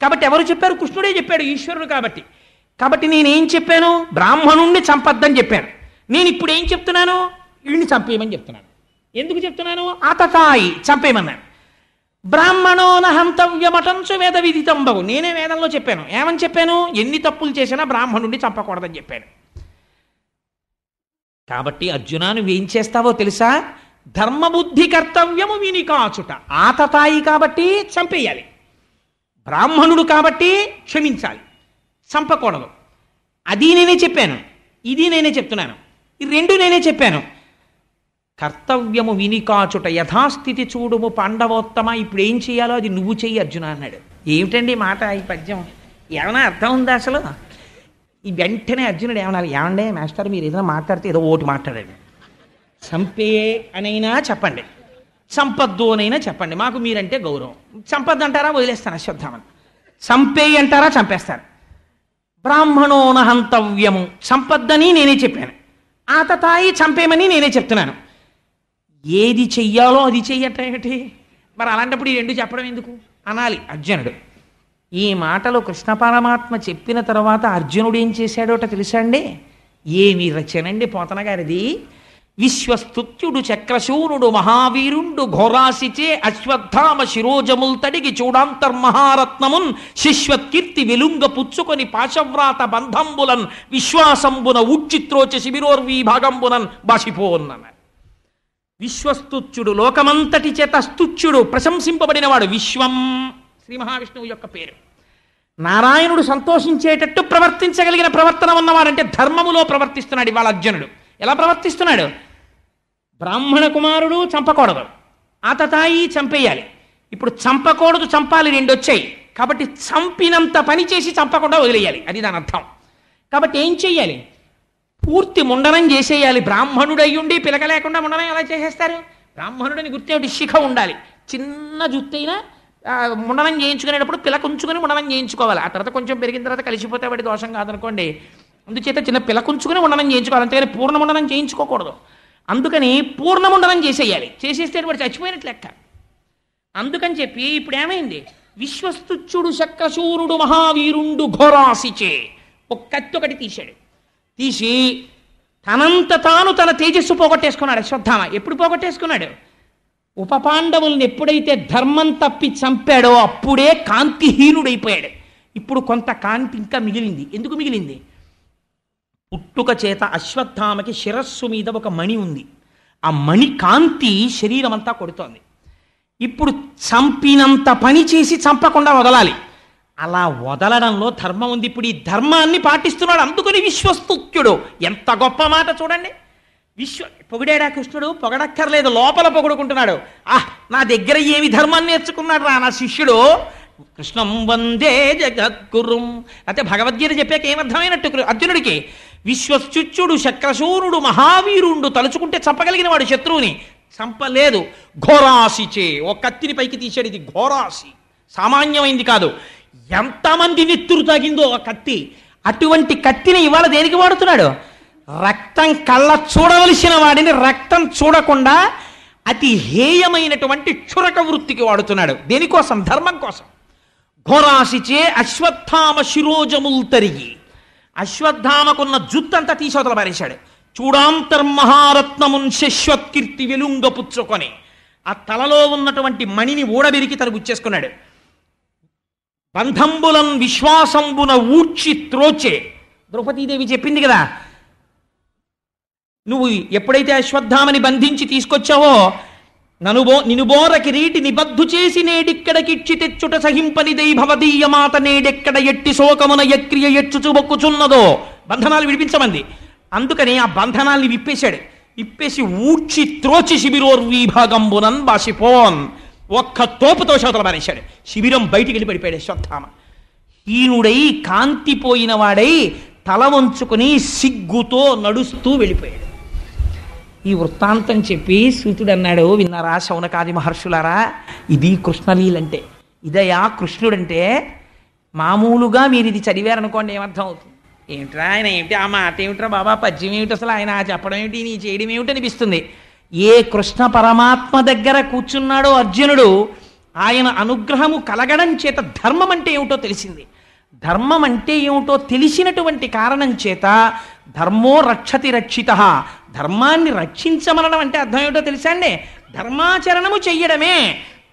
కాబట్టి ఎవరు చెప్పారు? కృష్ణుడే చెప్పాడు, ఈశ్వరుడు కాబట్టి. కాబట్టి నేనేం చెప్పాను? బ్రాహ్మణుణ్ణి చంపద్దని చెప్పాను. నేను ఇప్పుడు ఏం చెప్తున్నాను? వీడిని చంపేయమని చెప్తున్నాను. ఎందుకు చెప్తున్నాను? ఆతతాయి, చంపేయమన్నాను. బ్రాహ్మణోన హంతవ్యమటంచు వేద విదితంబగు. నేనే వేదంలో చెప్పాను. ఏమని చెప్పాను? ఎన్ని తప్పులు చేసినా బ్రాహ్మణుణ్ణి చంపకూడదని చెప్పాను. కాబట్టి అర్జున, నువ్వేం చేస్తావో తెలుసా? ధర్మబుద్ధి కర్తవ్యము విని కాచుట. ఆతతాయి కాబట్టి చంపేయాలి, బ్రాహ్మణుడు కాబట్టి క్షమించాలి, చంపకూడదు. అది నేనే చెప్పాను, ఇది నేనే చెప్తున్నాను. ఈ రెండు నేనే చెప్పాను. కర్తవ్యము విని కాచుట, యథాస్థితి చూడుము పాండవోత్తమ. ఇప్పుడు ఏం చేయాలో అది నువ్వు చెయ్యి అర్జున అన్నాడు. ఏమిటండి మాట ఈ పద్యం? ఏమైనా అర్థం ఉందా అసలు? ఈ వెంటనే అర్జునుడు ఏమన్నారు? ఏమండే మాస్టర్, మీరు ఏదైనా మాట్లాడితే ఏదో ఓటు మాట్లాడండి. చంపే అనైనా చెప్పండి, చంపద్దు అనైనా చెప్పండి, మాకు మీరంటే గౌరవం. చంపద్దు అంటారా? వదిలేస్తాను అశ్వత్థామని. చంపేయి అంటారా? చంపేస్తాను. బ్రాహ్మణోన హంతవ్యము, చంపద్దని నేనే చెప్పాను. ఆతతాయి, చంపేమని నేనే చెప్తున్నాను. ఏది చెయ్యాలో అది చెయ్యటేమిటి? మరి అలాంటప్పుడు ఈ రెండు చెప్పడం ఎందుకు అనాలి అర్జునుడు. ఈ మాటలు కృష్ణ పరమాత్మ చెప్పిన తర్వాత అర్జునుడు ఏం చేశాడోట తెలుసా అండి? ఏమి రచనండి పోతన గారిది. విశ్వస్తుత్యుడు చక్రశూరుడు మహావీరుండు ఘోరాసిచే అశ్వత్థామ శిరోజముల్ తడిగి చూడాంతర్మహారత్నమున్ శిశ్వత్కీర్తి వెలుంగ పుచ్చుకొని పాశవ్రాత బంధంబులన్ విశ్వాసంబున ఉచ్చిత్రోచ శిబిరోర్వీ భాగంబునన్ బాషిపోన్నన్నారు. విశ్వస్తుత్యుడు, లోకమంతటి చేత స్తుత్యుడు, ప్రశంసింపబడినవాడు. విశ్వం శ్రీ మహావిష్ణువు యొక్క పేరు. నారాయణుడు సంతోషించేటట్టు ప్రవర్తించగలిగిన ప్రవర్తన ఉన్నవాడంటే ధర్మములో ప్రవర్తిస్తున్నాడు. ఇవాళ అర్జునుడు ఎలా ప్రవర్తిస్తున్నాడు? బ్రాహ్మణ కుమారుడు చంపకూడదు, ఆతతాయి చంపేయాలి. ఇప్పుడు చంపకూడదు, చంపాలి, రెండు వచ్చాయి. కాబట్టి చంపినంత పని చేసి చంపకుండా వదిలేయాలి, అది దాని అర్థం. కాబట్టి ఏం చెయ్యాలి? పూర్తి ముండనం చేసేయాలి. బ్రాహ్మణుడై ఉండి పిలక లేకుండా ముండనం ఎలా చేసేస్తారు? బ్రాహ్మణుడిని గుర్తేమిటి? శిఖ ఉండాలి. చిన్న జుత్తైనా ముండనం చేయించుకునేటప్పుడు పిలక ఉంచుకొని ముండనం చేయించుకోవాలి. ఆ తర్వాత కొంచెం పెరిగిన తర్వాత కలిసిపోతే వాడి దోషం కాదనుకోండి. అందుచేత చిన్న పిలకుంచుకుని ముండనం చేయించుకోవాలి, అంతేగాని పూర్ణ ముండనం చేయించుకోకూడదు. అందుకని పూర్ణ ముండనం చేసేయాలి. చేసేస్తే వాడు చచ్చిపోయినట్లు లెక్క. అందుకని చెప్పి ఇప్పుడు ఏమైంది? విశ్వస్తుత్యుడు చక్రశూరుడు మహావీరుండు ఘోరాసిచే ఒక కత్తి ఒకటి తీశాడు. తీసి తనంత తాను తన తేజస్సు పోగొట్టేసుకున్నాడు అశ్వత్థామ. ఎప్పుడు పోగొట్టేసుకున్నాడు? ఉపపాండవుల్ని ఎప్పుడైతే ధర్మం తప్పి చంపాడో అప్పుడే కాంతిహీనుడైపోయాడు. ఇప్పుడు కొంత కాంతి ఇంకా మిగిలింది. ఎందుకు మిగిలింది? పుట్టుక చేత అశ్వత్థామకి శిరస్సు మీద ఒక మణి ఉంది. ఆ మణి కాంతి శరీరం అంతా కొడుతోంది. ఇప్పుడు చంపినంత పని చేసి చంపకుండా వదలాలి. అలా వదలడంలో ధర్మం ఉంది. ఇప్పుడు ఈ ధర్మాన్ని పాటిస్తున్నాడు. అందుకని విశ్వస్తుత్యుడు. ఎంత గొప్ప మాట చూడండి. పొగిడాడా కృష్ణుడు? పొగడక్కర్లేదు, లోపల పొగుడుకుంటున్నాడు. నా దగ్గర ఏమి ధర్మాన్ని నేర్చుకున్నాడు రా నా శిష్యుడు. కృష్ణం వందే జగద్గురుం. అయితే భగవద్గీత చెప్పాక ఏమర్థమైనట్టు అర్జునుడికి? విశ్వస్తుత్యుడు చక్రశూరుడు మహావీరుండు, తలుచుకుంటే చంపగలిగిన వాడు శత్రువుని. చంపలేదు. ఘోరాసిచే ఒక కత్తిని పైకి తీశాడు. ఇది ఘోరాసి, సామాన్యమైంది కాదు. ఎంతమంది నెత్తురు తాగిందో ఆ కత్తి. అటువంటి కత్తిని ఇవాళ దేనికి వాడుతున్నాడు? రక్తం కళ్ళ చూడవలసిన వాడిని రక్తం చూడకుండా అతి హేయమైనటువంటి క్షురక వృత్తికి వాడుతున్నాడు. దేనికోసం? ధర్మం కోసం. ఘోరాసిచే అశ్వత్థామ శిరోజముల్ తరిగి, అశ్వత్థామకున్న జుత్తంతా తీసవతల పారేశాడు. చూడాంతర్మహారత్నమున్ శశ్వత్కీర్తి వెలుంగ పుచ్చుకొని, ఆ తలలో ఉన్నటువంటి మణిని ఊడబెరికి తను గుచ్చేసుకున్నాడు. బంధంబులం విశ్వాసంబున ఊడ్చి త్రోచే. ద్రౌపదీదేవి చెప్పింది కదా, నువ్వు ఎప్పుడైతే అశ్వత్థామని బంధించి తీసుకొచ్చావో నినుబోర కిరీటి నిబద్ధు చేసి నేడిక్కడకిచ్చి తెచ్చుట సహింపనిదై భవదీయ మాత నేడెక్కడ ఎట్టి శోకమున యక్రియ ఎచ్చుచు బొక్కుచున్నదో. బంధనాలు విడిపించమంది. అందుకని ఆ బంధనాల్ని విప్పేశాడు. విప్పేసి ఊడ్చి త్రోచి శిబిరోర్వీభాగంబునన్ బాసిపోన్. ఒక్క తోపుతో శోతలు మారేశాడు. శిబిరం బయటికి వెళ్ళి పడిపోయాడు అశ్వత్థామ. హీనుడై కాంతిపోయిన వాడై తల వంచుకుని సిగ్గుతో నడుస్తూ వెళ్ళిపోయాడు. ఈ వృత్తాంతం చెప్పి సూతుడు అన్నాడు, విన్నారా శౌనకాది మహర్షులారా, ఇది కృష్ణలీలంటే. ఇదయా కృష్ణుడంటే. మామూలుగా మీరు ఇది చదివారనుకోండి ఏమర్థం అవుతుంది? ఏమిట్రా ఆయన ఏమిటి, ఆ మాట ఏమిట్రా బాబా, పద్యం ఏమిటి, అసలు ఆయన చెప్పడం ఏమిటి, నీ చేయడం ఏమిటి అనిపిస్తుంది. ఏ కృష్ణ పరమాత్మ దగ్గర కూర్చున్నాడో అర్జునుడు, ఆయన అనుగ్రహము కలగడం చేత ధర్మం అంటే ఏమిటో తెలిసింది. ధర్మం అంటే ఏమిటో తెలిసినటువంటి కారణం చేత ధర్మో రక్షతి రక్షిత, ధర్మాన్ని రక్షించమనడం అంటే అర్థం ఏమిటో తెలుసా అండి? ధర్మాచరణము చెయ్యడమే.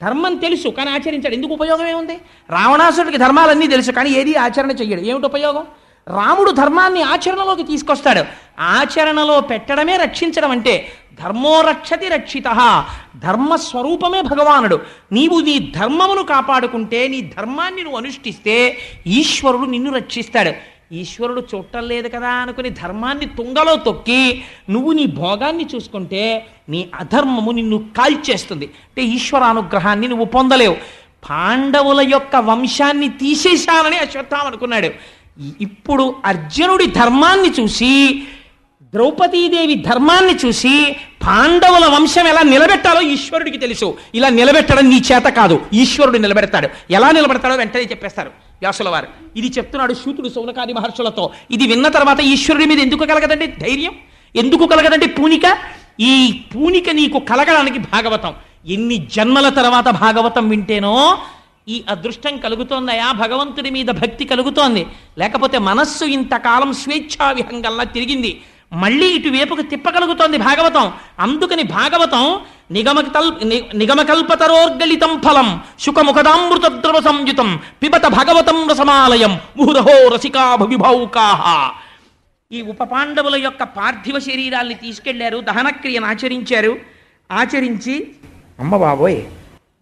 ధర్మం తెలుసు కానీ ఆచరించాడు. ఎందుకు ఉపయోగం ఏముంది? రావణాసుడికి ధర్మాలన్నీ తెలుసు కానీ ఏది ఆచరణ చెయ్యడు. ఏమిటి ఉపయోగం? రాముడు ధర్మాన్ని ఆచరణలోకి తీసుకొస్తాడు. ఆచరణలో పెట్టడమే రక్షించడం అంటే. ధర్మో రక్షతి రక్షిత, ధర్మస్వరూపమే భగవానుడు. నీవు నీ ధర్మమును కాపాడుకుంటే, నీ ధర్మాన్ని నువ్వు అనుష్ఠిస్తే ఈశ్వరుడు నిన్ను రక్షిస్తాడు. ఈశ్వరుడు చూడటం లేదు కదా అనుకుని ధర్మాన్ని తుంగలో తొక్కి నువ్వు నీ భోగాన్ని చూసుకుంటే నీ అధర్మము నిన్ను కాల్చేస్తుంది. అంటే ఈశ్వరానుగ్రహాన్ని నువ్వు పొందలేవు. పాండవుల యొక్క వంశాన్ని తీసేశానని అశ్వత్థామ అనుకున్నాడు. ఇప్పుడు అర్జునుడి ధర్మాన్ని చూసి, ద్రౌపదీదేవి ధర్మాన్ని చూసి పాండవుల వంశం ఎలా నిలబెట్టాలో ఈశ్వరుడికి తెలుసు. ఇలా నిలబెట్టడం నీ చేత కాదు, ఈశ్వరుడు నిలబెడతాడు. ఎలా నిలబెడతాడో వెంటనే చెప్పేస్తారు వ్యాసుల వారు. ఇది చెప్తున్నాడు సూతుడు శౌనకాది మహర్షులతో. ఇది విన్న తర్వాత ఈశ్వరుడి మీద ఎందుకు కలగదండి ధైర్యం, ఎందుకు కలగదండి పూనిక? ఈ పూనిక నీకు కలగడానికి భాగవతం. ఎన్ని జన్మల తర్వాత భాగవతం వింటేనో ఈ అదృష్టం కలుగుతోందయా, భగవంతుడి మీద భక్తి కలుగుతోంది. లేకపోతే మనస్సు ఇంతకాలం స్వేచ్ఛా విహంగంలా తిరిగింది, మళ్ళీ ఇటువైపుకు తిప్పగలుగుతోంది భాగవతం. అందుకని భాగవతం నిగమకల్పతరోర్గళితం ఫలం శుకముఖదామృతద్రవ సంయుతం పిబత భగవతం రసమాలయం ముహురహో రసికా భవిభౌకాహ. ఈ ఉపపాండవుల యొక్క పార్థివ శరీరాల్ని తీసుకెళ్లారు, దహనక్రియను ఆచరించారు. ఆచరించి అమ్మ బాబోయ్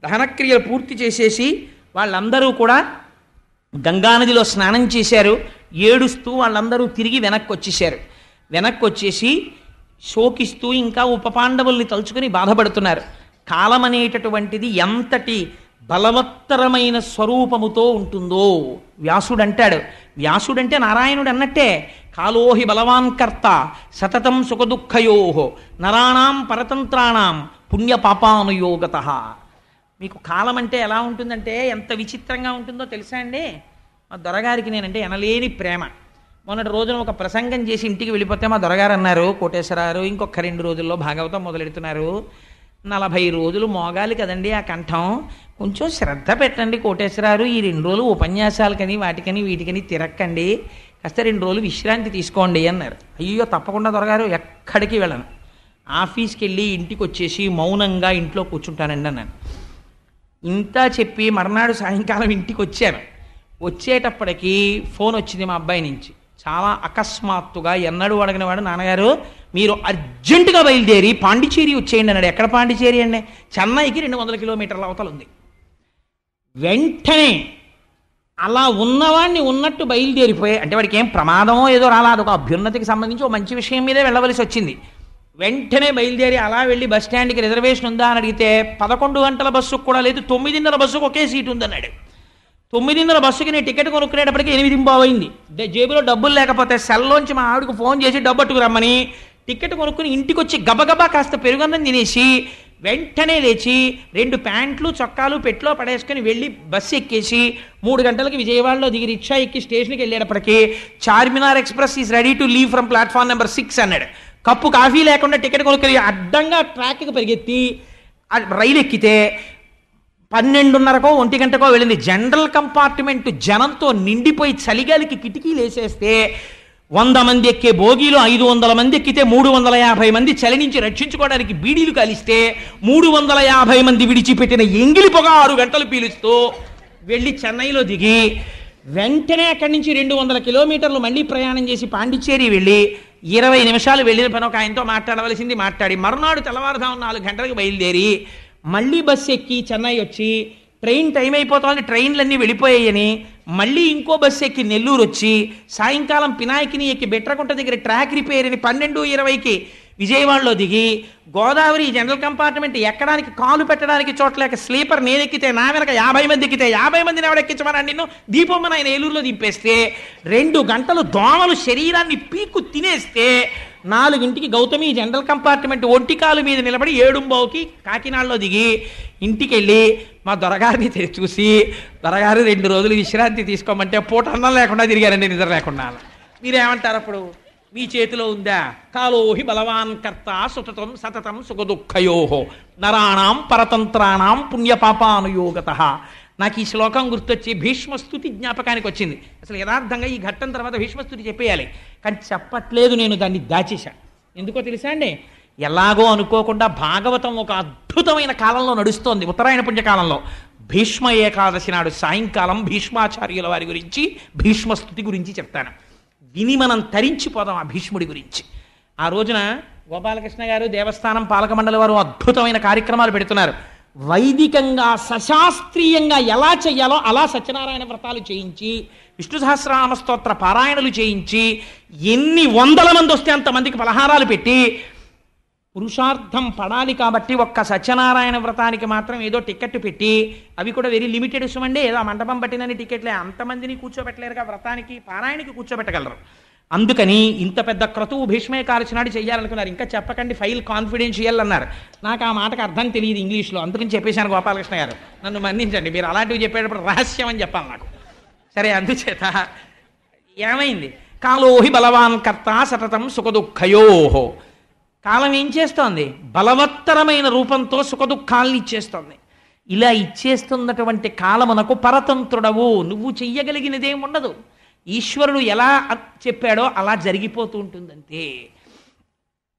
దహనక్రియలు పూర్తి చేసేసి వాళ్ళందరూ కూడా గంగానదిలో స్నానం చేశారు. ఏడుస్తూ వాళ్ళందరూ తిరిగి వెనక్కి వచ్చేసారు. వెనక్కి వచ్చేసి శోకిస్తూ ఇంకా ఉపపాండవుల్ని తలుచుకుని బాధపడుతున్నారు. కాలం అనేటటువంటిది ఎంతటి బలవత్తరమైన స్వరూపముతో ఉంటుందో వ్యాసుడు అంటాడు. వ్యాసుడంటే నారాయణుడు అన్నట్టే. కాలోహి బలవాన్ కర్త సతతం సుఖదుఃఖయో నరాణాం పరతంత్రాణం పుణ్యపాపానుయోగత. మీకు కాలం అంటే ఎలా ఉంటుందంటే ఎంత విచిత్రంగా ఉంటుందో తెలుసా అండి? మా దొరగారికి నేనంటే ఎనలేని ప్రేమ. మొన్నటి రోజున ఒక ప్రసంగం చేసి ఇంటికి వెళ్ళిపోతే మా దొరగారు అన్నారు, కోటేశ్వరారు ఇంకొక 2 రోజుల్లో భాగవతం మొదలెడుతున్నారు, 40 రోజులు మోగాలి కదండి ఆ కంఠం, కొంచెం శ్రద్ధ పెట్టండి కోటేశ్వరారు, ఈ 2 రోజులు ఉపన్యాసాలకని వాటికని వీటికని తిరక్కండి, కాస్త 2 రోజులు విశ్రాంతి తీసుకోండి అన్నారు. అయ్యో తప్పకుండా దొరగారు, ఎక్కడికి వెళ్ళను, ఆఫీస్కి వెళ్ళి ఇంటికి వచ్చేసి మౌనంగా ఇంట్లో కూర్చుంటానండి అన్నాను. ఇంత చెప్పి మర్నాడు సాయంకాలం ఇంటికి వచ్చాను. వచ్చేటప్పటికి ఫోన్ వచ్చింది మా అబ్బాయి నుంచి. చాలా అకస్మాత్తుగా, ఎన్నడూ అడిగిన వాడు, నాన్నగారు మీరు అర్జెంటుగా బయలుదేరి పాండిచేరి వచ్చేయండి అన్నాడు. ఎక్కడ పాండిచేరి అండి? చెన్నైకి 200 కిలోమీటర్ల అవతల ఉంది. వెంటనే అలా ఉన్నవాడిని ఉన్నట్టు బయలుదేరిపోయి, అంటే వాడికి ఏం ప్రమాదమో ఏదో రాలా, అదొక అభ్యున్నతికి సంబంధించి ఒక మంచి విషయం మీదే వెళ్ళవలసి వచ్చింది. వెంటనే బయలుదేరి అలా వెళ్ళి బస్ స్టాండ్కి రిజర్వేషన్ ఉందా అని అడిగితే 11 గంటల బస్సుకు కూడా లేదు, 9:30 బస్సుకు ఒకే సీటు ఉందన్నాడు. 9:30 బస్సుకి నేను టికెట్ కొనుక్కునేటప్పటికి 8:15 అయింది. జేబులో డబ్బులు లేకపోతే సెల్లోంచి మా ఆవిడకు ఫోన్ చేసి డబ్బట్టుకు రమ్మని టికెట్ కొనుక్కుని ఇంటికి వచ్చి గబగబా కాస్త పెరుగన్నం తినేసి వెంటనే లేచి 2 ప్యాంట్లు చొక్కాలు పెట్లో పడేసుకుని వెళ్ళి బస్సు ఎక్కేసి 3 గంటలకి విజయవాడలో దిగి రిక్షా ఎక్కి స్టేషన్కి వెళ్ళేటప్పటికి Charminar express is ready to leave from platform number 6 అన్నాడు. కప్పు కాఫీ లేకుండా టికెట్ కొనుక్కుని అడ్డంగా ట్రాక్కి పరిగెత్తి రైలు ఎక్కితే 12:30కో 1 గంటకో వెళ్ళింది. జనరల్ కంపార్ట్మెంట్ జనంతో నిండిపోయి చలిగాలికి కిటికీలు వేసేస్తే 100 మంది ఎక్కే బోగీలో 500 మంది ఎక్కితే 350 మంది చలి నుంచి రక్షించుకోవడానికి బీడీలు కలిస్తే 350 మంది విడిచిపెట్టిన ఎంగిలి పొగ 6 గంటలు పీలుస్తూ వెళ్ళి చెన్నైలో దిగి వెంటనే అక్కడి నుంచి 200 కిలోమీటర్లు మళ్ళీ ప్రయాణం చేసి పాండిచ్చేరి వెళ్ళి 20 నిమిషాలు వెళ్ళిన పని ఒక ఆయనతో మాట్లాడవలసింది మాట్లాడి మరునాడు తెల్లవారుజాము 4 గంటలకు బయలుదేరి మళ్ళీ బస్సు ఎక్కి చెన్నై వచ్చి ట్రైన్ టైం అయిపోతుంది, ట్రైన్లన్నీ వెళ్ళిపోయాయని మళ్ళీ ఇంకో బస్సు ఎక్కి నెల్లూరు వచ్చి సాయంకాలం పినాకిని ఎక్కి బెట్రకుంట దగ్గర ట్రాక్ రిపేర్ అని 12:20కి విజయవాడలో దిగి గోదావరి జనరల్ కంపార్ట్మెంట్ ఎక్కడానికి కాలు పెట్టడానికి చోట్లేక స్లీపర్ నేను ఎక్కితే నా వెనక 50 మంది ఎక్కితే 50 మందిని ఎవడెక్కించమని నిన్ను దీపమ్మని ఆయన ఏలూరులో దింపేస్తే 2 గంటలు దోమలు శరీరాన్ని పీక్కు తినేస్తే 4ంటికి గౌతమి జనరల్ కంపార్ట్మెంట్ ఒంటికాలు మీద నిలబడి 7:15కి కాకినాడలో దిగి ఇంటికి వెళ్ళి మా దొరగారిని చూసి దొరగారు 2 రోజులు విశ్రాంతి తీసుకోమంటే పూట అన్నం లేకుండా తిరిగారండి, నిద్ర లేకుండా. మీరేమంటారు అప్పుడు? మీ చేతిలో ఉందా? కాలోహి బలవాన్ కర్త సుతతం సతతం సుఖదుఃఖయోహో నరాణం పరతంత్రాణం పుణ్యపాపానుయోగత. నాకు ఈ శ్లోకం గుర్తొచ్చి భీష్మస్తుతి జ్ఞాపకానికి వచ్చింది. అసలు యథార్థంగా ఈ ఘట్టం తర్వాత భీష్మస్తుతి చెప్పేయాలి, కానీ చెప్పట్లేదు, నేను దాన్ని దాచేశా. ఎందుకో తెలుసా అండి? ఎలాగో అనుకోకుండా భాగవతం ఒక అద్భుతమైన కాలంలో నడుస్తోంది, ఉత్తరాయణ పుణ్యకాలంలో. భీష్మ ఏకాదశి నాడు సాయంకాలం భీష్మాచార్యుల వారి గురించి భీష్మస్తుతి గురించి చెప్తాను. విని మనం తరించిపోదాం ఆ భీష్ముడి గురించి. ఆ రోజున గోపాలకృష్ణ గారు దేవస్థానం పాలక మండలి వారు అద్భుతమైన కార్యక్రమాలు పెడుతున్నారు. వైదికంగా సశాస్త్రీయంగా ఎలా చెయ్యాలో అలా సత్యనారాయణ వ్రతాలు చేయించి విష్ణు సహస్రనామ స్తోత్ర పారాయణలు చేయించి ఎన్ని 100 మంది వస్తే అంతమందికి పలహారాలు పెట్టి పురుషార్థం పడాలి కాబట్టి ఒక్క సత్యనారాయణ వ్రతానికి మాత్రం ఏదో టికెట్ పెట్టి, అవి కూడా వెరీ లిమిటెడ్ ఇష్టమండి, ఏదో మంటపం పట్టినని టికెట్లే, అంతమందిని కూర్చోబెట్టలేరుగా, వ్రతానికి పారాయణకి కూర్చోబెట్టగలరు. అందుకని ఇంత పెద్ద క్రతువు భీష్మేకాదశి నాడు చెయ్యాలనుకున్నారు. ఇంకా చెప్పకండి, ఫైల్ కాన్ఫిడెన్షియల్ అన్నారు. నాకు ఆ మాటకు అర్థం తెలియదు ఇంగ్లీష్లో, అందుకని చెప్పేశాను గోపాలకృష్ణ గారు, నన్ను మన్నించండి. మీరు అలాంటివి చెప్పేటప్పుడు రహస్యం అని చెప్పాలి నాకు. సరే, అందుచేత ఏమైంది? కాలోహి బలవాన్ కర్త సతతం సుఖదుఃఖయోహో. కాలం ఏం చేస్తోంది? బలవత్తరమైన రూపంతో సుఖదుఖాల్ని ఇచ్చేస్తోంది. ఇలా ఇచ్చేస్తున్నటువంటి కాలమునకు పరతంత్రుడవు, నువ్వు చెయ్యగలిగినదేం ఉండదు. ఈశ్వరుడు ఎలా చెప్పాడో అలా జరిగిపోతూ ఉంటుందంతే.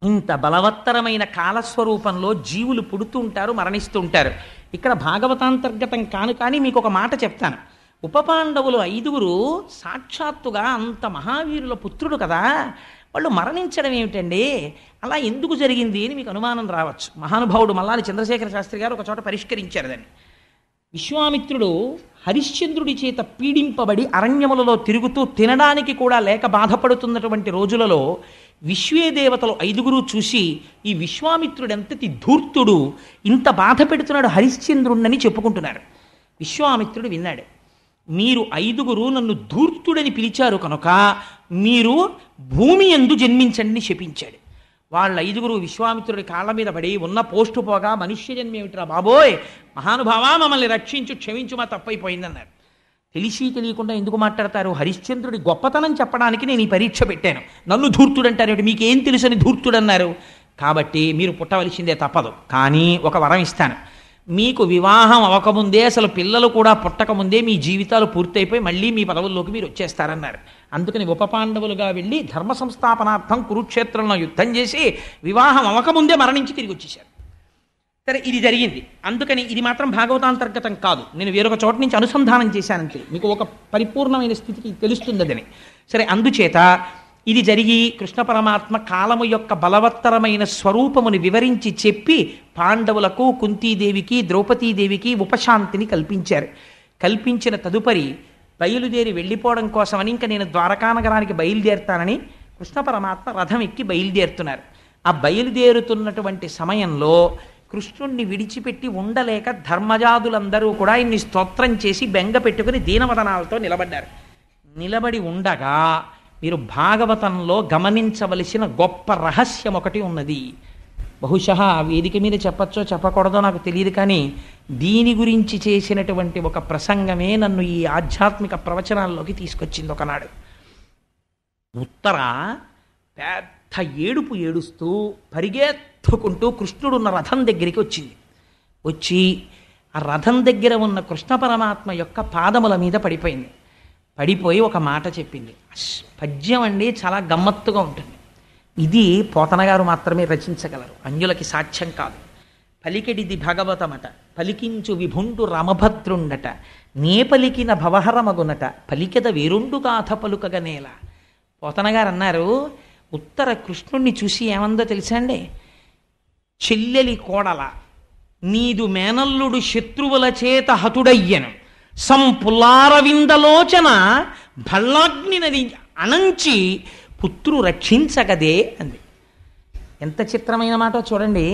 ఇంత బలవత్తరమైన కాలస్వరూపంలో జీవులు పుడుతూ ఉంటారు, మరణిస్తూ ఉంటారు. ఇక్కడ భాగవతాంతర్గతం కాను, కానీ మీకు ఒక మాట చెప్తాను. ఉపపాండవులు 5గురు సాక్షాత్తుగా అంత మహావీరుల పుత్రుడు కదా, వాళ్ళు మరణించడం ఏమిటండి, అలా ఎందుకు జరిగింది అని మీకు అనుమానం రావచ్చు. మహానుభావుడు మల్లాది చంద్రశేఖర శాస్త్రి గారు ఒక చోట పరిష్కరించారు దాన్ని. విశ్వామిత్రుడు హరిశ్చంద్రుడి చేత పీడింపబడి అరణ్యములలో తిరుగుతూ తినడానికి కూడా లేక బాధపడుతున్నటువంటి రోజులలో విశ్వేదేవతలు 5గురు చూసి, ఈ విశ్వామిత్రుడు ఎంతటి ధూర్తుడు, ఇంత బాధ పెడుతున్నాడు హరిశ్చంద్రుణ్ణని చెప్పుకుంటున్నారు. విశ్వామిత్రుడు విన్నాడు, మీరు 5గురు నన్ను ధూర్తుడని పిలిచారు కనుక మీరు భూమి యందు జన్మించండి శపించాడు. వాళ్ళ 5గురు విశ్వామిత్రుడి కాళ్ళ మీద పడి, ఉన్న పోస్టు పోగా మనుష్య జన్మ ఏమిట్రా బాబోయ్, మహానుభావా మమ్మల్ని రక్షించు, క్షమించు, మా తప్పైపోయిందన్నారు. తెలిసి తెలియకుండా ఎందుకు మాట్లాడతారు? హరిశ్చంద్రుడి గొప్పతనం చెప్పడానికి నేను ఈ పరీక్ష పెట్టాను. నన్ను ధూర్తుడంటారు, మీకేం తెలుసని ధూర్తుడన్నారు? కాబట్టి మీరు పుట్టవలసిందే, తప్పదు. కానీ ఒక వరం ఇస్తాను, మీకు వివాహం అవ్వకముందే, అసలు పిల్లలు కూడా పుట్టకముందే మీ జీవితాలు పూర్తయిపోయి మళ్ళీ మీ పదవుల్లోకి మీరు వచ్చేస్తారన్నారు. అందుకని ఉపపాండవులుగా వెళ్ళి ధర్మ సంస్థాపనార్థం కురుక్షేత్రంలో యుద్ధం చేసి వివాహం అవ్వకముందే మరణించి తిరిగి వచ్చేశారు. సరే, ఇది జరిగింది. అందుకని ఇది మాత్రం భాగవతాంతర్గతం కాదు, నేను వేరొక చోట నుంచి అనుసంధానం చేశానంతే, మీకు ఒక పరిపూర్ణమైన స్థితికి తెలుస్తుంది అదని. సరే, అందుచేత ఇది జరిగి కృష్ణ పరమాత్మ కాలము యొక్క బలవత్తరమైన స్వరూపముని వివరించి చెప్పి పాండవులకు, కుంతీదేవికి, ద్రౌపదీదేవికి ఉపశాంతిని కల్పించారు. కల్పించిన తదుపరి బయలుదేరి వెళ్ళిపోవడం కోసమని ఇంకా నేను ద్వారకానగరానికి బయలుదేరుతానని కృష్ణ పరమాత్మ రథం ఎక్కి బయలుదేరుతున్నారు. ఆ బయలుదేరుతున్నటువంటి సమయంలో కృష్ణుణ్ణి విడిచిపెట్టి ఉండలేక ధర్మజాదులందరూ కూడా ఇన్ని స్తోత్రం చేసి బెంగ పెట్టుకుని దీనవదనాలతో నిలబడ్డారు. నిలబడి ఉండగా మీరు భాగవతంలో గమనించవలసిన గొప్ప రహస్యం ఒకటి ఉన్నది. బహుశా ఆ వేదిక మీద చెప్పచ్చో చెప్పకూడదో నాకు తెలియదు, కానీ దీని గురించి చేసినటువంటి ఒక ప్రసంగమే నన్ను ఈ ఆధ్యాత్మిక ప్రవచనాల్లోకి తీసుకొచ్చింది. ఒకనాడు ఉత్తర పెద్ద ఏడుపు ఏడుస్తూ పరిగెత్తుకుంటూ కృష్ణుడున్న రథం దగ్గరికి వచ్చింది. వచ్చి ఆ రథం దగ్గర ఉన్న కృష్ణ పరమాత్మ యొక్క పాదముల మీద పడిపోయింది. పడిపోయి ఒక మాట చెప్పింది. పద్యం అండి చాలా గమ్మత్తుగా ఉంటుంది. ఇది పోతన గారు మాత్రమే రచించగలరు, అన్యులకి సాధ్యం కాదు. పలికెడిది భాగవతమట, పలికించు విభుండు రామభద్రుండట, నే పలికిన భవహరమగునట, పలికెద వేరుండు గాథ పలుకగనేల. పోతన గారు అన్నారు, ఉత్తర కృష్ణుణ్ణి చూసి ఏమందో తెలుసా అండి? చెల్లెలి కోడల, నీదు మేనల్లుడు శత్రువుల చేత హతుడయ్యను, సంపులారవిందలోచన భళ్ళాగ్ని నది అనంచి పుత్రు రక్షించగదే అంది. ఎంత చిత్రమైన మాట చూడండి.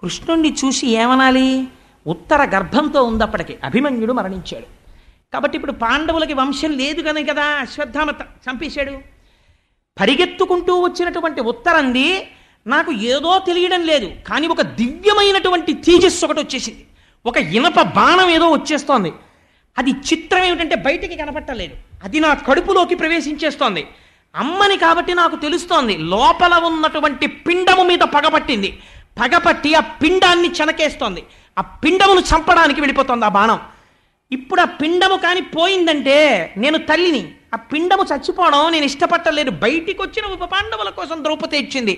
కృష్ణుణ్ణి చూసి ఏమనాలి? ఉత్తర గర్భంతో ఉందప్పటికి, అభిమన్యుడు మరణించాడు కాబట్టి ఇప్పుడు పాండవులకి వంశం లేదు కనుక కదా అశ్వత్థామ చంపేశాడు. పరిగెత్తుకుంటూ వచ్చినటువంటి ఉత్తరంది, నాకు ఏదో తెలియడం లేదు కానీ ఒక దివ్యమైనటువంటి తేజస్సు ఒకటి వచ్చేసింది, ఒక ఇనప బాణం ఏదో వచ్చేస్తోంది. అది చిత్రం ఏమిటంటే బయటికి కనపట్టలేదు, అది నా కడుపులోకి ప్రవేశించేస్తోంది. అమ్మని కాబట్టి నాకు తెలుస్తోంది, లోపల ఉన్నటువంటి పిండము మీద పగపట్టింది, పగపట్టి ఆ పిండాన్ని చెనకేస్తోంది, ఆ పిండమును చంపడానికి వెళ్ళిపోతుంది ఆ బాణం. ఇప్పుడు ఆ పిండము కానీ పోయిందంటే నేను తల్లిని, ఆ పిండము చచ్చిపోవడం నేను ఇష్టపట్టలేదు. బయటికి వచ్చిన ఉప పాండవుల కోసం ద్రౌపది ఇచ్చింది,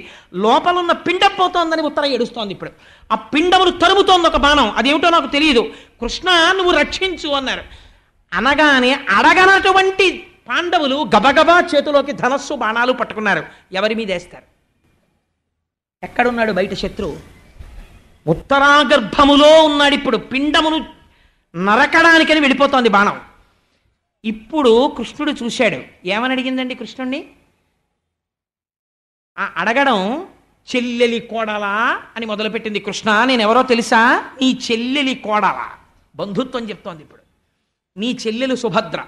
లోపల ఉన్న పిండం పోతోందని ఉత్తర ఏడుస్తోంది. ఇప్పుడు ఆ పిండమును తరుముతోంది ఒక బాణం, అదేమిటో నాకు తెలియదు. కృష్ణ నువ్వు రక్షించు అన్నారు. అనగానే అడగనటువంటి పాండవులు గబగబా చేతిలోకి ధనస్సు బాణాలు పట్టుకున్నారు. ఎవరి మీద వేస్తారు? ఎక్కడున్నాడు బయట శత్రువు? ఉత్తరాగర్భములో ఉన్నాడు. ఇప్పుడు పిండమును నరకడానికని వెళ్ళిపోతోంది బాణం. ఇప్పుడు కృష్ణుడు చూశాడు. ఏమని అడిగిందండి కృష్ణుణ్ణి? ఆ అడగడం చెల్లెలి కోడలా అని మొదలుపెట్టింది. కృష్ణ నేనెవరో తెలుసా? నీ చెల్లెలి కోడలా. బంధుత్వం చెప్తోంది. ఇప్పుడు నీ చెల్లెలు సుభద్ర,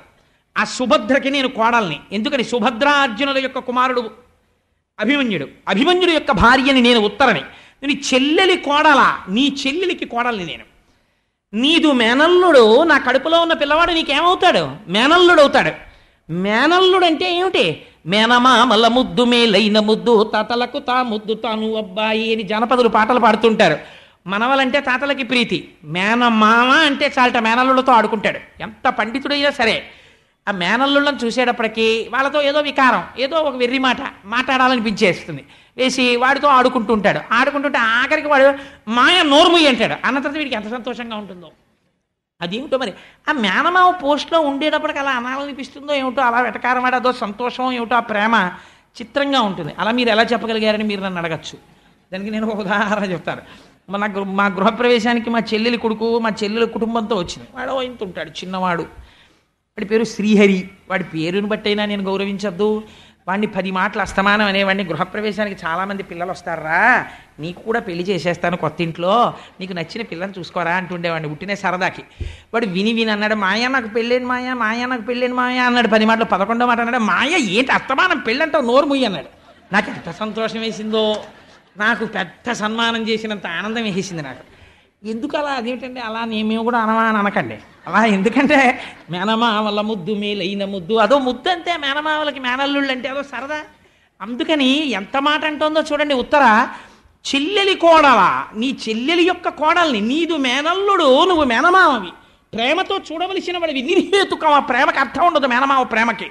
ఆ సుభద్రకి నేను కోడల్ని. ఎందుకని? సుభద్ర అర్జునుల యొక్క కుమారుడు అభిమన్యుడు, అభిమన్యుడు యొక్క భార్యని నేను ఉత్తరని. నీ చెల్లెలి కోడలా, నీ చెల్లెలికి కోడల్ని నేను. నీదు మేనల్లుడు, నా కడుపులో ఉన్న పిల్లవాడు నీకేమవుతాడు? మేనల్లుడు అవుతాడు. మేనల్లుడు అంటే ఏమిటి? మేనమామల ముద్దు మేలైన ముద్దు, తాతలకు తా ముద్దు తాను అబ్బాయి అని జానపదులు పాటలు పాడుతుంటారు. మనవలంటే తాతలకి ప్రీతి, మేనమామ అంటే చాలట మేనల్లుడితో ఆడుకుంటాడు. ఎంత పండితుడైనా సరే ఆ మేనల్లుళ్ళని చూసేటప్పటికీ వాళ్ళతో ఏదో వికారం, ఏదో ఒక వెర్రి మాట మాట్లాడాలనిపించేస్తుంది. వేసి వాడితో ఆడుకుంటుంటాడు. ఆడుకుంటుంటే ఆఖరికి వాడు మాయ నోర్ముయ్యి అంటాడు. అన్న తర్వాత వీడికి ఎంత సంతోషంగా ఉంటుందో. అదేమిటో మరి ఆ మేనమావ పోస్ట్లో ఉండేటప్పటికి అలా అనాలనిపిస్తుందో ఏమిటో, అలా వెటకారం అదో సంతోషం ఏమిటో, ఆ ప్రేమ చిత్రంగా ఉంటుంది. అలా మీరు ఎలా చెప్పగలిగారని మీరు నన్ను అడగచ్చు. దానికి నేను ఒక ఉదాహరణ చెప్తాను. మా గృహప్రవేశానికి మా చెల్లెలి కొడుకు మా చెల్లెలి కుటుంబంతో వచ్చింది. వాడు ఇంత ఉంటాడు, చిన్నవాడు. వాడి పేరు శ్రీహరి. వాడి పేరుని బట్టైనా నేను గౌరవించద్దు. వాడిని 10 మాటలు అస్తమానం అనేవాడిని. గృహప్రవేశానికి చాలామంది పిల్లలు వస్తారా, నీకు కూడా పెళ్లి చేసేస్తాను కొత్త ఇంట్లో, నీకు నచ్చిన పిల్లని చూసుకోరా అంటుండేవాడిని ఉట్టినే సరదాకి. వాడు విని అన్నాడు, మాయా నాకు పెళ్ళేను మాయా, మాయా నాకు పెళ్ళేను మాయా అన్నాడు. 10 మాటలు 11వ మాట అన్నాడు, మాయ ఏంటి అస్తమానం పెళ్ళంటావు, నోరు ముయ్యి అన్నాడు. నాకు ఎంత సంతోషం వేసిందో, నాకు పెద్ద సన్మానం చేసినంత ఆనందం వేసింది నాకు. ఎందుకు అలా? అదేమిటండి అలా మేము కూడా అనమా అని అనకండి అలా. ఎందుకంటే మేనమావల ముద్దు మేలైన ముద్దు, అదో ముద్దు అంతే. మేనమావలకి మేనల్లుళ్ళు అంటే అదో సరదా. అందుకని ఎంత మాట అంటుందో చూడండి. ఉత్తర చెల్లెలి కోడలా, నీ చెల్లెలి యొక్క కోడల్ని, నీదు మేనల్లుడు నువ్వు మేనమావవి, ప్రేమతో చూడవలసిన వాడివి. నిర్హేతుకం, ఆ ప్రేమకి అర్థం ఉండదు మేనమావ ప్రేమకి.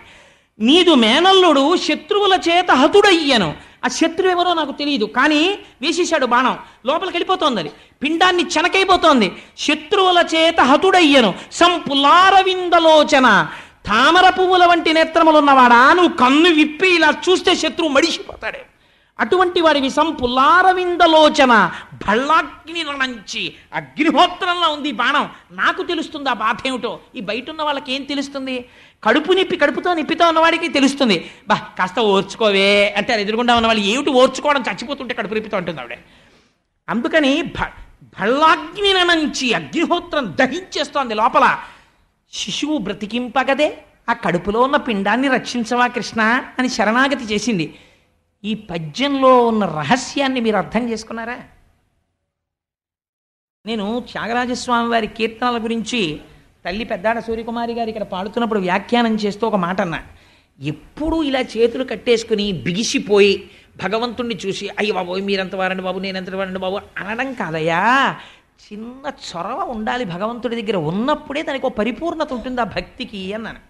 నీదు మేనల్లుడు శత్రువుల చేత హతుడయ్యను. ఆ శత్రువు ఎవరో నాకు తెలియదు కానీ వేసేశాడు బాణం, లోపలికి వెళ్ళిపోతోంది, అది పిండాన్ని చెనకైపోతోంది. శత్రువుల చేత హతుడయ్యను, సంపులారవిందలోచన, తామర పువ్వుల వంటి నేత్రములున్నవాడా, నువ్వు కన్ను విప్పి ఇలా చూస్తే శత్రువు మడిసిపోతాడే, అటువంటి వాడివి. సంపులారవిందలోచన, భళ్ళాగ్ని నంచి, అగ్నిహోత్రంలో ఉంది బాణం. నాకు తెలుస్తుంది ఆ బాధ ఏమిటో, ఈ బయట ఉన్న వాళ్ళకి ఏం తెలుస్తుంది? కడుపుతో నిప్పితో ఉన్నవాడికి తెలుస్తుంది. బా కాస్త ఓర్చుకోవే అంటే ఎదురుగుండా ఉన్న వాళ్ళు ఏమిటి ఓర్చుకోవడం, చచ్చిపోతుంటే కడుపు నిప్పితో ఉంటుంది ఆవిడ. అందుకని భళ్ళాగ్ని నుంచి అగ్నిహోత్రం దహించేస్తోంది లోపల. శిశువు బ్రతికింపగదే, ఆ కడుపులో ఉన్న పిండాన్ని రక్షించవా కృష్ణ అని శరణాగతి చేసింది. ఈ పద్యంలో ఉన్న రహస్యాన్ని మీరు అర్థం చేసుకున్నారా? నేను త్యాగరాజస్వామి వారి కీర్తనల గురించి తల్లి పెద్దాడ సూర్యకుమారి గారు ఇక్కడ పాడుతున్నప్పుడు వ్యాఖ్యానం చేస్తూ ఒక మాట అన్నా. ఎప్పుడు ఇలా చేతులు కట్టేసుకుని బిగిసిపోయి భగవంతుణ్ణి చూసి అయ్యి బాబోయ్ మీరెంత వారండి బాబు, నేనెంత వారండి బాబు అనడం కాదయ్యా. చిన్న చొరవ ఉండాలి భగవంతుడి దగ్గర. ఉన్నప్పుడే దానికి ఒక పరిపూర్ణత ఉంటుంది ఆ భక్తికి అన్నాను.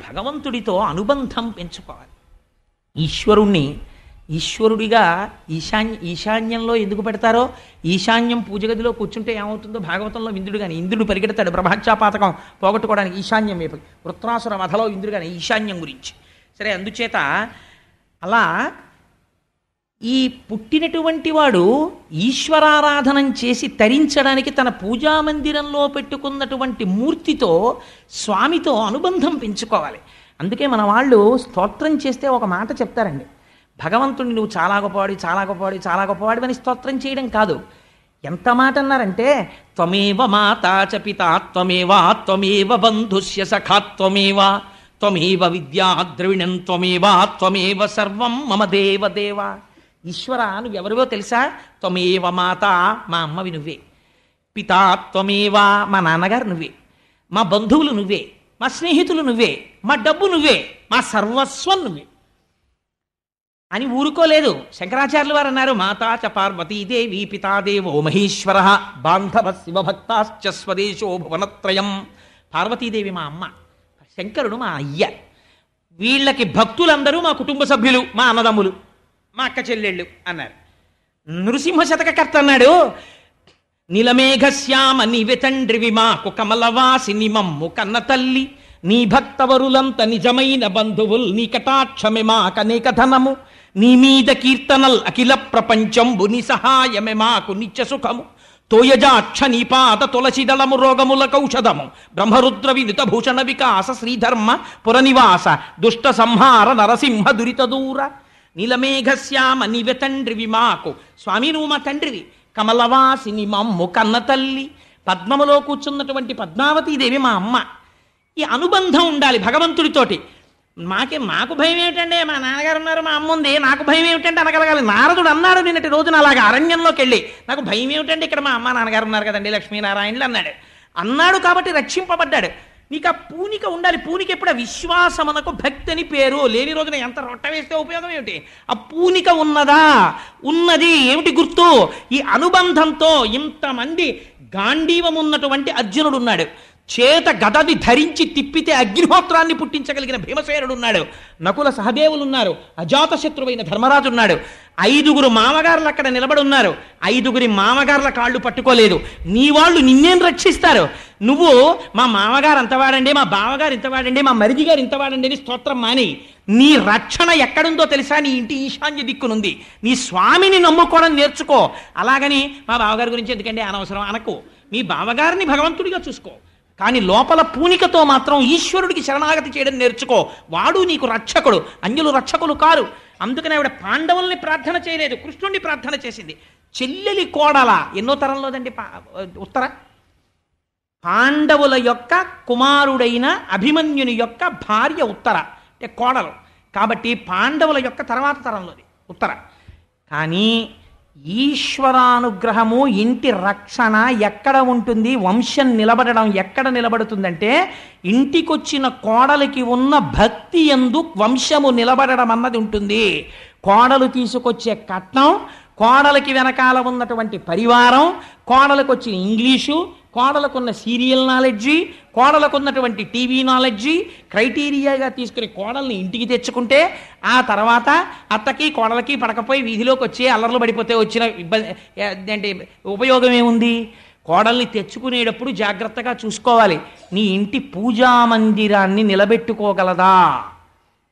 భగవంతుడితో అనుబంధం పెంచుకోవాలి. ఈశ్వరుడిగా ఈశాన్యంలో ఎందుకు పెడతారో, ఈశాన్యం పూజ గదిలో కూర్చుంటే ఏమవుతుందో భాగవతంలో ఇంద్రుడు కానీ, ఇంద్రుడు పరిగెడతాడు బ్రహ్మహత్యాపాతకం పోగొట్టుకోవడానికి ఈశాన్యం వైపు, వృత్రాసుర వధలో ఇంద్రుడు కానీ ఈశాన్యం గురించి. సరే, అందుచేత అలా ఈ పుట్టినటువంటి వాడు ఈశ్వరారాధనం చేసి తరించడానికి తన పూజామందిరంలో పెట్టుకున్నటువంటి మూర్తితో, స్వామితో అనుబంధం పెంచుకోవాలి. అందుకే మన వాళ్ళు స్తోత్రం చేస్తే ఒక మాట చెప్తారండి, భగవంతుడిని నువ్వు చాలా గొప్పవాడి, చాలా గొప్పవాడి, చాలా గొప్పవాడి అని స్తోత్రం చేయడం కాదు. ఎంత మాట అన్నారంటే, త్వమేవ మాతా చ పితా త్వమేవ బంధుస్య సఖా త్వమేవ విద్యా ద్రవిణం త్వమేవ సర్వం మమ దేవ. ఈశ్వర, నువ్వెవరివో తెలుసా? త్వమేవ మాత, మా అమ్మవి నువ్వే. పితా త్వమేవ, మా నాన్నగారు నువ్వే. మా బంధువులు నువ్వే, మా స్నేహితులు నువ్వే, మా డబ్బు నువ్వే, మా సర్వస్వం నువ్వే అని ఊరుకోలేదు. శంకరాచార్యులు వారు అన్నారు, మాతా చ పార్వతీదేవి పితాదేవో మహేశ్వర బాంధవ శివభక్తాశ్చ స్వదేశో భువనత్రయం. పార్వతీదేవి మా అమ్మ, శంకరుడు మా అయ్య. వీళ్ళకి భక్తులందరూ మా కుటుంబ సభ్యులు, మా అన్నదమ్ములు, మా అక్క చెల్లెళ్ళు అన్నారు. నృసింహ శతకకర్త అన్నాడు, నిలమేఘశ్యామ నీవె తండ్రివి మాకు కమలవాసిని మమ్ము కన్న తల్లి, నీ భక్తవరులంత నిజమైన బంధువుల్ నీ కటాక్షమె మాకనేక ధనము, నీ మీద కీర్తనల్ అఖిల ప్రపంచంబు నీ సహాయమె మాకు నిత్య సుఖము, తోయజాక్ష నీపాద తులసిదళము రోగముల కౌషధము, బ్రహ్మరుద్ర వినుత భూషణ వికాస శ్రీధర్మ పురనివాస దుష్ట సంహార నరసింహ దురిత దూర. నీలమేఘశ్యామ నీవె తండ్రివి మాకు, స్వామి నువ్వు మా తండ్రివి, కమలవాసిని మమ్ము కన్న తల్లి, పద్మములో కూర్చున్నటువంటి పద్మావతీదేవి మా అమ్మ. ఈ అనుబంధం ఉండాలి భగవంతుడితోటి. మాకు భయం ఏమిటండి, మా నాన్నగారు ఉన్నారు, మా అమ్మ ఉంది, నాకు భయం ఏమిటంటే అనగలగాలి. నారదుడు అన్నాడు నిన్నటి రోజున అలాగా అరణ్యంలోకి వెళ్ళి, నాకు భయం ఏమిటండి, ఇక్కడ మా అమ్మ నాన్నగారు ఉన్నారు కదండి లక్ష్మీనారాయణులు అన్నాడు కాబట్టి రక్షింపబడ్డాడు. నీకు ఆ పూనిక ఉండాలి. పూనిక ఎప్పుడు? విశ్వాసమునకు భక్తి అని పేరు. లేని రోజున ఎంత రొట్ట వేస్తే ఉపయోగం ఏమిటి? ఆ పూనిక ఉన్నదా? ఉన్నది. ఏమిటి గుర్తు? ఈ అనుబంధంతో ఇంతమంది గాంధీవం ఉన్నటువంటి అర్జునుడు ఉన్నాడు, చేత గదది ధరించి తిప్పితే అగ్నిహోత్రాన్ని పుట్టించగలిగిన భీమసేనుడు ఉన్నాడు, నకుల సహదేవులు ఉన్నారు, అజాతశత్రువైన ధర్మరాజు ఉన్నాడు, 5గురు మామగారులు అక్కడ నిలబడి ఉన్నారు, 5గురి మామగారుల కాళ్ళు పట్టుకోలేదు. నీ వాళ్ళు నిన్నేం రక్షిస్తారు? నువ్వు మా మామగారు అంతవాడండి, మా బావగారు ఇంతవాడండి, మా మరిది గారు ఇంతవాడండి అని స్తోత్రం మాని, నీ రక్షణ ఎక్కడుందో తెలుసా? నీ ఇంటి ఈశాన్య దిక్కునుంది. నీ స్వామిని నమ్ముకోవడం నేర్చుకో. అలాగని మా బావగారి గురించి ఎందుకండి అనవసరం అనకు. మీ బావగారిని భగవంతుడిగా చూసుకో, కానీ లోపల పూనికతో మాత్రం ఈశ్వరుడికి శరణాగతి చేయడం నేర్చుకో. వాడు నీకు రక్షకుడు, అన్యులు రక్షకులు కారు. అందుకని ఆవిడ పాండవుల్ని ప్రార్థన చేయలేదు, కృష్ణుడిని ప్రార్థన చేసింది. చెల్లెలి కోడల ఎన్నో తరంలోదండి ఉత్తర? పాండవుల యొక్క కుమారుడైన అభిమన్యుని యొక్క భార్య ఉత్తర, అంటే కోడలు. కాబట్టి పాండవుల యొక్క తర్వాత తరంలోది ఉత్తర. కానీ ఈశ్వరానుగ్రహము, ఇంటి రక్షణ ఎక్కడ ఉంటుంది? వంశం నిలబడడం ఎక్కడ నిలబడుతుందంటే, ఇంటికొచ్చిన కోడలికి ఉన్న భక్తి యందు వంశము నిలబడడం అన్నది ఉంటుంది. కోడలు తీసుకొచ్చే కట్నం, కోడలికి వెనకాల ఉన్నటువంటి పరివారం, కోడలకు వచ్చిన ఇంగ్లీషు, కోడలకున్న సీరియల్ నాలెడ్జి, కోడలకున్నటువంటి టీవీ నాలెడ్జి క్రైటీరియాగా తీసుకుని కోడల్ని ఇంటికి తెచ్చుకుంటే, ఆ తర్వాత అత్తకి కోడలకి పడకపోయి వీధిలోకి వచ్చి అల్లర్లు పడిపోతే వచ్చిన ఇబ్బంది అంటే ఉపయోగం ఏముంది? కోడల్ని తెచ్చుకునేటప్పుడు జాగ్రత్తగా చూసుకోవాలి. నీ ఇంటి పూజా మందిరాన్ని నిలబెట్టుకోగలదా?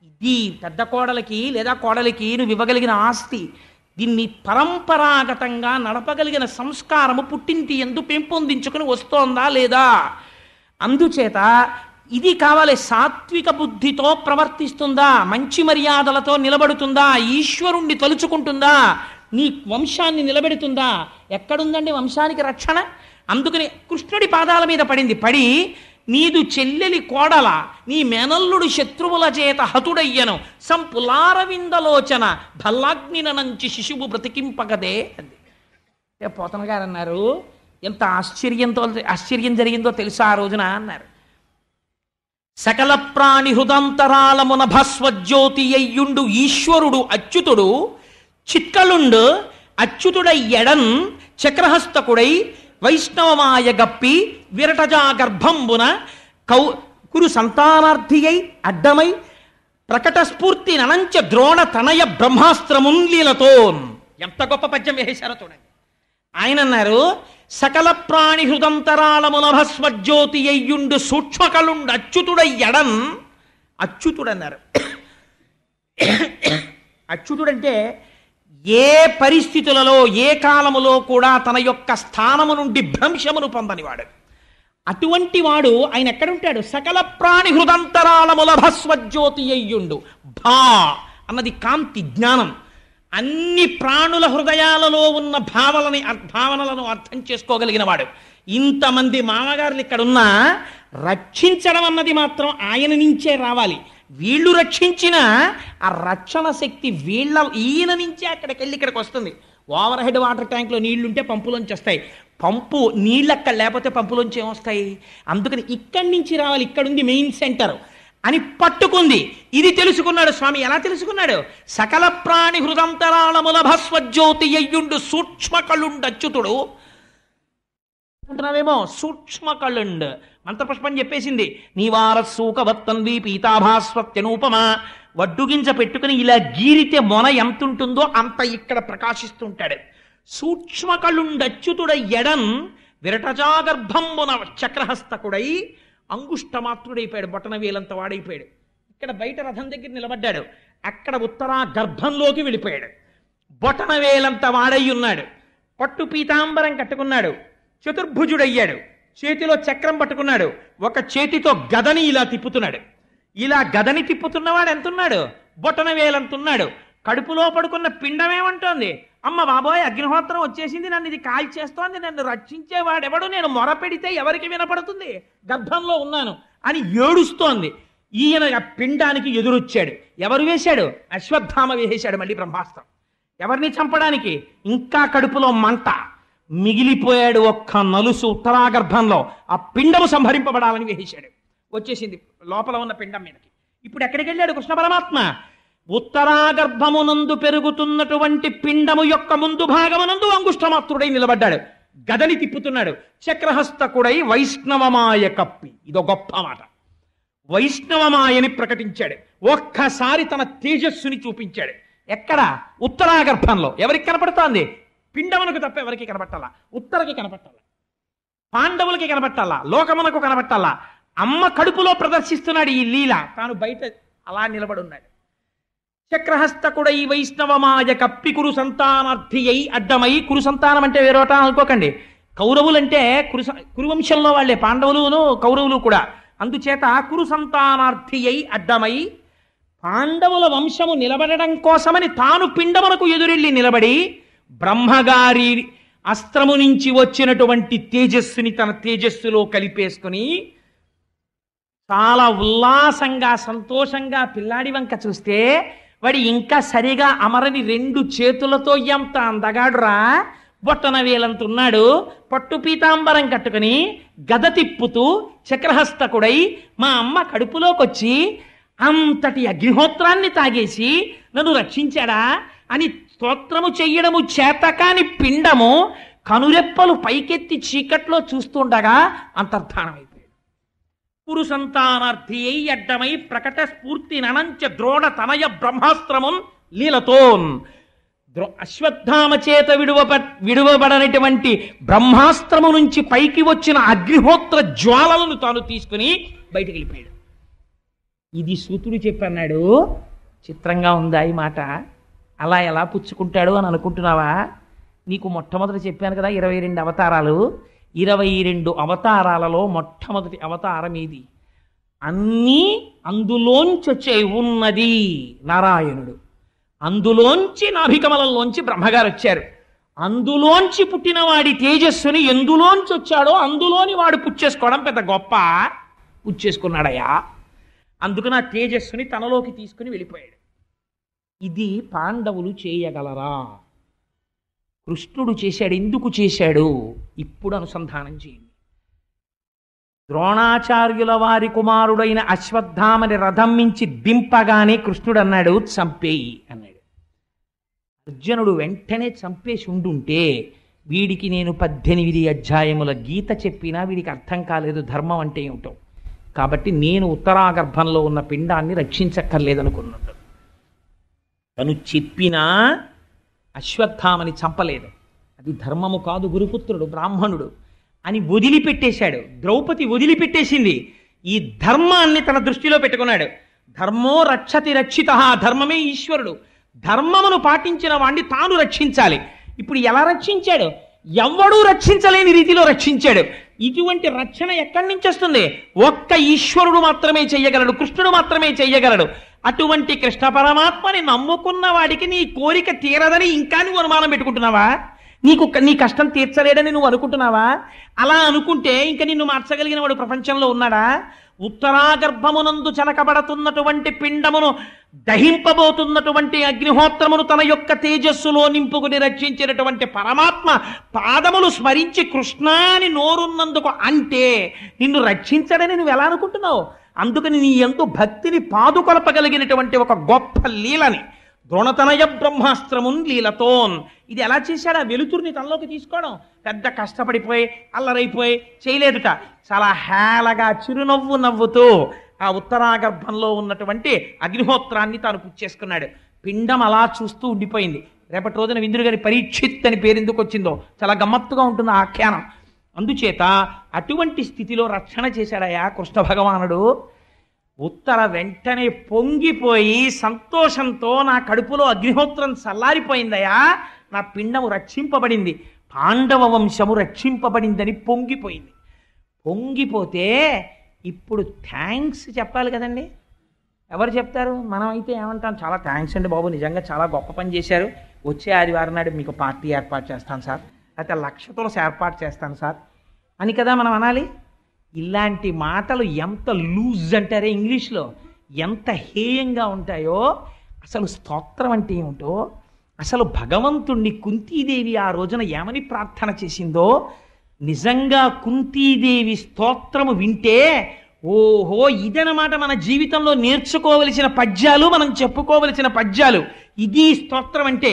ఇది పెద్ద కోడలికి లేదా కోడలికి నువ్వు ఇవ్వగలిగిన ఆస్తి. దీన్ని పరంపరాగతంగా నడపగలిగిన సంస్కారము పుట్టింటి ఎందు పెంపొందించుకుని వస్తోందా లేదా? అందుచేత ఇది కావాలి. సాత్విక బుద్ధితో ప్రవర్తిస్తుందా? మంచి మర్యాదలతో నిలబడుతుందా? ఈశ్వరుణ్ణి తలుచుకుంటుందా? నీ వంశాన్ని నిలబెడుతుందా? ఎక్కడుందండి వంశానికి రక్షణ? అందుకని కృష్ణుడి పాదాల మీద పడి నీదు చెల్లెలి కోడల, నీ మేనల్లుడు శత్రువుల చేత హతుడయ్యను, సంపులారవిందలోచన భల్లాగ్నినంచి శిశువు బ్రతికింపగదే అంది. పోతన గారు అన్నారు, ఎంత ఆశ్చర్యం జరిగిందో తెలుసా ఆ రోజున అన్నారు. సకల ప్రాణి హృదంతరాళమున భస్వజ్యోతి అయ్యుండు ఈశ్వరుడు అచ్యుతుడు, చిత్కలుండు అచ్యుతుడై ఎడన్ చక్రహస్తకుడై వైష్ణవమాయ గప్పి విరటజా గర్భంబున కురు సంతానార్థి అయి అడ్డమై ప్రకటస్ఫూర్తి ననంచ ద్రోణ తనయ బ్రహ్మాస్త్రమున్లీలతో. ఎంత గొప్ప పద్యం వేశారో చూడండి. ఆయన అన్నారు, సకల ప్రాణి హృదంతరాళముల భస్వజ్యోతి అయ్యుండు సూక్ష్మకలుండు అచ్యుతుడయ్యడన్. అచ్యుతుడన్నారు. అచ్యుతుడంటే ఏ పరిస్థితులలో ఏ కాలములో కూడా తన యొక్క స్థానము నుండి భ్రంశమును పొందనివాడు. అటువంటి వాడు ఆయన ఎక్కడుంటాడు? సకల ప్రాణి హృదంతరాళముల భస్వజ్యోతి అయ్యుండు. భా అన్నది కాంతి, జ్ఞానం. అన్ని ప్రాణుల హృదయాలలో ఉన్న భావనలను అర్థం చేసుకోగలిగిన వాడు. ఇంతమంది మామగారులు ఇక్కడున్నా రక్షించడం అన్నది మాత్రం ఆయన నుంచే రావాలి. వీళ్ళు రక్షించిన ఆ రక్షణ శక్తి ఈయన నుంచే అక్కడికి వెళ్ళి ఇక్కడికి వస్తుంది. ఓవర్ హెడ్ వాటర్ ట్యాంక్లో నీళ్లుంటే పంపులోంచి వస్తాయి. పంపు నీళ్ళు అక్కడ లేకపోతే పంపులోంచి ఏమొస్తాయి? అందుకని ఇక్కడి నుంచి రావాలి, ఇక్కడుంది మెయిన్ సెంటర్ అని పట్టుకుంది. ఇది తెలుసుకున్నాడు స్వామి. ఎలా తెలుసుకున్నాడు? సకల ప్రాణి హృదంతరాళముల భస్వజ్యోతి అయ్యుండు సూక్ష్మకళుండు అచ్యుతుడు అంటున్నావేమో. సూక్ష్మకళుండ్ మంత్రపుష్పం చెప్పేసింది. నీవారసూకవత్తన్వి పీతాభాస్వత్యనూపమా. వడ్డుగింజ పెట్టుకుని ఇలా గీరితే మొన ఎంత ఉంటుందో అంత ఇక్కడ ప్రకాశిస్తుంటాడు. సూక్ష్మకళుండచ్యుతుడై ఎడన్ విరటజాగర్భంబున చక్రహస్తకుడై అంగుష్టమాత్రుడైపోయాడు. బొటన వేలంత వాడైపోయాడు. ఇక్కడ బయట రథం దగ్గర నిలబడ్డాడు. అక్కడ ఉత్తరా గర్భంలోకి వెళ్ళిపోయాడు. బొటన వేలంత వాడై ఉన్నాడు. పట్టు పీతాంబరం కట్టుకున్నాడు. చతుర్భుజుడయ్యాడు. చేతిలో చక్రం పట్టుకున్నాడు. ఒక చేతితో గదని ఇలా తిప్పుతున్నాడు. ఇలా గదని తిప్పుతున్నవాడు ఎంతున్నాడు? బొటన వేలంతున్నాడు. కడుపులో పడుకున్న పిండమేమంటోంది? అమ్మ బాబోయ్, అగ్నిహోత్రం వచ్చేసింది, నన్ను ఇది కాల్చేస్తోంది, నన్ను రక్షించేవాడెవడు, నేను మొరపెడితే ఎవరికి వినపడుతుంది, గర్భంలో ఉన్నాను అని ఏడుస్తోంది. ఈయన ఆ పిండానికి ఎదురొచ్చాడు. ఎవరు వేశాడు? అశ్వత్థామ వేసేశాడు మళ్ళీ బ్రహ్మాస్త్రం. ఎవరిని చంపడానికి? ఇంకా కడుపులో మంట మిగిలిపోయాడు. ఒక్క నలుసు ఉత్తరాగర్భంలో ఆ పిండము సంహరింపబడాలని వేసేశాడు. వచ్చేసింది లోపల ఉన్న పిండం మీదకి. ఇప్పుడు ఎక్కడికి వెళ్ళాడు కృష్ణ పరమాత్మ? ఉత్తరాగర్భమునందు పెరుగుతున్నటువంటి పిండము యొక్క ముందు భాగమునందు అంగుష్టమాత్రుడై నిలబడ్డాడు. గదని తిప్పుతున్నాడు. చక్రహస్తకుడై వైష్ణవమాయ కప్పి. ఇదో గొప్ప మాట. వైష్ణవమాయని ప్రకటించాడు. ఒక్కసారి తన తేజస్సుని చూపించాడు. ఎక్కడ? ఉత్తరాగర్భంలో. ఎవరికి కనపడుతోంది? పిండమునకు తప్ప ఎవరికి కనపట్టాలా? ఉత్తరకి కనపట్టాలా, పాండవులకి కనపట్టాలా, లోకమునకు కనపట్టాలా. అమ్మ కడుపులో ప్రదర్శిస్తున్నాడు ఈ లీల. తాను బయట అలా నిలబడున్నాడు. చక్రహస్తకుడై వైష్ణవమాయ కప్పి కురు సంతానార్థి అయి అడ్డమై. కురు సంతానం అంటే వేరోట అనుకోకండి. కౌరవులంటే కురువంశంలో వాళ్ళే, పాండవులును కౌరవులు కూడా. అందుచేత కురు సంతానార్థి అయి అడ్డమై పాండవుల వంశము నిలబడడం కోసమని తాను పిండమునకు ఎదురెళ్ళి నిలబడి బ్రహ్మగారి అస్త్రము నుంచి వచ్చినటువంటి తేజస్సుని తన తేజస్సులో కలిపేసుకుని చాలా ఉల్లాసంగా సంతోషంగా పిల్లాడి వంక చూస్తే వాడి ఇంకా సరిగా అమరని 2 చేతులతో ఎంత అందగాడురా, బొట్టన వేలంతున్నాడు. పట్టు పీతాంబరం కట్టుకుని గద తిప్పుతూ చక్రహస్తకుడై మా అమ్మ కడుపులోకొచ్చి అంతటి అగ్నిహోత్రాన్ని తాగేసి నన్ను రక్షించాడా అని స్తోత్రము చెయ్యడము చేతకాని పిండము కనురెప్పలు పైకెత్తి చీకట్లో చూస్తుండగా అంతర్ధానమైపోయాడు. కురు సంతానార్థి అయి అడ్డమై ప్రకట స్ఫూర్తి ననంచ ద్రోణ తనయ బ్రహ్మాస్త్రమున్ లీలతోన్. అశ్వత్థామ చేత విడువబడనటువంటి బ్రహ్మాస్త్రము నుంచి పైకి వచ్చిన అగ్నిహోత్ర జ్వాలలను తాను తీసుకుని బయటికి వెళ్ళిపోయాడు. ఇది సూతుడు చెప్పన్నాడు. చిత్రంగా ఉందా ఈ మాట? అలా ఎలా పుచ్చుకుంటాడు అని అనుకుంటున్నావా? నీకు మొట్టమొదటి చెప్పాను కదా 22 అవతారాలు. 22 అవతారాలలో మొట్టమొదటి అవతారం ఇది. అన్నీ అందులోంచి వచ్చే ఉన్నది నారాయణుడు. అందులోంచి నాభికమలంలోంచి బ్రహ్మగారు వచ్చారు. అందులోంచి పుట్టిన వాడి తేజస్సుని ఎందులోంచి వచ్చాడో అందులోని వాడు పుచ్చేసుకోవడం పెద్ద గొప్ప. పుచ్చేసుకున్నాడయ్యా. అందుకని ఆ తేజస్సుని తనలోకి తీసుకుని వెళ్ళిపోయాడు. ఇది పాండవులు చేయగలరా? కృష్ణుడు చేశాడు. ఎందుకు చేశాడు? ఇప్పుడు అనుసంధానం చేయండి. ద్రోణాచార్యుల వారి కుమారుడైన అశ్వత్థామని రథం మించి దింపగానే కృష్ణుడు అన్నాడు, చంపేయి అన్నాడు. అర్జునుడు వెంటనే చంపేసి ఉండుంటే వీడికి నేను 18 అధ్యాయముల గీత చెప్పినా వీడికి అర్థం కాలేదు ధర్మం అంటే ఏమిటో. కాబట్టి నేను ఉత్తరాగర్భంలో ఉన్న పిండాన్ని రక్షించక్కర్లేదనుకున్నాడు. తను చెప్పినా అశ్వత్థామని చంపలేదు. అది ధర్మము కాదు, గురుపుత్రుడు బ్రాహ్మణుడు అని వదిలిపెట్టేశాడు. ద్రౌపది వదిలిపెట్టేసింది. ఈ ధర్మాన్ని తన దృష్టిలో పెట్టుకున్నాడు. ధర్మో రక్షతి రక్షిత, ధర్మమే ఈశ్వరుడు. ధర్మమును పాటించిన వాణ్ణి తాను రక్షించాలి. ఇప్పుడు ఎలా రక్షించాడు? ఎవ్వడూ రక్షించలేని రీతిలో రక్షించాడు. ఇటువంటి రక్షణ ఎక్కడి నుంచి వస్తుంది? ఒక్క ఈశ్వరుడు మాత్రమే చెయ్యగలడు, కృష్ణుడు మాత్రమే చెయ్యగలడు. అటువంటి కృష్ణ పరమాత్మని నమ్ముకున్న వాడికి నీ కోరిక తీరదని ఇంకా నువ్వు అనుమానం పెట్టుకుంటున్నావా? నీ కష్టం తీర్చలేడని నువ్వు అనుకుంటున్నావా? అలా అనుకుంటే ఇంక నిన్ను మార్చగలిగిన వాడు ప్రపంచంలో ఉన్నాడా? ఉత్తరాగర్భమునందు చలకబడుతున్నటువంటి పిండమును దహింపబోతున్నటువంటి అగ్నిహోత్రమును తన యొక్క తేజస్సులో నింపుకుని రక్షించినటువంటి పరమాత్మ పాదములు స్మరించి కృష్ణాని నోరున్నందుకు అంటే నిన్ను రక్షించడని నువ్వు ఎలా అనుకుంటున్నావు? అందుకని నీ యందు భక్తిని పాదుకొలపగలిగినటువంటి ఒక గొప్ప లీలని ద్రోణతనయ బ్రహ్మాస్త్రమున్ లీలతోన్. ఇది ఎలా చేశాడు? ఆ వెలుతురిని తనలోకి తీసుకోవడం. పెద్ద కష్టపడిపోయి అల్లరైపోయి చేయలేదుట. చాలా హేళగా చిరునవ్వు నవ్వుతూ ఆ ఉత్తరాగర్భంలో ఉన్నటువంటి అగ్నిహోత్రాన్ని తాను పుచ్చేసుకున్నాడు. పిండం అలా చూస్తూ ఉండిపోయింది. రేపటి రోజున విందుడు గారి పరీక్షిత్ అని పేరు ఎందుకు వచ్చిందో చాలా గమ్మత్తుగా ఉంటుంది ఆ ఆఖ్యానం. అందుచేత అటువంటి స్థితిలో రక్షణ చేశాడయా కృష్ణ భగవానుడు. ఉత్తర వెంటనే పొంగిపోయి సంతోషంతో నా కడుపులో అగ్నిహోత్రం చల్లారిపోయిందయా, నా పిండము రక్షింపబడింది, పాండవ వంశము రక్షింపబడిందని పొంగిపోయింది. పొంగిపోతే ఇప్పుడు థ్యాంక్స్ చెప్పాలి కదండి. ఎవరు చెప్తారు? మనం అయితే ఏమంటాం, చాలా థ్యాంక్స్ అండి బాబు, నిజంగా చాలా గొప్ప పని చేశారు, వచ్చే ఆదివారం నాడు మీకు పార్టీ ఏర్పాటు చేస్తాను సార్, అయితే 1,00,000 తులసి ఏర్పాటు చేస్తాను సార్ అని కదా మనం అనాలి. ఇలాంటి మాటలు ఎంత లూజ్ అంటారే ఇంగ్లీష్లో, ఎంత హేయంగా ఉంటాయో. అసలు స్తోత్రం అంటే ఏమిటో, అసలు భగవంతుణ్ణి కుంతీదేవి ఆ రోజున ఏమని ప్రార్థన చేసిందో, నిజంగా కుంతీదేవి స్తోత్రము వింటే ఓహో ఇదనమాట మన జీవితంలో నేర్చుకోవలసిన పద్యాలు, మనం చెప్పుకోవలసిన పద్యాలు. ఇది స్తోత్రం అంటే,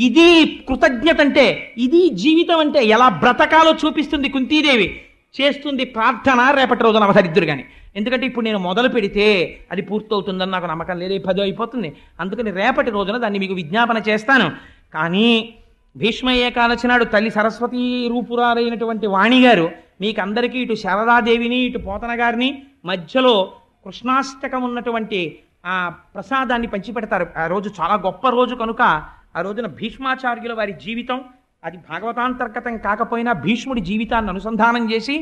ఇది కృతజ్ఞత అంటే, ఇది జీవితం అంటే ఎలా బ్రతకాలో చూపిస్తుంది కుంతీదేవి. చేస్తుంది ప్రార్థన. రేపటి రోజున అవసరిద్దురు కానీ, ఎందుకంటే ఇప్పుడు నేను మొదలు పెడితే అది పూర్తవుతుందని నాకు నమ్మకం లేదు, 10 అయిపోతుంది. అందుకని రేపటి రోజున దాన్ని మీకు విజ్ఞాపన చేస్తాను. కానీ భీష్మ ఏకాదశి నాడు తల్లి సరస్వతీ రూపురాలైనటువంటి వాణిగారు మీకు అందరికీ ఇటు శారదాదేవిని ఇటు పోతన గారిని మధ్యలో కృష్ణాష్టకం ఉన్నటువంటి ఆ ప్రసాదాన్ని పంచిపెడతారు. ఆ రోజు చాలా గొప్ప రోజు కనుక ఆ రోజున భీష్మాచార్యుల వారి జీవితం, అది భాగవతాంతర్గతం కాకపోయినా భీష్ముడి జీవితాన్ని అనుసంధానం చేసి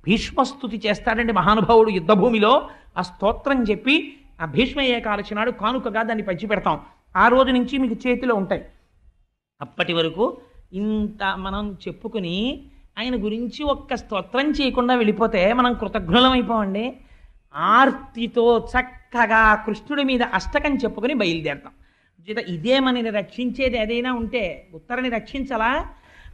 భీష్మస్తుతి చేస్తాడండి మహానుభావుడు యుద్ధభూమిలో. ఆ స్తోత్రం చెప్పి ఆ భీష్మ ఏకాదశి నాడు కానుకగా దాన్ని పంచిపెడతాం. ఆ రోజు నుంచి మీకు చేతిలో ఉంటాయి. అప్పటి వరకు ఇంత మనం చెప్పుకుని ఆయన గురించి ఒక్క స్తోత్రం చేయకుండా వెళ్ళిపోతే మనం కృతజ్ఞులం అయిపోవండి. ఆర్తితో చక్కగా కృష్ణుడి మీద అష్టకం చెప్పుకొని బయలుదేరతాం. ఇదే మనని రక్షించేది ఏదైనా ఉంటే ఉత్తరని రక్షించలా.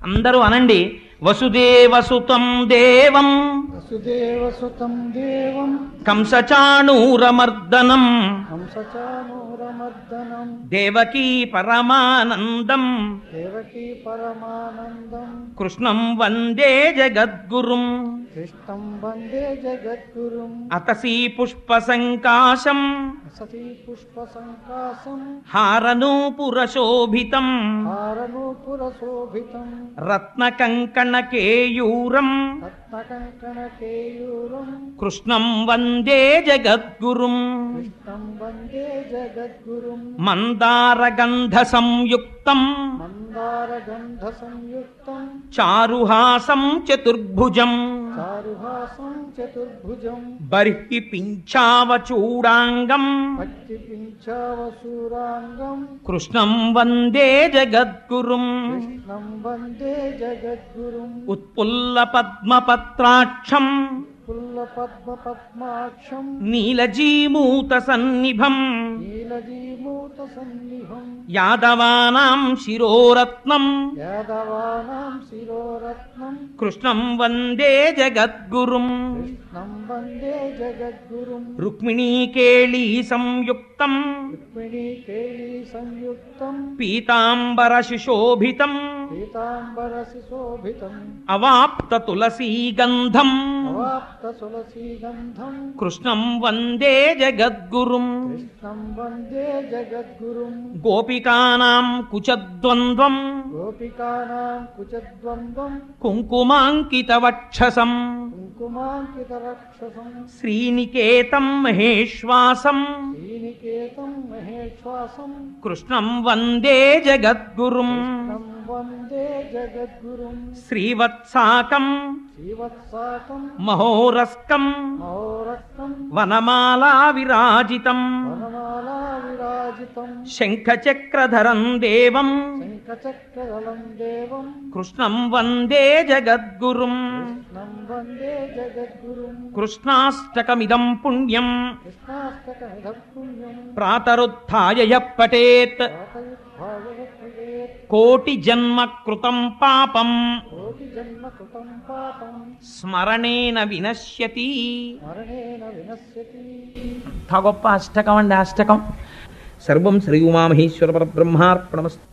అందరూ అనండి, వసుదేవసుతం దేవం వసుదేవసుతం దేవం కంసచాణూరమర్దనం కంసచాణూరమర్దనం దేవకీ పరమానందం దేవకీ పరమానందం కృష్ణం వందే జగద్గురుం కృష్ణం వందే జగద్గురుం అతసీ పుష్పసంకాశం సతీ పుష్పసంకాసం హారనూపురశోభితం హారనూపురశోభితం రత్నకంకణకేయూరం రత్నకంకణకేయూరం కృష్ణం వందే జగద్గురుం కృష్ణం వందే జగద్గురుం మందారగంధ సంయుక్తం మందారగంధ సంయుక్తం చారుహాసం చతుర్భుజం చారుహాసం చతుర్భుజం బర్హి పింఛావచూడాంగం భక్తి పింఛావసూరాంగం కృష్ణం వందే జగద్గురుం కృష్ణం వందే జగద్గురుం ఉత్పుల్ల పద్మపత్రాక్షం పుల్ల పద్మ పద్మాక్షం నీలజీమూత సన్నిభం నీలజీమూత సన్నిభం యాదవానాం శిరోరత్నం యాదవానాం శిరోరత్నం కృష్ణం వందే జగద్గురుం కృష్ణం వందే జగద్గురుం రుక్మిణీకేళీ సంయుక్తం రుక్మిణీ కేళీ సంయుక్తం పీతాంబర శుశోభితం పీతాంబర శోభితం అవాప్త తులసీగంధం అవాప్త తులసీగంధం కృష్ణం వందే జగద్గురుం కృష్ణం వందే జగద్గురుం గోపికానాం కుచద్వంద్వం గోపికానాం కుచద్వంద్వం కుంకుమాంకితవక్షసం కుంకుమాంకితరక్షసం శ్రీనికేతం మహేశ్వాసం శ్రీనికేతం మహేశ్వాసం కృష్ణం వందే జగద్గురుం కృష్ణం వందే జగద్గురుం శ్రీవత్సాకం శ్రీవత్సాకం మహోరస్కం మహోరక్తం వనమాలా విరాజితం వనమాలా విరాజితం శంఖచక్రధరం దేవం శంఖచక్రదళం దేవం కృష్ణం వందే జగద్గురుం కృష్ణం వందే జగద్గురుం కృష్ణాష్టకమిదం పుణ్యం కృష్ణాష్టకమిదం పుణ్యం ప్రాతరుత్థాయ యః పఠేత్ ప్రాతరుద్భాగవత్ప్రదేత్ కోటి జన్మ కృతం పాపం కోటి జన్మ కృతం పాపం స్మరణేన వినశ్యతి. మరణేన వినశ్యతి. అంత గొప్ప అష్టకం అండి అష్టకం. సర్వం శ్రీ ఉమామహేశ్వర పరబ్రహ్మార్పణమస్తు.